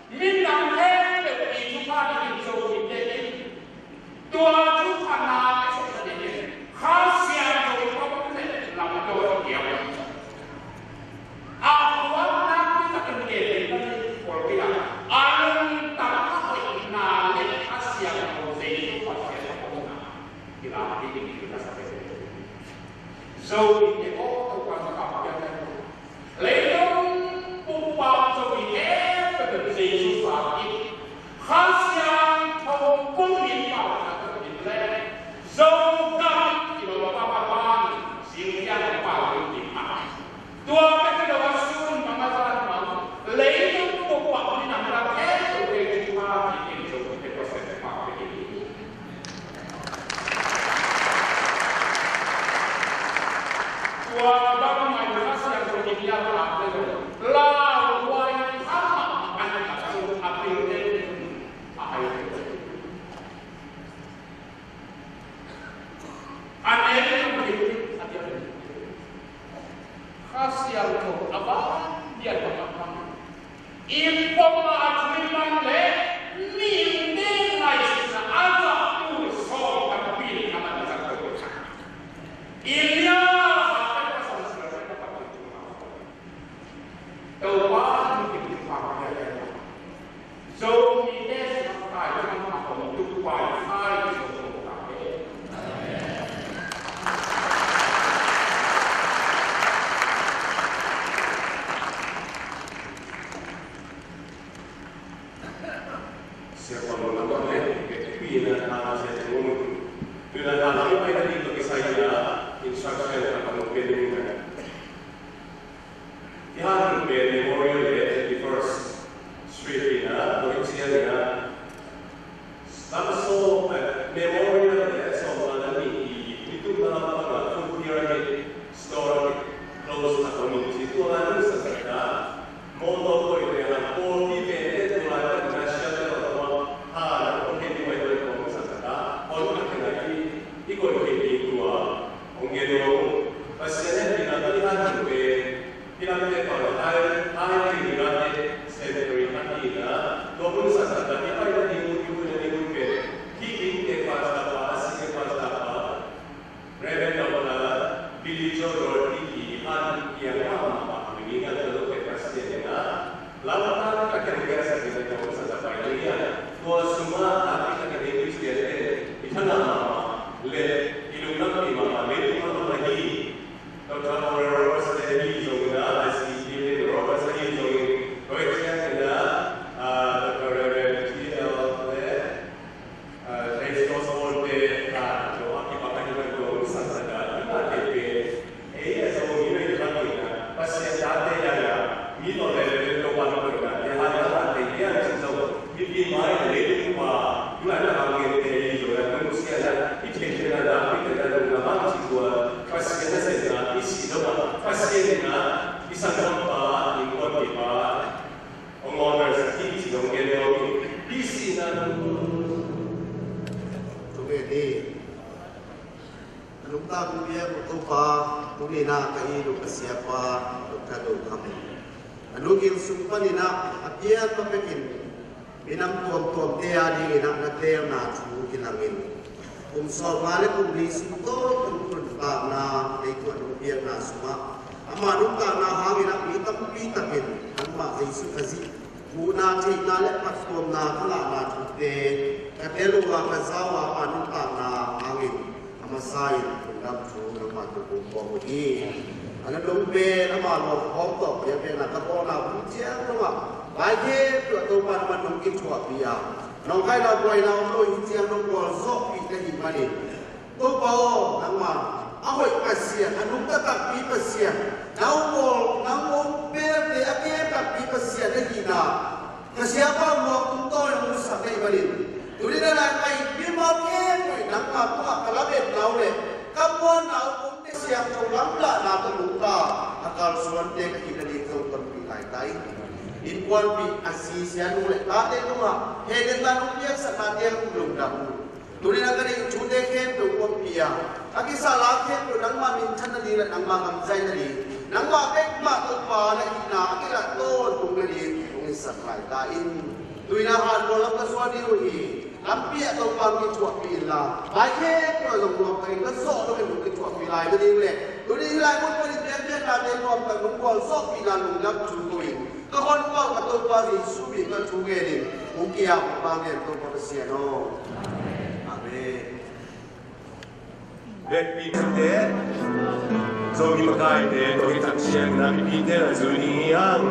มินำแท้เด็กอีทุกภาคที่โชว์อีกเด็กตัวทุกขนาดไม่ใช่เด็กข้าเสียงโดยเพราะไม่ได้ลำตัวเกี่ยวอาวันนั้นที่จะเป็นเด็กนั่นคนเดียวอารมณ์ต่างๆอีกนานเลยข้าเสียงโดยเสียงทุกคนเสียงทุกคนที่เราที่ดีที่เราสักเป็นโซ่เด็กโอ้ทุกคนมาขับยังไงเลยต้องปุ๊บปั๊บโซ่เด็กเป็นเสียงสุภาพข้าเสียงทงกุ้งยิงเป่าแล้วก็ยิงแรงโซ่กันที่เราบ้าบ้านเสียงยังเป่ายิงมาตัวเป็นกระโดดสูงมามาฟังมาเลยต้องปุ๊บปั๊บนี่นำเราแค่ตัวเองที่ว่าที่เป็นโซ่เป็นภาษาเป่าไปที่ตัวบ้านใหม่ข้าเสียงตัวยิงยาวหลับเลยลาวไว้ข้าอันนั้นสูงอัพเป็นเรื่องอะไรอันนี้yang begitu saja. Khasiat itu apa? Dia berkata, informasi mana ni nilai sesuatu tu soal tapi nama kita tu. Ia apa pasal sesuatu apa tu? Tuhan kita faham ya. So ini sesuatu yang kita untuk wifi itu. Siapa orang boleh pilih nama saya cuma pilih nama apa yang itu saya instruction akan pilih yang Memorial Day 31st Street ina, Malaysia ina. Tamso Memorial Day so mana ni itu dalam apa food pyramid store close na community itu ada sesuatu motor itu yang 40 minit mulai ikut ini dua, mungkin pasien pilihan itu, pilihan itu kalau hari pilihan sendiri kita, dua sahaja kita ada ibu kini pas apa, asing pas apa, revenue apa, pilih jodoh ini yang lama, mengingat kalau pasien lama akan biasa kita jauh saja pilihan, dua semua tapi kita Inggris dia itu nama. Le ilungan di mana media lagi kalau orang sedih juga asli ini orang sedih juga proyeknya ada orang resto solte jo akibat kita itu sahaja kita semua ini lagi pasti ada yang mito level itu pada berada yang ada dia itu bikin main level apa juga ada orang yang juga manusia kita ada nama jiwa pasien saya isi nama pasien bisa nampak ingkon kita orang sakit sedang gelap isi nama tu ini lupa dia lupa tu ni nak kairu siapa kado kami anugin sumpah ni nak apian papekin binam tuam dia di nak dia nak tu kilangin so male publis to kunta na itu rupiah na semua amanung ta na hangina pitakin amma isu kazi guna cina le platform na kala na te katelu wa kazawa amanung ta na hangin amasai kundam chu nama tu kumpo ni ana dombe nama lo hokto ya pe na ka na bucia nama baje tu pan manung ki chua pia nong kai la boy la lo hijian nong bol sok pi te hi mani to pao nang ma ahoi pasia anung ta tak pi pasia nau bol nang mo pe te ake tak pi pasia te hi na kasiapa mo tum to yang sa kai mani tuli na kai pi ma ke nang ma pa kala be lau le kapon nau kum te siap to lam la na to luka akal suan te ki na di ko to pi tai Inkuan pi asisian oleh kate nunga hede tanung dia sakate belum dahulu tuli na kani chude ke belum pia aki salah ke nang ma min chan ni nang ma ngam zai ni nang ma pek ma to pa na ina aki la to tung ni tung สักหลายตาอินตุยนาหานโบลับกสวานิโรฮีลำเปียตัวปามกิจวัตรปีลาไปแค่ตัวลงรวมกันก็โซ่ลงเป็นกิจวัตรปีลายตัวนี้เลยตัวนี้ลายมันเป็นเรื่องที่การรวมกันลงกอลโซ่ปีลาลงรับจุดตัวเองก็คนก็กับตัวปาริสุบิกันทุกเรื่องมุกี้ยาบางเรื่องตัวปัสเซียโนอาเมนเด็กปีเด็กโซมีมาไกลเด็กตัวที่ทักเชียงน้ำปีเด็กจุนียัง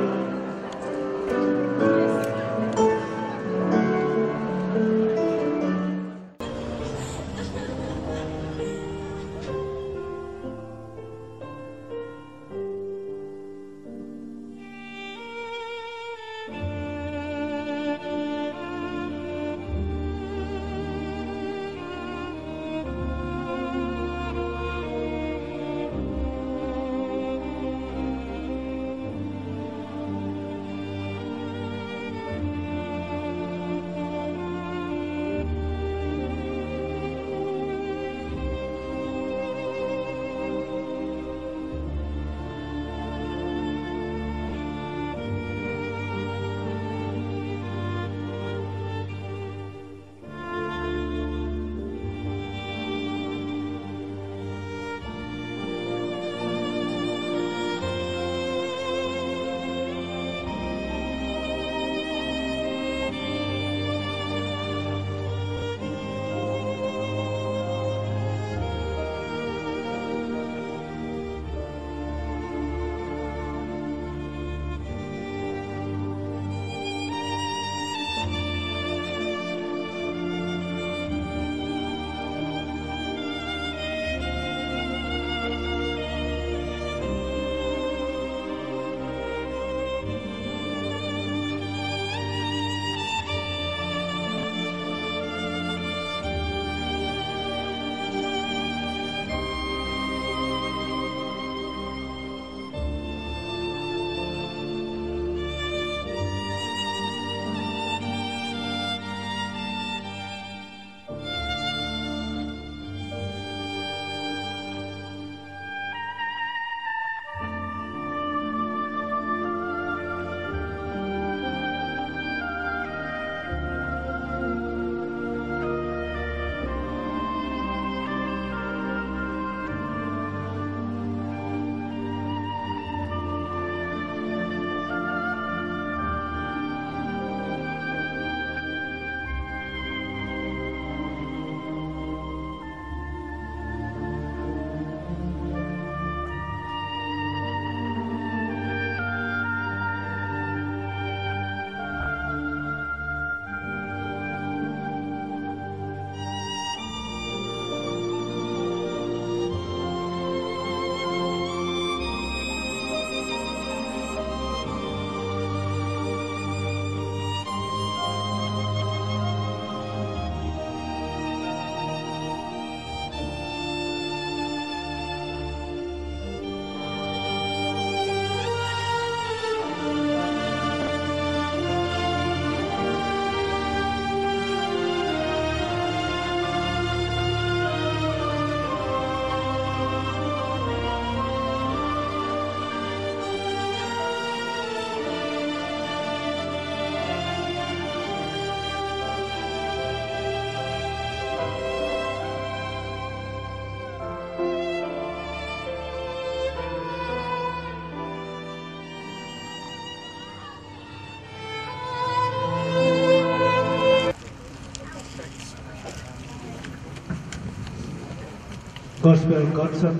Gospel concert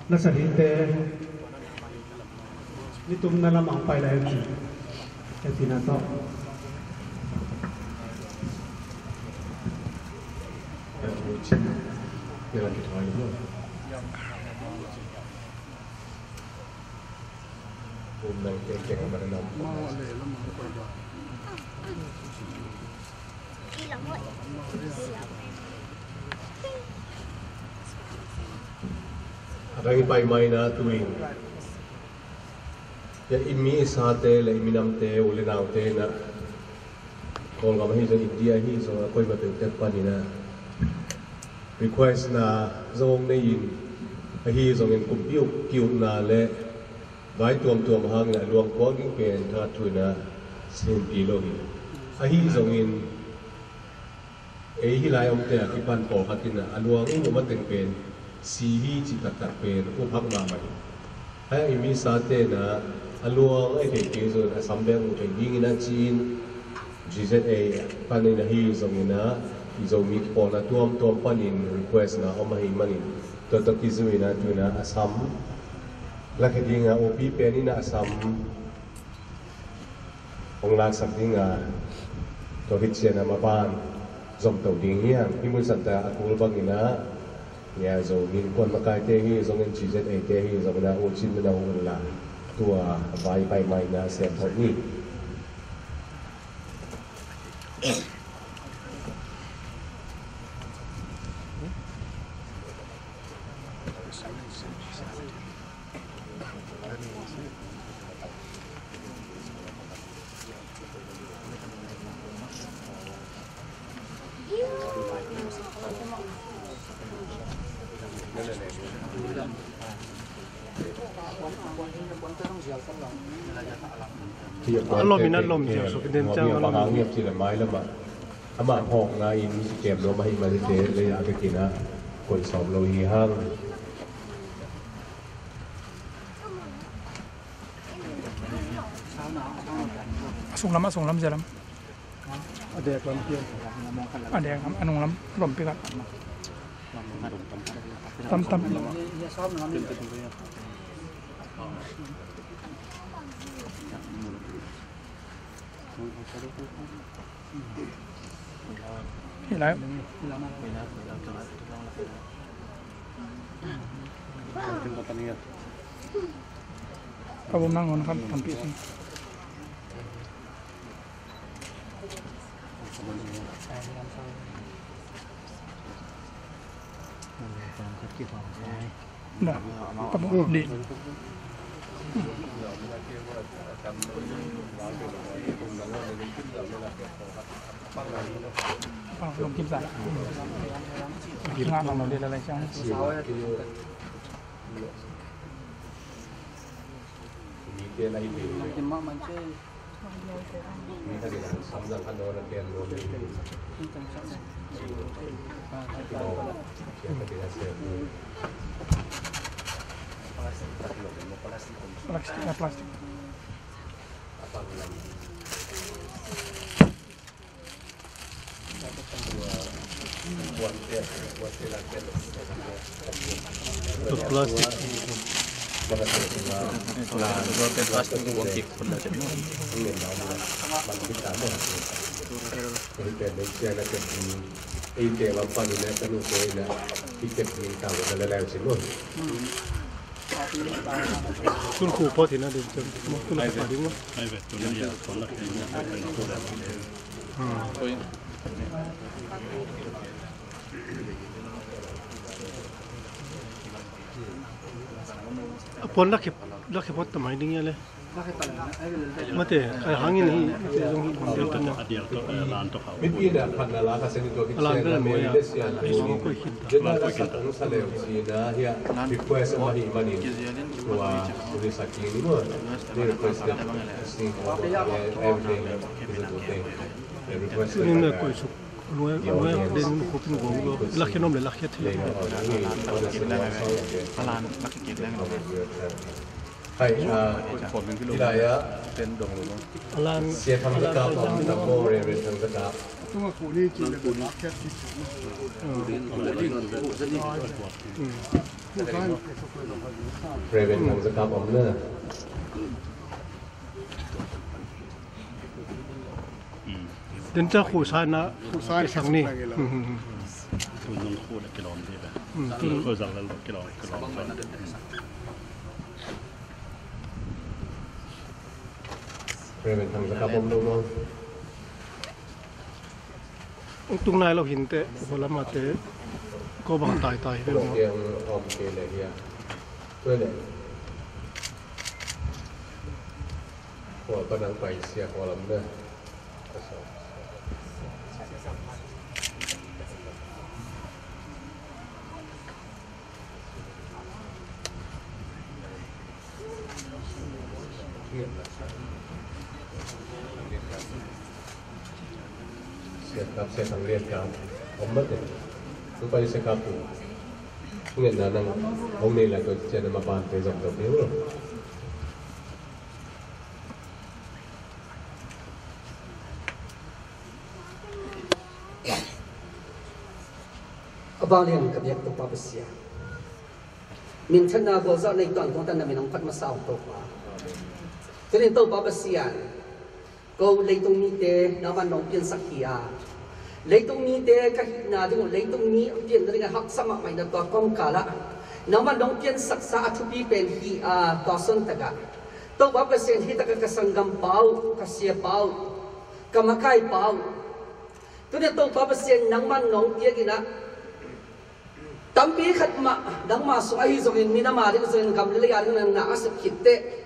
na sa hinte nitum na lamang pailayan at tinato. Ang ipay-may na tuwing ya imi isate la iminamte ulinaute na kung kamahi sa India hi so ako'y matutep pa nina request na zong na yin hi zong in kumpiu kiu na le ไว้ตัวหางนะรวมควงยิ่งเป็นทาทุนะสิ่งปีโลหิอาหิทรงอินฮิลายองเตะที่ปันปอขัดกินนะอลวงอุมันตึงเป็นสีหิจิตตะเป็นอุพักมาใหม่ให้มีสาเตนะอลวงไอ้เด็กที่ส่วนสัมเบงอุทัยยิ่งนะจีนGZA ปันในนะฮิทรงอินนะทรงมีปอนะตัวปันอิน request นะเอามาให้มันอินตัวตะกี้ส่วนนะตัวนะอาสัมลักดิ้งอ่ะโอปีเป็นนี่นะอาสัมองลักสักดิ้งอ่ะตัวฮิตเชียนะมาบ้านจอมตัวดิ้งเนี่ยที่มุสันแต่อากูลบังอินะเนี่ยจงมีคนมาใกล้เตหีจงเงินGZAเตหีจงนะโอชิมนะโอละตัวใบใบไม้นะเสียพอนี่ lom ina lom je so kiden chang lom ngiap chi la mai lama ama hok na in si kem lo mai ma te le ya ke kina koi som lo hi hang sung lam je lam adek lam pian adek lam anung lam lom pi kat tam Hilai. Kamu nangon kan tampil sini. Nah, kamu di. Lom kim sạn ngang bằng đây là lại trong plastik. Plastik. Plastik buang kik pernah jadi. Ite lampan ini kan untuk ini tiket minta pada lelai semua. Kun khu po thì nó đến chấm kun là phải đúng không? Ai vậy? Tôi nói giờ còn là cái gì phải là tôi đã làm. Pon lakhe pot tamai ding yale. Mate kai hangin hi te jong hi kon tan na. Adial to lan to kau. Mungkin dah pernah lah kasih itu kita. Lan kan mo ya. Ini koi hit. Jadi kita harus saleu sini ya. Request sama di mana? Tua tulis sakit ini mah. Dia request sini everything request. Ini nak koi suk. Luar den kopin gong lo. Lakhe nom le lakhe thi. Lan nak kik lang. Hai, tidak ya. Alan. Siapa yang tak tahu tak boleh beritahu tak. Tunggu kulit kita nak lihat Reven yang sekap omna. Den cha khu sa na sang ni. Tu nong khu dah kilom dia dah. Tu khu zang lalu kilom. Reven yang sekap omna mo. Tung nai lo hin te hola ma te ko bang tai tai pe mo. Yang om ke le ya. Tu le. Ko panang pai sia kolam dah. Siap saya lihat kan, ombak deh. Supaya sekapu. Ingat nang om ni lah tu cina mapan tezam tu dia. Abang kebiak tu apa besia. Min cina gozak ni tuan tuan dan minang pat masau tu pa. Jadi tu apa besia. Kau leitung ni te nama nong pian sakia. Leitung ni te kahina tu leitung ni pian dengan hak sama mai na tua kong kala. Nama nong pian saksa atupi pen hi toson taga. Tu apa besia hi taga kasanggam pau, kasia pau, kamakai pau. Tu dia tu apa besia nama nong dia gina. Tampi khatma dang masuk ahi zongin mina mari zongin kamle yari na asap kitte.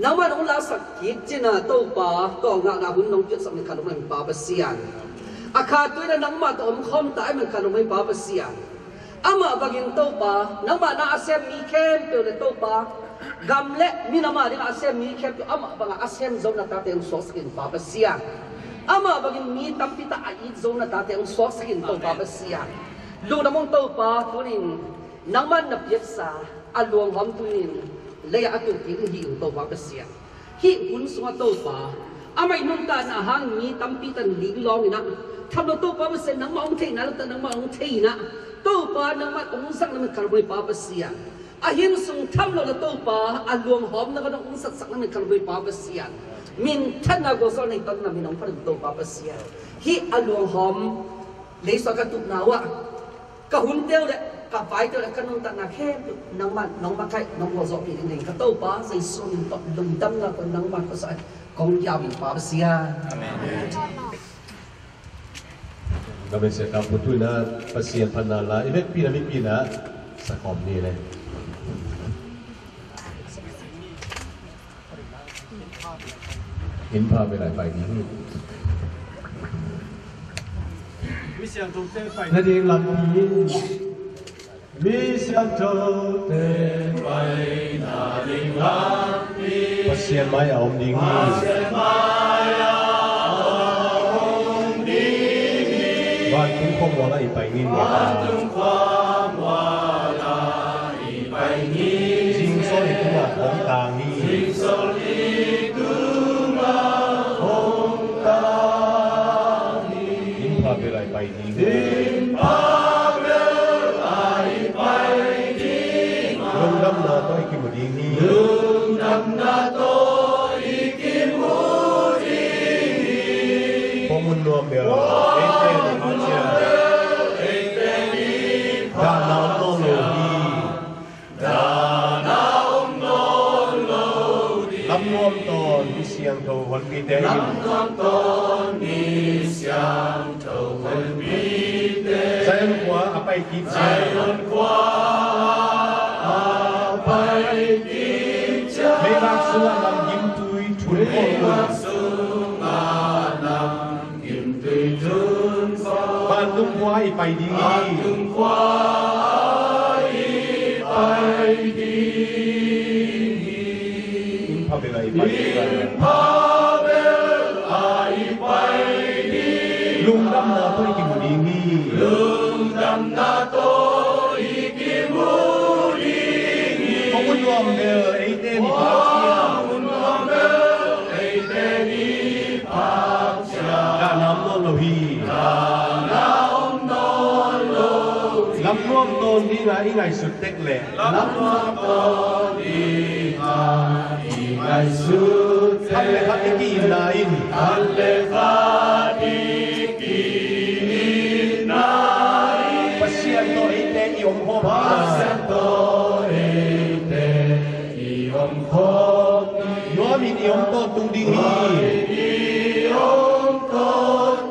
Nama nong la sakit cina topa to nga hun nong piat samne kanong mai babasian. Akha tu na nang ma to khom tai man kanong mai babasian. Ama bagin topa nang ma na asem mi kem pe le topa gamle mina mari asem mi kem tu ama banga asem zong na tate ang soskin babasian. Ama bagin mi tampi ta ai zong na tate ang soskin to babasian. Lu namong topa tunin nang man na pietsa aluang hom tunin laya atu king hi to ba besia hi un sunga to pa amai nun ta na hang mi tampi tan ling long ina tham lo to pa besen nang ma ong thei na ta nang ma ong thei na to pa nang ma ong sak na karboi pa besia a hin sung tham lo to pa aluang hom na ka ong sak sak na karboi pa besia min than na go so nei tan na min ong pa to pa besia hi aluang hom le so ka tu nawa ka hun teo le ka pai tu kan nong tak nak hem nang man nong makai nong go zok ni ka tau pa sai sun to lum dam na ko nang man ko sai kong ya bi pa sia amen kami sekap betul na pasien panala ibet pina sakom ni le in pa be lai pai ni mi siang tu te pai na ding lam ni mi siang tu te pai na ding lam ni pasien mai om ding ni pasien mai om ding ni ban tung khom wala I pai ni ban tung khom wala I pai ni jing so ni tu ma hom tang ni jing so ni tu ma hom tang ni in pa be lai pai ni in pa Lung na to ikimuding ni Lung na to ikimuding ni Pomun nuam bel Ente ni hacia Ente ni Danaum no lohi Danaum no lohi Lam nuam ton ni siang to wan pi te Lam nuam ton ni siang to wan pi te Sayon kwa apai kit Sayon kwa May baksunga nam yim tui chun ko ban tung kwa I pai ding ban tung kwa I pai ding in pa bel I pai ding pa bel I pai ding lung dam na to ikimuding ni lung dam na to Unwam bel eite ni paksia Unwam bel eite ni paksia Danam no lohi Danam no lohi Lam nuam ton di nga ingay sutek le Lam nuam ton di nga ingay sutek Halle khatiki inain Halle khatiki inain Pasyan to eite iom hom Pasyan to Noamin iom to tung ding hi iom to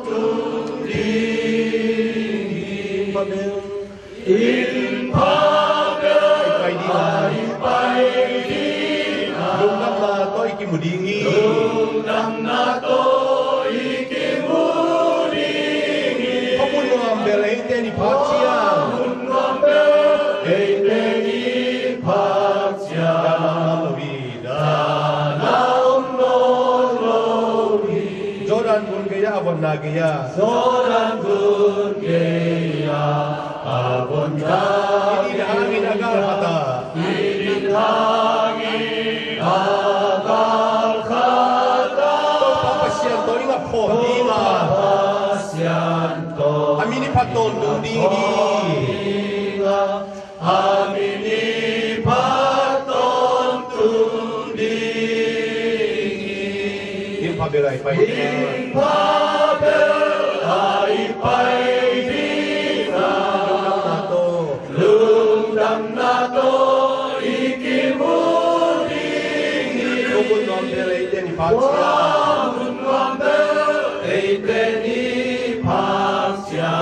tung ding hi pabel in pabel I pai ding lung nam na to ikimuding hi lung nam na to ikimuding hi pamun noam bel eite ni paksia pamun noam bel eite ni paksia Now Zoran kun gaya abon na gaya. Zoran kun gaya abon na. Ini hangin agar kata. Ini hangin agar kata. To papasyan to inga po dinga. Papasyan to. Amini paton dudingi. Amini paton dudingi. Im paberai pai. Im paberai pai. Lung dam nato ikimudingi. Kumun nombelai teni pasya. Kumun nombelai teni pasya.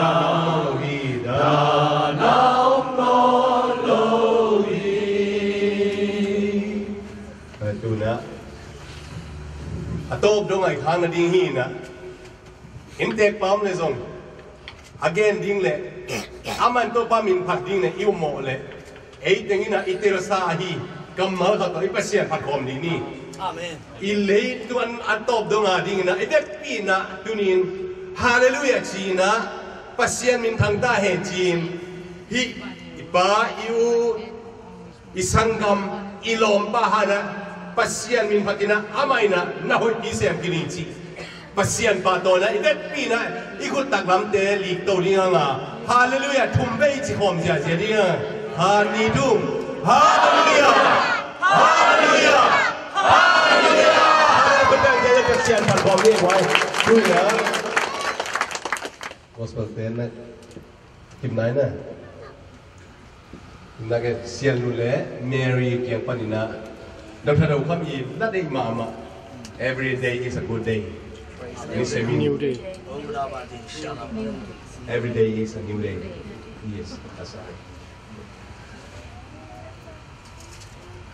Atop dong ay khang na ding hi na intek pam le zong again ding le aman to pa min phat ding ne iu mo le ei teng ina iterasa hi kam ma ka to ipasian phat khom ding ni amen I le tuan atop dong a ding na ite pi na tunin hallelujah chi na pasian min thang ta he chin hi ipa iu isangam ilom pa hana pasian min patina amaina nahoy isem kinichi pasian patona idet pina ikut taklam te lik to linga hallelujah thumbei chi khom ja je linga hani du hallelujah hallelujah hallelujah betul je pasian pat khom ni wai du ya gospel ten na kim nai na nage sian lu le Mary kiang panina Dr. Đầu khám gì that day mama every day is a good day. It's a new day. Every day is a new day. Yes, that's right.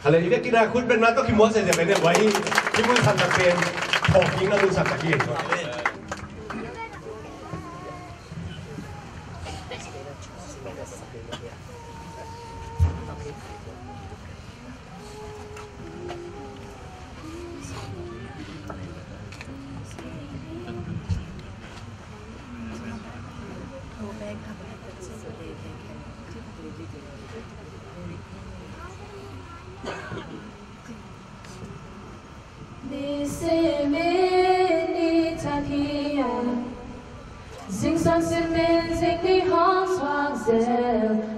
Kalau ini kita kun ben nato kimon saja benar wahai kimon sangat pen talking na lusa kaki.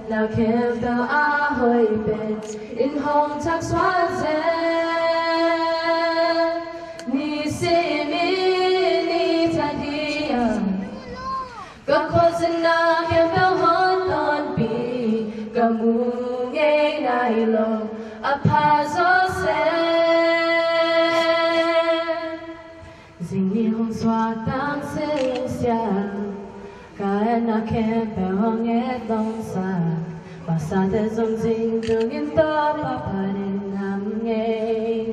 Now camp the ahoy bed in home tax wazel ni simi ni tadia ga kozna camp the hon on be gamunge nailo apazo se zingi hong swa tang se sia Kaena kempe honge dongsa Pasate zong zing dungin to paparin nam ngay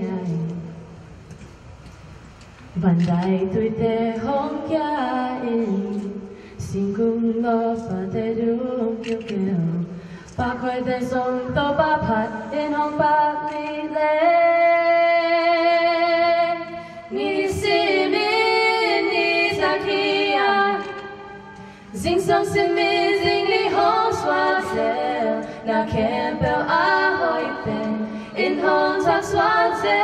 Bandai tuite hong kya in Singkung lo pate dung kyu kyu Pakoy te zong to papat in hong pak li le Ni si mi ni zakia Sing song sim zing li hong swan zel na campbell ahoy pen in hong tak swan zel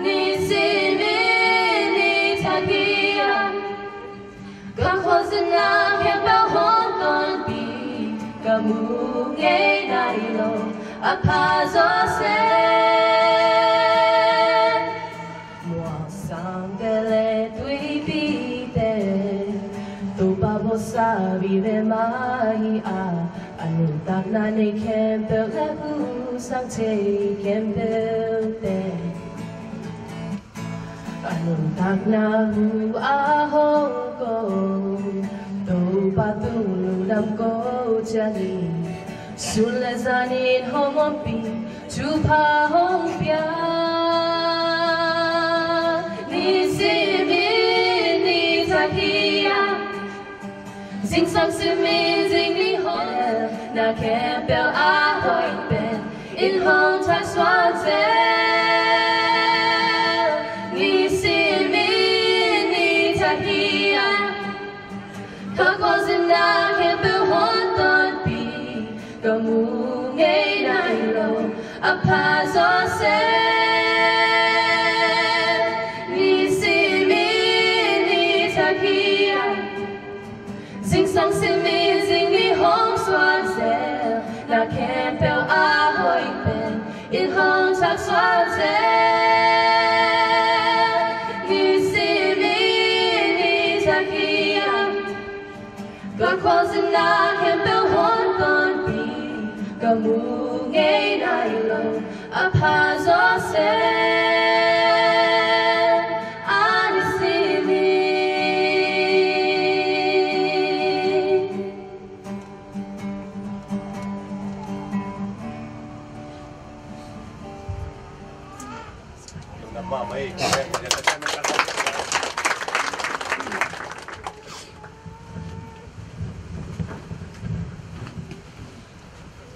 ni si mi ni takia ga khosin na campbell hong ton bi ga mu ngay nai lo apazo se moi sang dele tui bi sa vive mai a anun tak na nei campbell le hu sang te campbell te anun tak na hu a hong ko do pa tu lu dam ko chali sun le zanin hong on pi chu pa hong pia ni si mi ni takia Sing song amazing li hong na campbell ahoy ben in hong tak swan zel ni Kakozina kempe honton pi kamu ngay nailo apazo se ni simi ni takia zing song simi zing ni hong swan zel na kempe ahoy pen in hong tak swan zel ni simi ni takia Kakozina kempe honton pi kamu ngay nailo apazo se anisimi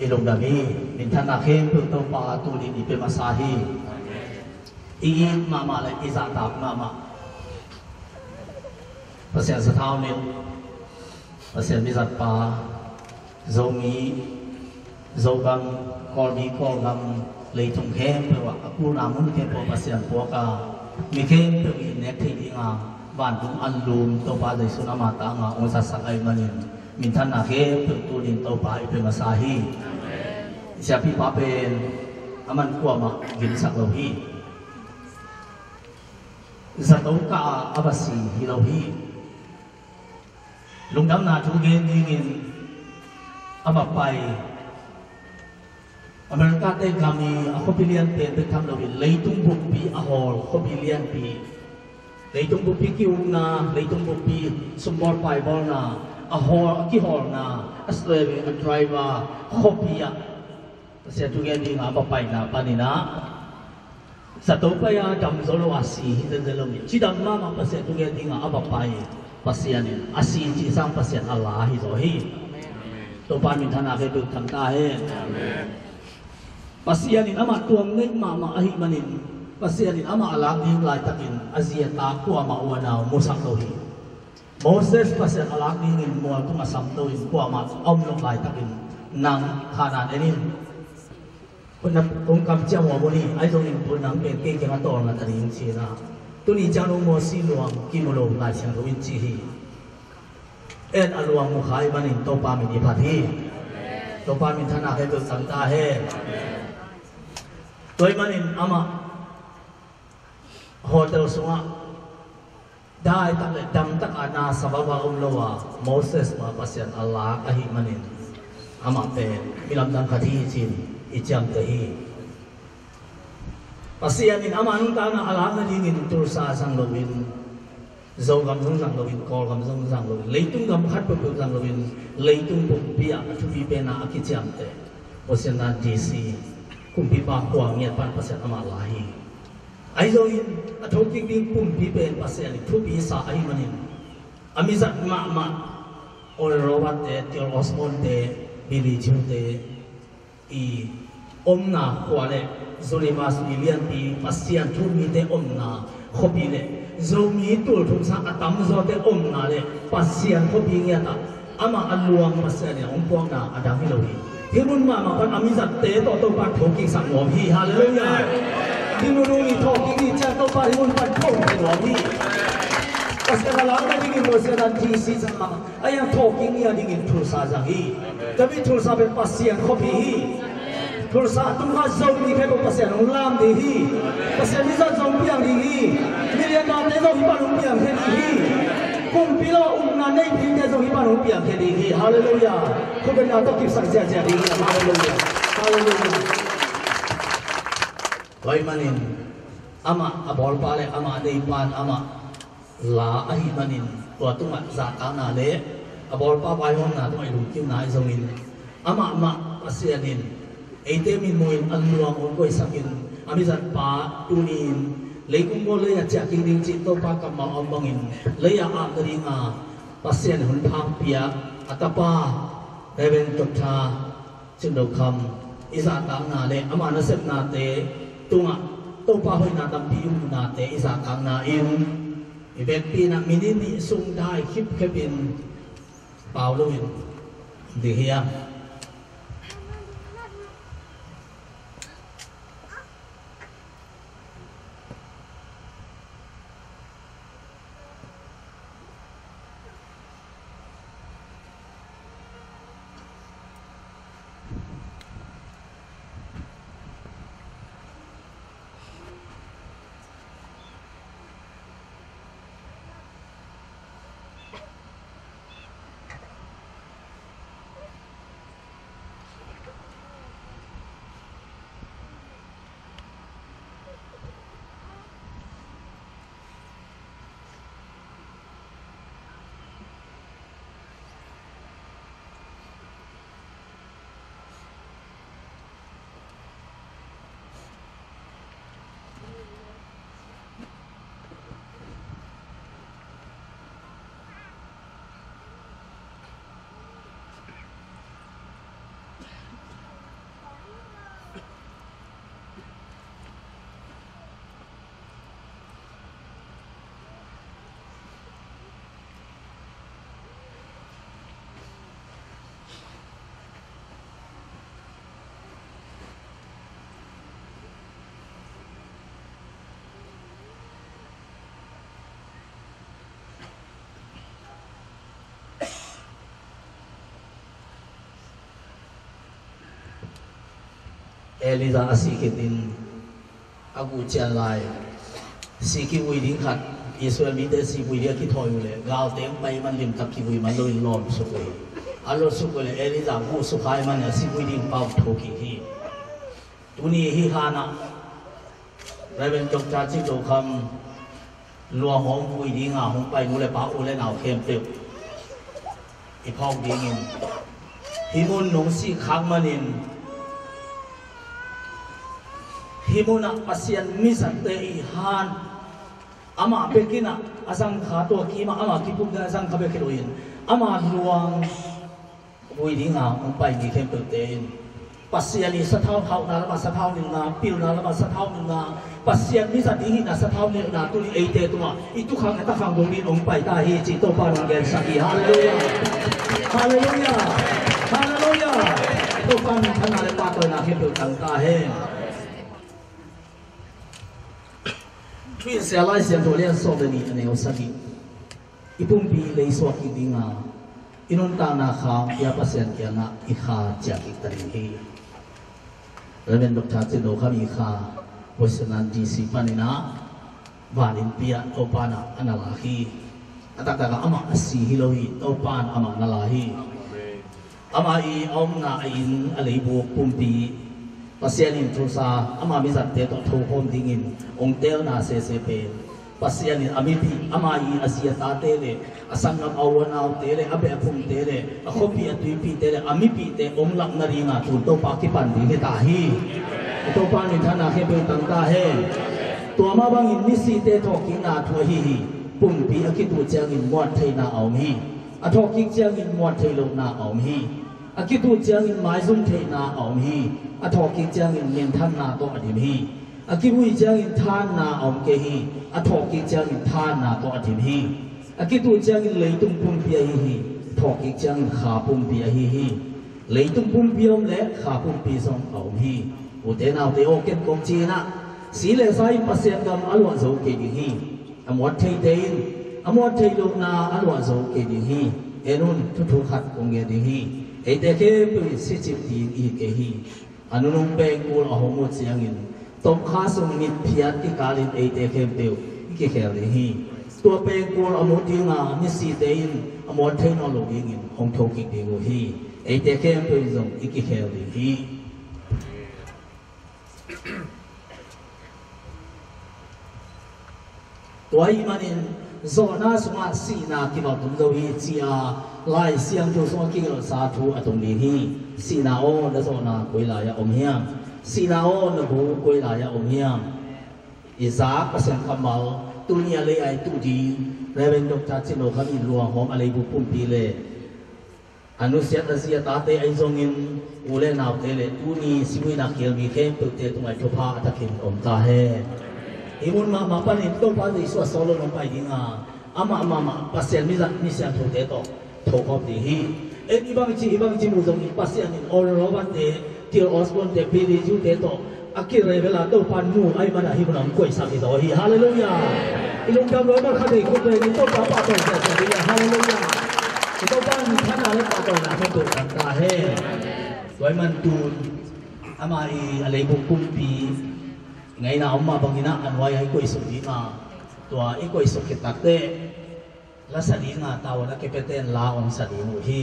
Ilong dami minta nakem untuk pa tulin ipe masahi ingin mama le izatap mama pasien setahun ni pasien bizat pa zomi zogam kolmi kolgam leitung kem pewa aku namun kem po pasien po ka mikem pewi nek tinga bandung anlum to pa dai sunamata nga onsa sakai manin minta nakem tulin to pa ipe masahi siapa papen aman kuama gilisak lohi zatauka abasi hilohi lungdam na tugen dingin abapai Amerika te kami ako pilihan te kam lohi leitung bukpi ahol ko pilihan pi leitung bukpi kiuna leitung bukpi sumbor pai bol na ahol kihol na aslewe driver hopia Saya juga di ngapa paina panina satu paya jam solo asi dan dalam ni cidam mama pasien juga di ngapa pai pasien asi cisang pasien Allah hizohi to pan minta nak itu tangkahe pasien ini amat tuam nek mama ahi manin pasien ini amat alam ni lai takin azia tak ku ama wana musak lohi Moses pasien alam ni mual tu masam tu ku amat om lok lai takin nang kanan ini Kung kam jang wa boni ai dong in pun nang pen ke ka tor na tari in chi na tu ni jang mo si luang ki mo lo lai chang ro in chi hi en aluang mo khai ban in to pa mi ni phat hi to pa mi thana he to sang ta he toy man in ama hotel sunga dai tak le dam tak ana sababa lo wa Moses ma pasien Allah ahi manin ama pe milam dang khati chin ijam tahi pasian in aman ta na alam na dingin tur sa sang lowin zo gam sang lowin kol gam sang lowin leitung gam khat pu sang lowin leitung pu pia thu bi pe na akijam te pasian na dc kum bi ba kwang nge pan pasian ama lahi ai zo in athok king ding kum bi pe pasian thu bi sa ai manin amizat ma ol rowat te tiol osmon te bili chu te i omna kwale zolima sulian pi pasian thumi te omna khopi le zomi tul thum sa atam zo te omna le pasian khopi ngia ta ama aluang pasian ya ompong na adang hi lohi himun ma ma pan amizat te to pa thoki sang ngom hi hallelujah himun ni thoki ni cha to pa himun pan thong te ngom hi pasian alang na dingin mo sa dan ti si sa ayang thoki ngia dingin thul sa jang hi tapi thul sa pe pasian khopi hi Thul sa tum ha zong ni kai ko pasien ong lam de hi pasien ni za zong piang di hi milian na te zong pa ong piang he di hi kum pilo na nei phi te zong pa ong piang he di hi hallelujah ko ben na to kip sak ja ja di hi hallelujah hallelujah Wai manin ama abol pa le ama nei pan ama la ahi manin to tu ma za ta na le abol pa pai hom na to ai lu kiu na ai zong in ama pasienin Ete min moin aluang on koi sakin amizat pa tunin leikum mo leya cha king ding chi to pa kam ma ombangin leya a ringa pasien hun phang pia atapa even totha chindo kham isa ta na le ama na sep na te tunga to pa hoi na tam pi na te isa ta na in ibet pi na minini sung dai khip khepin bao lâu thì hiền Eliza asikitin aku jalai siki widi khat Israel mi de si widi ki thoi le gal teng pai man lim tak ki wi man loi lom su ko alo su ko le Eliza hu su khai man si widi pau tho ki hi tuni hi hana Reverend Jok Cha Chi Do Kham lua hom widi nga hom pai nu le pa u le nau khem teu I phok ding in hi mun nong si khang manin himuna pasian misan te ihan ama pekina asang khato kima ama kipum da asang khabe khiloin ama luang buidinga umpai ni khem te pasian ni sathau thau na ma sathau ni na pil na ma sathau ni na pasian misan hi na sathau ni na tu ni eite tu itu khang ta khang dong ni umpai ta hi chi to pa nang gen saki hallelujah hallelujah hallelujah to pa ni thana le pa to na khem pe tang ta he Tuy sẽ lại xem đồ liên so với ni anh em saki, ipung pi lấy so ki dinga, inon ta na kham ya pasien kia na ikha chia iktarin hi. Reverend Dr. Chi Do Kham ikha, Western DC panina, valin pia opana analahi, atakaka ama asi hilohi opan ama analahi, ama I om na in alibu pumpi. Pasianin trusa ama misat te to tho hom dingin ong tel na CCP pasianin amipi ama I asia ta te le asangam awana te le abe phum te le akhopi atuipi te le amipi te ong lak na ringa tu to pa ki pan di ta hi to pa ni thana he pe tang ta he to ma bang in misi te tho ki na thu hi hi pum pi akitu chang in muat thai na aum hi atho ki chang in muat thai lo na aum hi akitu chang in mai zum thai na aum hi athok chang in men than na to adim hi akibui chang in than na om ke hi athok chang in than na to adim hi akitu chang in leitung pum pia hi thok chang in kha pum pia hi leitung pum piom le kha pum pi song om hi ute naw te o ken kom chi na si le sai pasien gam alwa zo ke di hi amot thei tein amot thei lo na alwa zo ke di hi enun thu thu khat kong ge di hi e te ke pu si chip ti I ke hi anunong pengkul ahomo siangin tom khasong mit phiat ki kalin e te khem teu ki khel hi to pengkul amotinga ni si tein amot technology ngin hong thok ki de go hi e te khem pe zong ki khel hi toy manin zona sunga sina ki ba tum do hi chia lai siang jo so ki lo sa thu atong ni hi sina o na zona koi la ya om hiam sina o na bu koi la ya om hiam Isaac pasen kamal tunia le ai tu di Reverend Dr. Chi Do Kham in luang hom alai bu pum pi le anusiat asia ta te ai zongin ule naw te le tu ni siwi na khel mi khem tu te tumai thopa atakin om ta he imun ma panin to pa ni so solo no pai dinga ama pasen mi za ni sia thu te to thâu hop đi hi em ibang chi mu zong pasian in all roban te til osbon te pidi ju te to akir revela to pan mu ai mana hi manam koi sa ki do hi hallelujah ilung kam ro ma khade ko te ni to pa pa to sa sa hi hallelujah to pan thana le pa to na ko to ta he doi man tun ama I alei bu kumpi ngai na amma bangina anwai ai koi sum di ma to ai koi sum ki tak te la sa di nga taw na ke peten la on sa di mu hi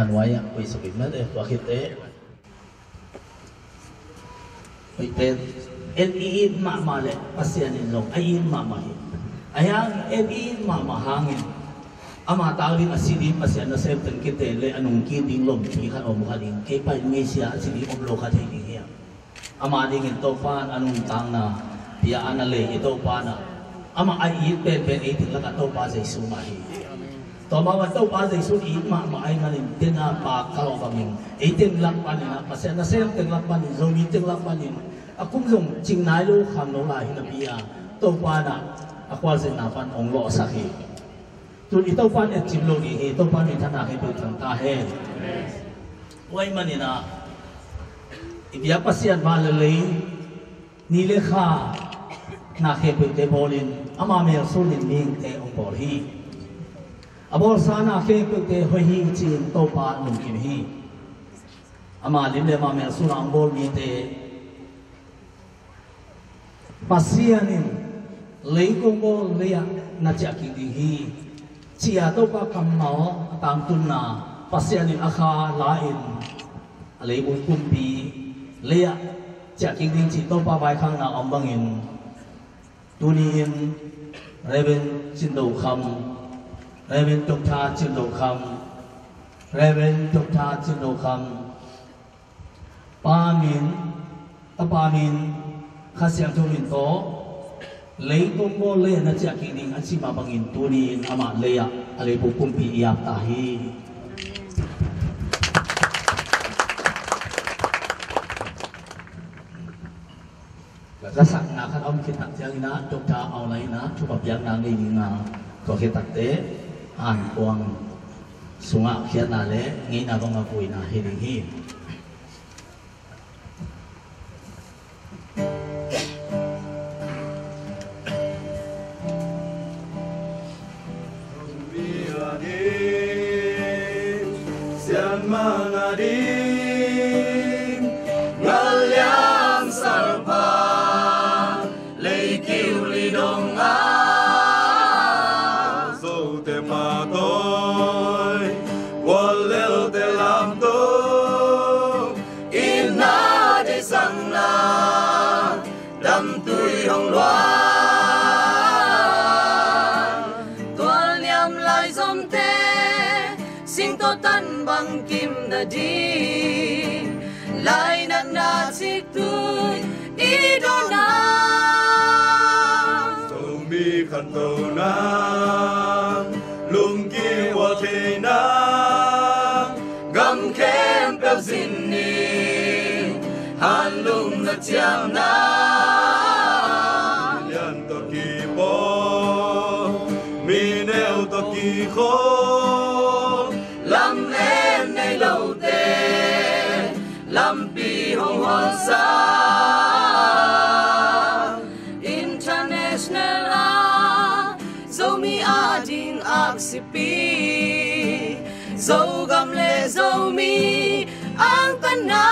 anwai koi sum ki ma de to khite oi pen en I ma le pasian in long ai ma hi ayang en I ma hangin ama tawin asili pasian na sem ten kite le anong kiding lom ki khan om khaling ke pa Indonesia asili om lo kha thei hi ama ding in to pan anong tang na pia anale ito pa na ama ai pen ai tin la ka to pa Jesu ma hi to ma wan to pa Jesu I ma ai manin tena pa kalo kaming ai tin lak pa na pasian na sem ten lak pa ni zomi ten lak pa ni akum zong ching nai lo kham no la hi na pia to pa na akwal sin na pan ong lo sa hi tu ito pan et chim lo ni he to pan ni thana he bu thang ta he wai manina ibia pasian ma le ni le kha na he bu te bolin ama me so lin ming te ong bol hi abol sa na he bu te hoi hi chin to pa nung kim hi ama lim le ma me so na ong bol mi te pasianin lấy công bố lấy na chia kinh đi hi chia đâu có cầm nó tang tun na pasianin akha lain lấy bung kumpi lấy chia kinh đi chỉ đâu có bài khang na ông bangin tunin reven chin đầu kham reven tuk tha chin đầu kham reven tuk tha chin đầu kham pa min khá xem cho mình có lấy công bố lên nó chỉ kinh đình anh chỉ mà bằng in tu đi ama lấy lấy bộ công bị yap tahi là sắc na khát ông khi tặng giang na chụp cha ao lấy na chụp bắp giang na ngay na có khi tặng tế an quang sunga khi na lẽ ngay na bang apui na hi hi đi lại nặng na chiếc túi ý đồ na sâu mi khăn tàu na lùng kia hoa thế na gầm khem bèo xin ni hàn lùng na chiang na yan to kỳ bo mi neo to kỳ khó làm em nay lâu tê làm bi hồng hòn xa international dâu mi ding aksipi dâu gam le dâu mi ang kana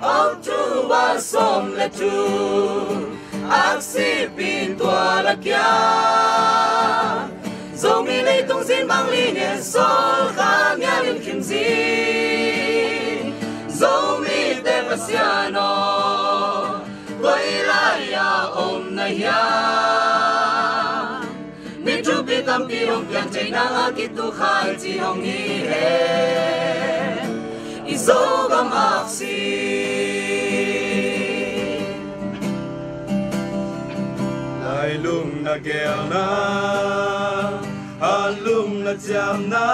ông chu ba som le chu aksipi tua la kia dâu mi lấy tung xin bằng ly nè sol kham ya lim kim gì dâu mi te pasiano quay lại ya om na ya mi chu bi tam pi hong pian chai na akitu khai chi hong ni he i dâu gam aksi lại lung na keo na lung na cham na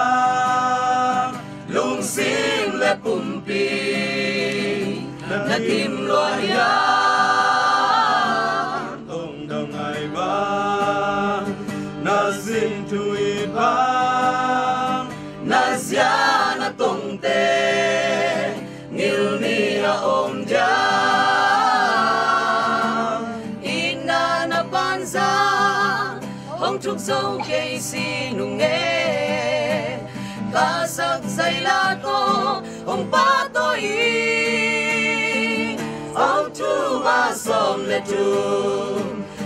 lung sim le pumpi na kim loa ya tông đồng ai ba na hong trúc dâu cây si nung nghe ca sắc dây la to hong pa to y ao tu ma som le tu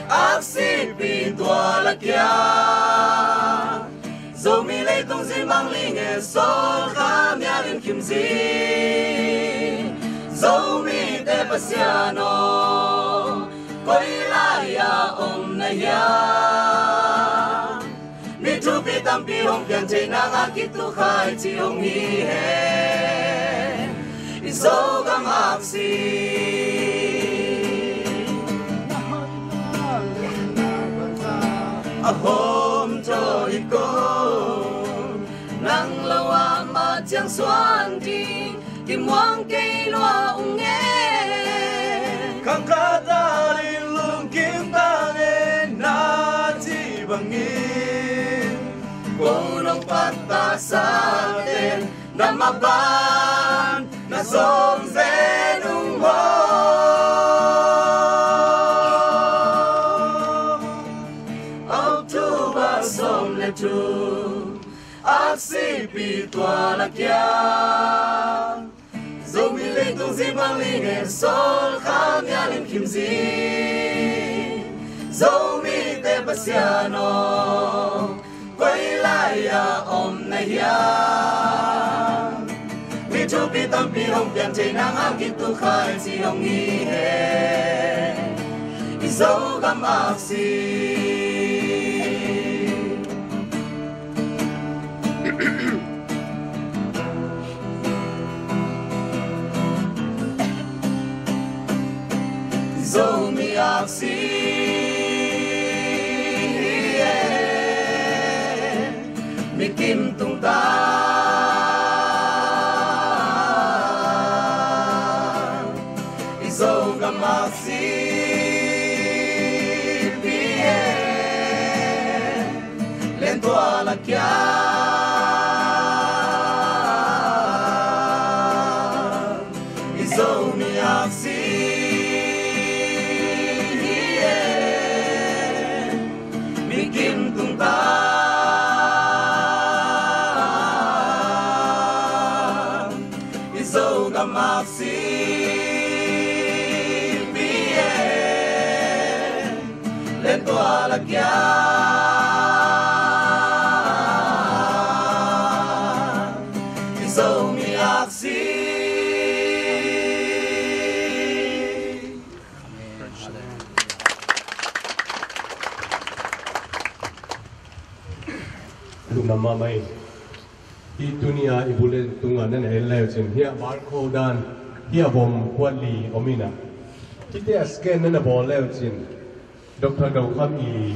ác si pi tua la kia dâu mi lấy tung zin mang li nghe sol kham ya lim kim zin dâu mi te pasiano koi la ya om na ya mi tu pi tam pi hong pian chei na nga ki tu khai chi hong hi he i zo gam ak si a hom cho i ko nang lawa ma chiang xuan ti kim wang cây loa ung nghe khang khát ta đi lung kim ta nghe na chi bằng nghìn cô nông phát ta sa tên nam ma ban na som ze nung ho ao tu ba som le tu ác si pi tua la kia dâu mi lên tung zin mang li nghe sol kham ya lim kim zin dâu mi te pasiano quay lại ya om na ya mi chu pi tam pi hong pian chei na nga ki tu khai chi hong hi he i dâu gam ak si dâu mi ác si mi kim tung ta dâu gam ác si lên tua la kia dâu mi ác si lên tua la kia dâu mi ác si lúc nằm mà mày i dunia ibulen tunga nan hello chin hia barcode dan hia bom kwali omina kite scan nan bol leo chin Dr. Dau kham i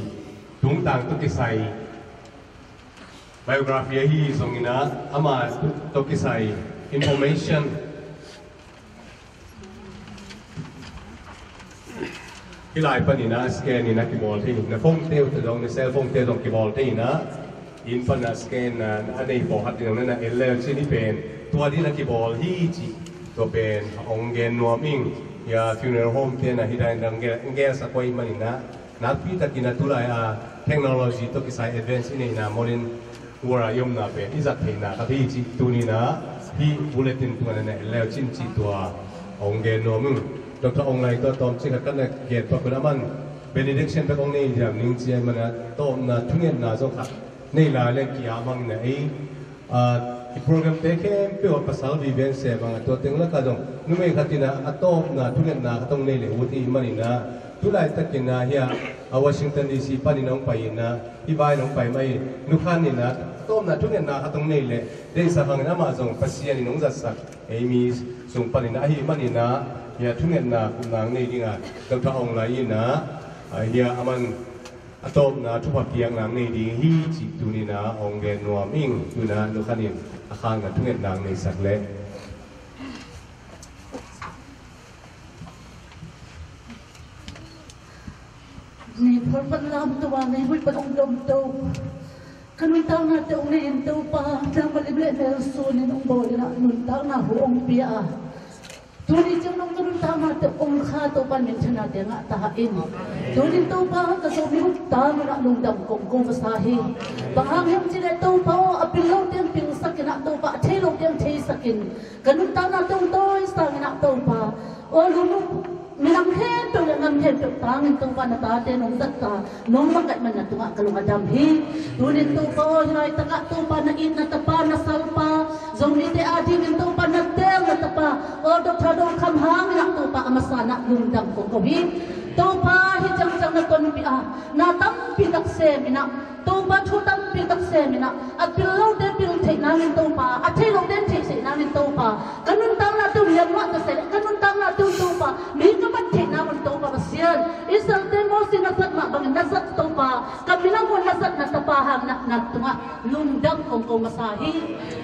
tung tang tu kisai biography hi songina ama tu kisai information hilai panina scan ina ki bol thi na phone teo tu dong na cell phone teo dong ki bol thi na in pana scan na anei bo hat ding na ele chini pen tua di na ki bol hi chi to pen ong gen no ming ya funeral home te na hidai dang ge sa koi manina na pi ta kina tulai a technology to ki sai advance in na modern wara yom na pe izat the na ka thi chi tu ni na hi bulletin tu na ele chin chi tua ong gen no ming Dr. Ong lai to tom chi ka kan ge to kun aman benediction pe ong nei jam ning chi mana tom na thungen na zo kha nei la le ki amang na ei program te ke pe wa pasal vi ben se bang to teng la ka jong nu me khatina atom na thungen na tong nei le uti mani na tu lai takina hia Washington DC pani nong pai na hi bai nong pai mai nu khan ni na tom na thungen na tong nei le dei sa bang na ma jong pasian ni nong za sak ei mi sung pani na hi mani na hia thungen na kunang nei dinga Dr. Ong lai na hia aman atom na thupa piang nang nei ding hi chi tu ni na ong gen no ming tu na nu khanin akhang na thungen nang nei sak le ni phol pan lam tu wa nei hui pan ong dom tu kan wi tang na te ong nei tu pa tang ba le ne so ni ong bo na nun tang na hu ong pia Tuni jeng nong kanun tama te ong kha to pan min chana de nga ta in. Tuni to pa ka so mi ta mi na nung dam kong kong vasahi. Bahang hem chile to pa o apilo tem ping sakin na to pa thelo tem thei sakin. Kanun tama to to sa na to pa. O lulu minang hen to ngam hen to tangin to pa na ta te nong dak ta nong makat man na tunga kalung adam hi. Tuni to pa o hinay taka to pa na in na tapa na salpa. Zomi te adi min to pa na tel na tapa. O doktor dong kam hang na to pa amasana lundang ko ko hi. To pa hi chang chang na ton pi a na tam pi tak se mina. To pa thu tam pi tak se mina. At pilo de pil thei na min to pa. At thei lo den thei se na min to pa. Kanun tang na tu lian ma ta se kanun tang na tu to pa. Mi ka bat thei na min to pa basian. Isal te mo sin na sat ma bang na sat to pa. Kamina mo na sat na tapa hang na tunga lundang ko masahi.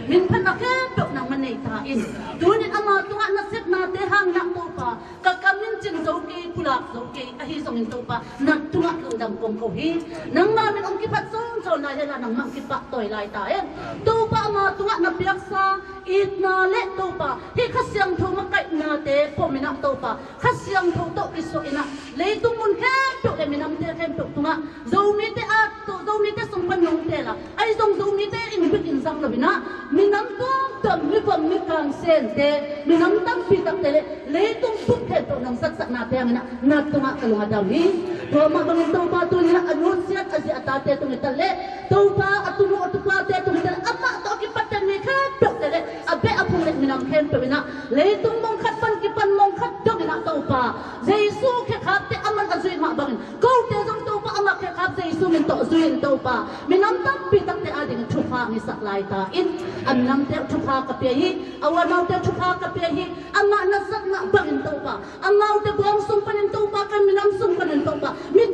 Min pan na ke tok nang manay tain. Dunit ama tunga na sit na te hang na to pa. Kakamin chin zo ke pulak zo ke ahi song in to pa. Na tunga lundang ko hi. Nang mamin ong kipat so na yan nang mang kipak toy lai tain. To pa ama tunga na piaksa it na le to pa. Hi kasyang to makay na te po mina to pa. Kasyang to to iso ina. Leitung mun ke tok le minam te kem tok tunga. Zo mi te at to zo mi te song pan nong te la. Ay zo mi te in bit in sang la bina. Minam to tam mi pam mi kang sen te minam tam pi tak te le tung put ke to nang sak sak na te na tunga kalung adam hi to ma bang to pa to ni anut siat asi atate to ni tale to pa atunu atu pa te to ni tale amma to ki patan ni kha tok te le abe apung le minam khen to bina le tung mong khat pan ki pan mong khat dog na to pa jesu ke khat te aman azui ma bang ko te jong to pa amma ke khat jesu min to zuin to pa minam tam pi tak te ading thu pha ni sak lai ta in an nam te thu pha ka pe hi awan nau te thu pha ka pe hi amma na sak na bang to pa amma te buang sum panin to pa kan minam sum panin to pa mi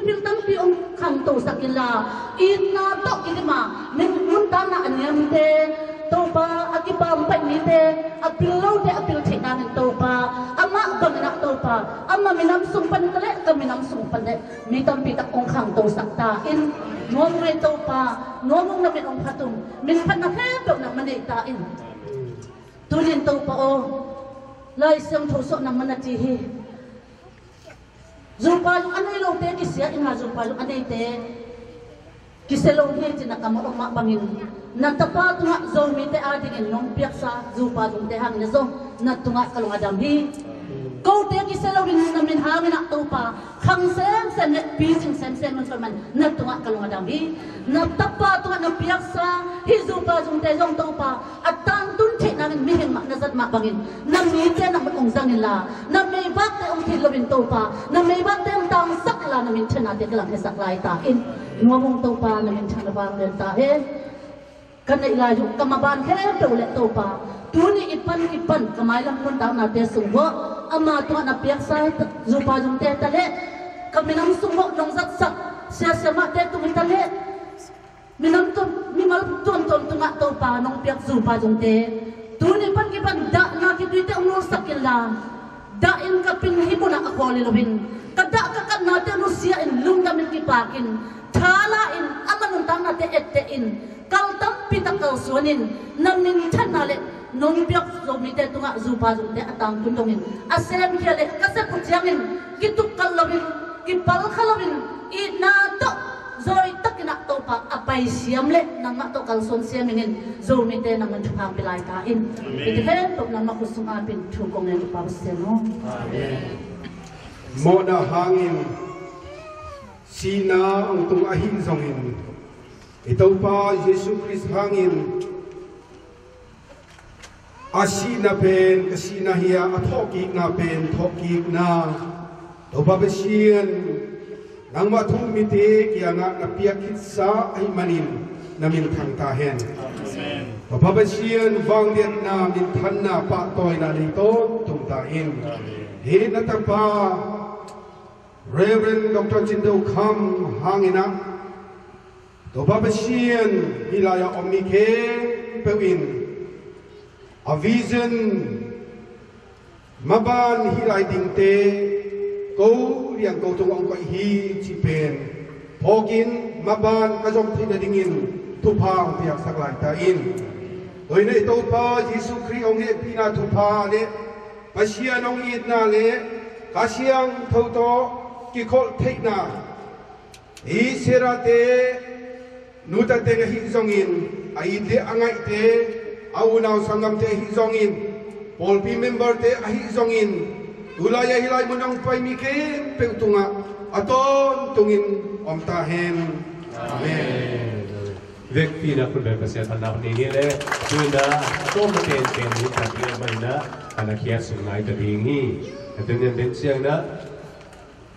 pil tam pi ong khang to sakila in na to kinima min mun ta na anyam te to pa akipam pa ni te apilo te apil the na to pa amma bang na to pa amma minam sum pan tale ka minam sum pan le mi tam pi tak ong khang to sakta in nuông re to pa nuông na min ong phatum min phan na khe to na mani ta in tunin to pa o lai sem tho so na manati hi zupa lu anai lo te ki sia ina zupa lu anai te ki selo he tin na kam ma bangin na tapa tunga zo mi te ading in nong piak sa zupa lu te hang na zo na tunga kalung adam hi ko te ki selo rin na min ha min to pa khang sem ne pi sing sem man man na tunga kalung adam hi na tapa tunga na piak sa hi zupa jung te jong to pa atang tun the na min mi hin ma na zat ma bangin na mi te na ong zangin la na me bak te ong thil lovin to pa na me bak te tang sak la na min thena te kala sak lai ta in nuông to pa na min thana bang len ta he kan nei la ju kamaban khe to le to pa tuni ipan kamay lang kun tao na te sungho ama to na piak sai zupa jung te tale kaminam sungho nong zat sak sia ma te tu tale minam to mi mal ton tunga to pa nong piak zupa jung te tuni pan ki pan da na ki tuite ong sakila da in ka pin hi mo na akoli lovin kada ka kan na te no sia in lungam ki pakin thala in amanun tang na te ette in kal tam pitakal suanin namin thanale nong biak zo mi te tunga zupa zum te atang kundongin asem khele kase puchangin kituk kalawin kipal khalawin I na to zoi takina to pa apay siam le nang ma to kalson siam ngin zo mi te nang thukang pilai ta in ite hen to nang makusung apin thukong ne pa seno amen moda hangin sina tung ahin zongin ito pa Jesus Christ hangin asina pen kasina hiya athoki na pen thoki na to babasian nang mathung mite kya nga napiakit sa ay manin namin thang tahen amen babasian wangdian na min than na pa toy na dito tung tain he natapa Reverend Dr. Chindo Kham hangina to babasian hilaya omike pewin a vision maban hilai dingte ko liang ko tung ong ko hi chi pen phogin maban ka jom thi dingin thu phang piak saklai ta in toy nei to pa Jesus Christ ong he pina thu pha le Pasia nong it na le kasiang thoto kikol thei na I serate nuta te hi zongin ai te angai te aunau sangam te hi zongin polpi member te hi zongin ulaya hilai munang pai mi ke peutunga aton tungin om ta hen amen व्यक्ति ना कुल बेकसिया थाना नहीं ले जुना तो मतेन तेन नि ताकिया बना अनकिया सुनाई तदिंगी अतने बेंसिया ना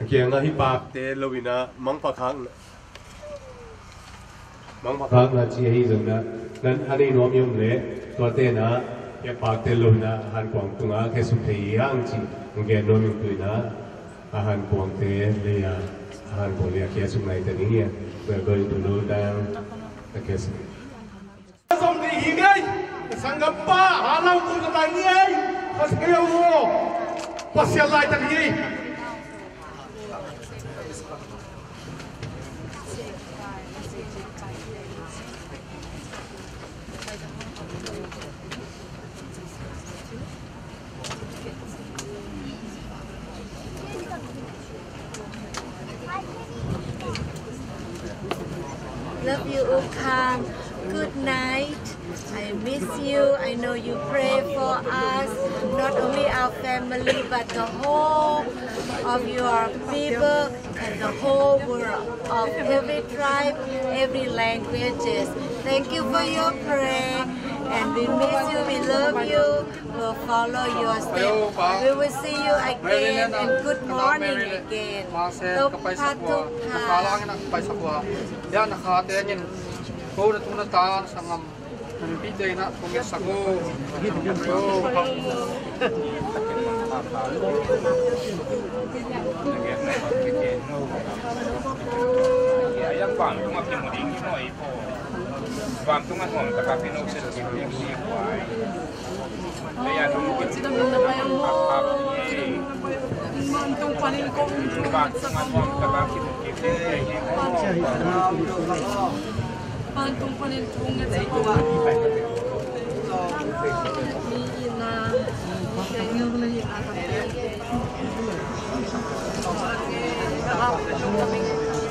अकिया nga hi pak te lowina mangpakhang na chi hi jona nan ani nom yum le to te na ya pak te lowina han kwang tunga ke su thei yang chi nge nom yum tuina han kwang te le ya han ko le kia sunai tadiंगी we are going to know down okay Som di hingai sanggap pa halau tu na ngai pas kaya mo pasya lai tan hi Love you, Ukam. Good night. I miss you. I know you pray for us, not only our family, but the whole of your people and the whole world, of every tribe, every languages. Thank you for your prayer. And we miss you, we love you. We'll follow your steps. We will see you again and good morning again. Kau na tuna ta sangam pite na kung sago yang bang tu makin muding ni noi po bang tu ngan hom tak kapin ok sel yang ni kuai dia tu mungkin sedang nak bayar mo mantung panin kong bang tu ngan hom tak kapin Pantung panin tungat sa kuwa. Ni na kaya mo na yung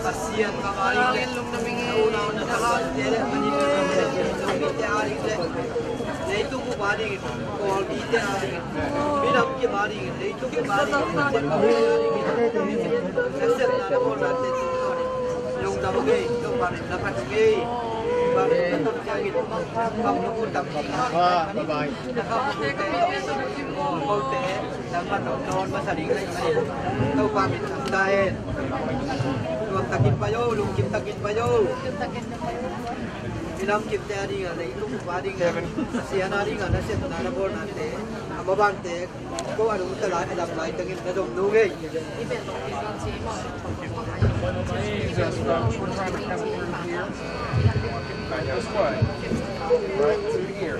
Pasian kamari lung naming una nakahan dere manito te ari le leitu ko bari ko dite ari bilam ke bari leitu ke bari kaset na ko rate yung damage yung bari nakatge bari nakatge bang ko tapos bye bye nakapate kami sa mo kote dapat non masaling na tau pamit dahil Luang takin pa yo, lung kim takin pa yo. Bilang kim te ari nga, na itong bading siya na rin nga, na siya na nabor nante. Ang babante, ko ano mo talay, alam na itangin na dong nungay. Jesus, we're trying to come through here. Guess what? Right through here.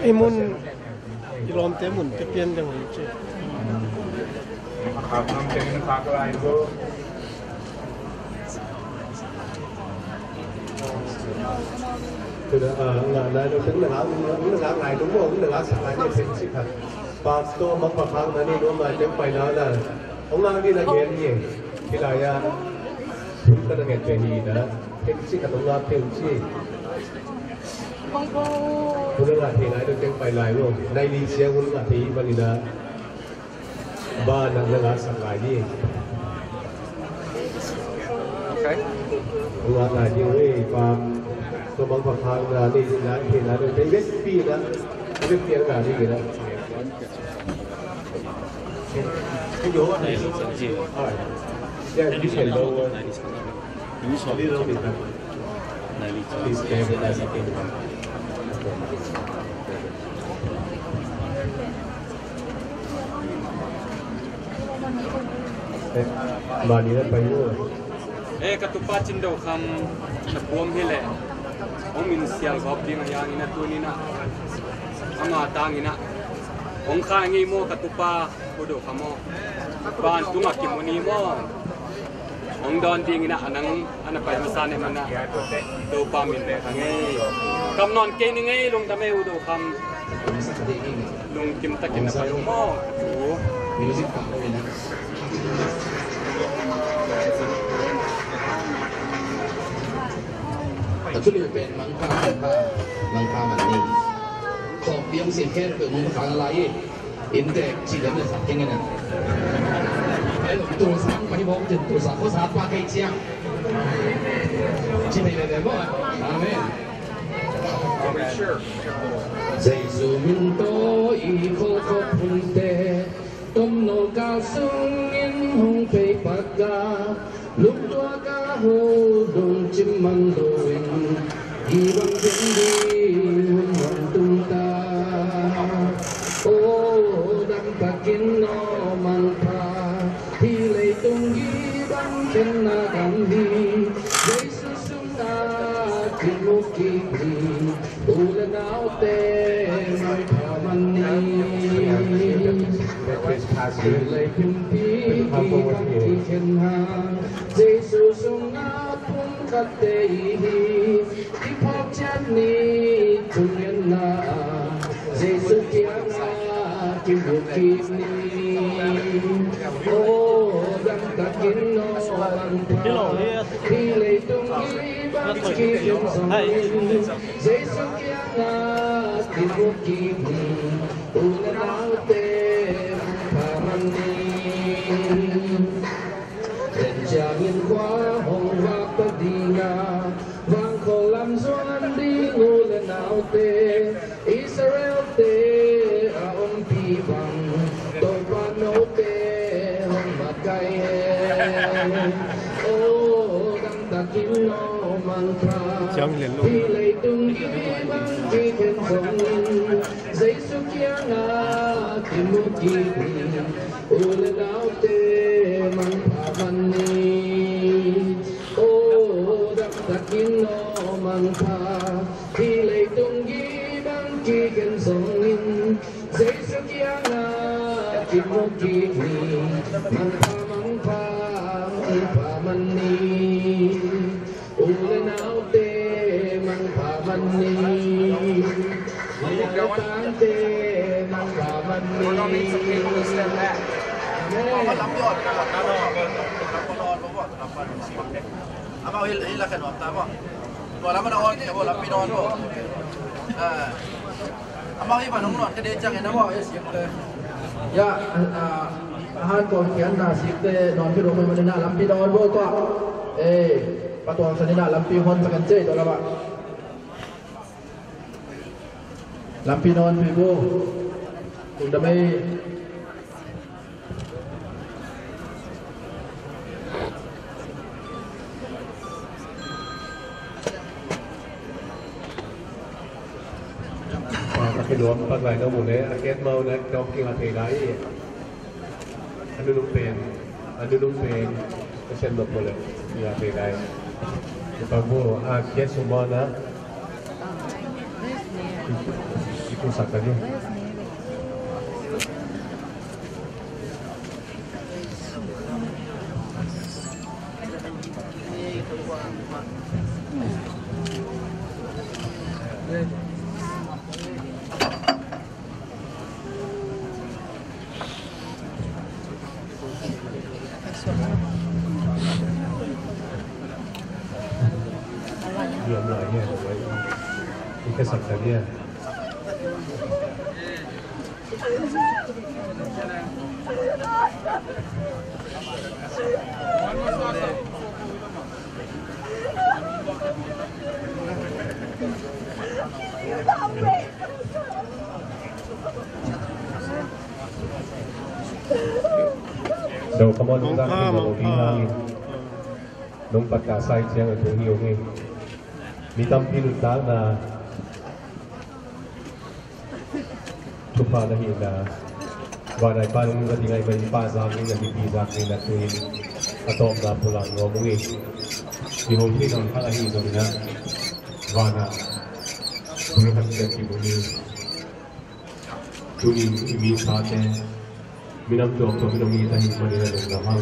Imun ilom temun tepian deng ce. Abang jangan pakai lain go. Là nó đứng là ngày đúng không? Đứng là sáng ngày này sẽ xích thật. Và tôi mong vào khang này đúng mà chẳng phải nói là ông mang đi là chuyện gì? Thì là chúng ta đang nghe chuyện gì đó? Cái xích thật ông làm theo gì?คุณงานที่ไหนต้องเก่งไปหลายรูปในลีเซียคุณงานที่มันนี่นะบ้านนั่งงานสังกัดนี่คุณงานที่นี่ความตัวบางประการงานนี่นะที่ไหนต้องเป็นเวสปีนะเรื่องเกี่ยวกับนี่นะที่อยู่ว่าไหนสังเกตอย่างที่เห็นเราที่เราติดนะที่สเกลได้สังเกตมานี่แล้วไปด้วยกระตุป้าจินดาวคำนับรวมที่แหละองมินเซียลกอบดิ้งอย่างนี้นะตัวนี้นะอามาตางนี้นะองข้างี้โมกระตุป้าบุดคำโม bahan tungak kimuni mo ong don ding ina anang ana pa masan ni mana do pamin de hangai kam non ke ni ngai lung tame u do kam lung kim takin pa yung mo music pa ko ina Actually, pen mangka man ni. Kau biang si hair ke mangka lagi. Indek cila ni sakit ni. Kalau tu sang pani bom jen tu sang, kau siapa kau ciang? Cina ni demo. Amen. Jesu minto ikho ko punte, tom no ka sungin hong pe paga. Lúc tua ca hồ đông chim măng đồi đi băng trên đi hôn hồn tung ta ô đăng ta kiến nó mang ta thì lấy tung đi băng trên na đăng đi giấy sương sương ta trên một kỳ kỳ tu lên áo tê mai thả man ni thì lấy phim tí băng kỳ khen ha Jesu sungapun katehi ipok jani tunyana Jesu kiana kibukini oh dan takin no lanta hilay tungi baki yunsamin Jesu kiana kibukini ulanaute pamani Jangan kuahong wakadina Vang kolam zuan di ngulen aute Israel te aong pibang Topan ote hong makayen Oh dang takin no mantra Hilay tunggi bang kiken songin Zay sukyanga kimukini Ulen aute Mani, oh, takin no mangpa, hilay tunggi bang kiken songin, Jesu kiana kimukini, mangpa mani, ulen aute mangpa mani, tante mangpa mani. Apa hilakan waktu apa? Kalau mana orang ni, kalau lampi non tu, apa ini panung non kedai jangan apa ya siap le. Ya, ahan kau kian nasib te non tu rumah mana nak lampi non tu tu. Patuang sana nak lampi hon sekan cai tu lah pak. Lampi non ibu, sudah mai. Cái đốm bắt lại nó một đấy, kết màu đấy, trong kia là thầy đấy, anh đưa đúng tiền, cái xem được một lần, là thầy đấy, cái mua kết số món đó, cái củ sạch đấy. Diam lại nha, cái sạch này nha. Đầu cảm ơn chúng ta khi mà đi ngang nông bát cả sai chiang ở vùng nhiều nghe mi tâm phi lụt đá là chụp phá là hiện là và đại ba nông dân thì ngày bây ba giang nên là bị giang nên là tụi atom là pulang ngomongin di hôm nay nông khác hiện rồi nè và là belum ada di bumi tụi mi sát minam tu okto minum kita ni mana nak gamang.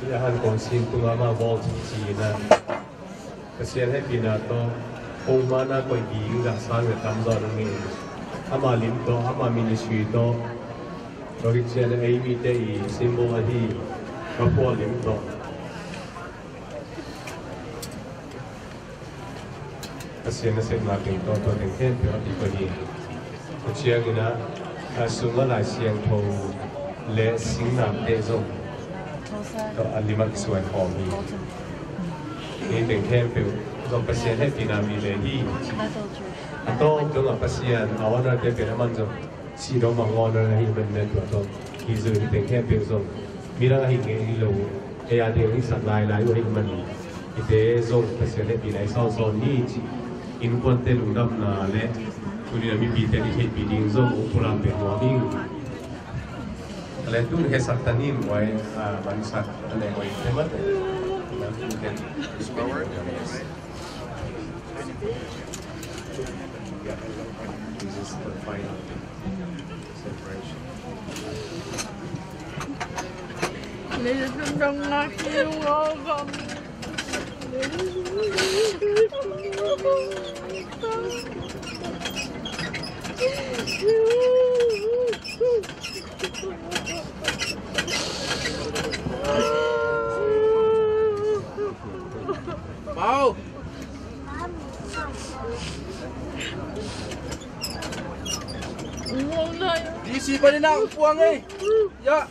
Siahan konsin tungama wall China. Kesian hai pinato umana koi giing da sang tam do ngi. Ama lim do ama ministry do. Rogi chen ai mi te I symbol hi ka po lim do. Kesian se na ting do to ting hen pe ati ko hi. Kesian gina sunga lai siang tho le sing nam te zo. To alimak suai hobi. Ini dengan pil, untuk pasien itu dinami lagi. Atau dengan pasien awal nanti pelaman tu, si doma awal nanti benda tu atau isu itu dengan pil tu, mira lagi ni lo, ada yang isat lain lagi mana. Itu zon pasien itu dinai zon ni, input telundam na le, kemudian kami bida di hit biding zon ukuran bermuamin. Kalau tu ni saktanin, why bangsa ada why temat, mungkin power. This is the final separation. Ladies and gentlemen, you welcome. Mau. DC pa rin ako puwang eh. Ya.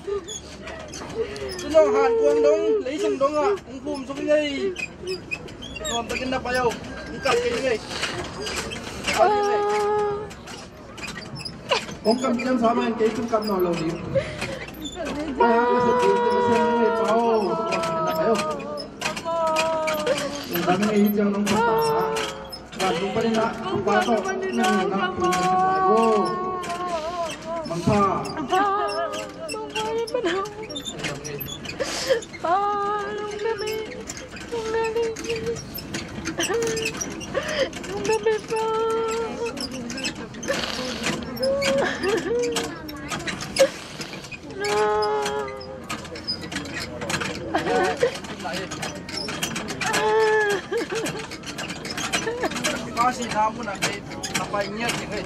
Sunong han puwang dong, lấy sung dong à, ang phum sung ngay. Ngon takin na payaw, ang kap kayo ngay. Ông cầm chân xóa mà cái trung cầm nào lâu đi. Ba cái sự kiện thì xem người cháu là phải không? Đừng nghĩ cho nó không tả. Và chúng ta đi lại, qua tổ, nên là nó cùng với phải vô. Bằng phà. Kasi namun na kay napaingat ni kay.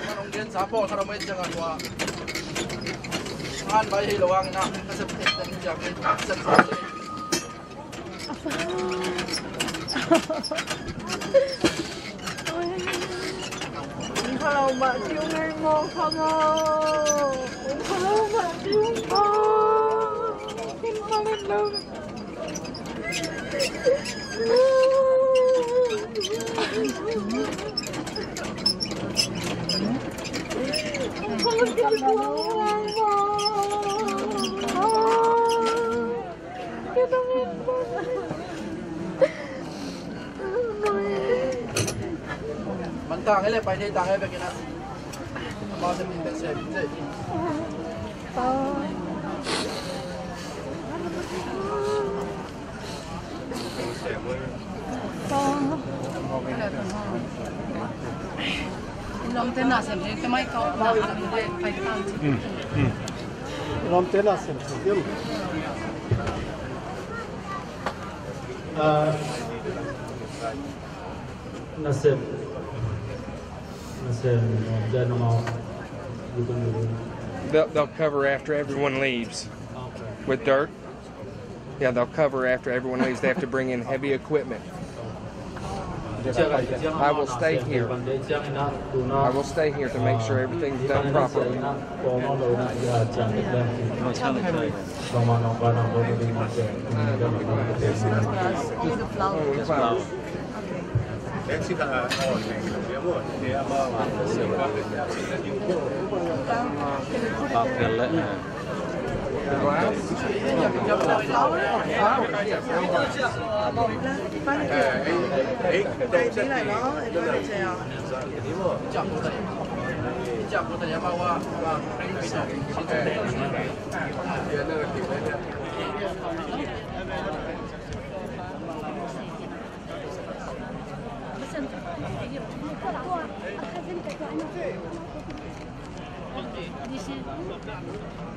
Manong din sapo sa ramay jangan wa. Han bay hilawang na kasapit ng jacket sa sa. Kalau mak cium mau kamu, kalau mak cium kemarin dong. Kalau kita Mantang ele pai dei tang e bekina. Ba se min se se. Lom tên là xem cái máy cậu là phải tăng. Lom tên là xem cái Nasib dia mau gitu. They'll cover after everyone leaves with dirt. Yeah, they'll cover after everyone leaves. They have to bring in heavy equipment. I will stay here. I will stay here to make sure everything's done properly.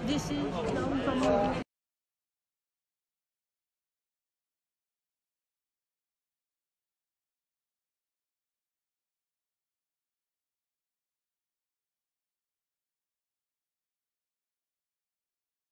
This is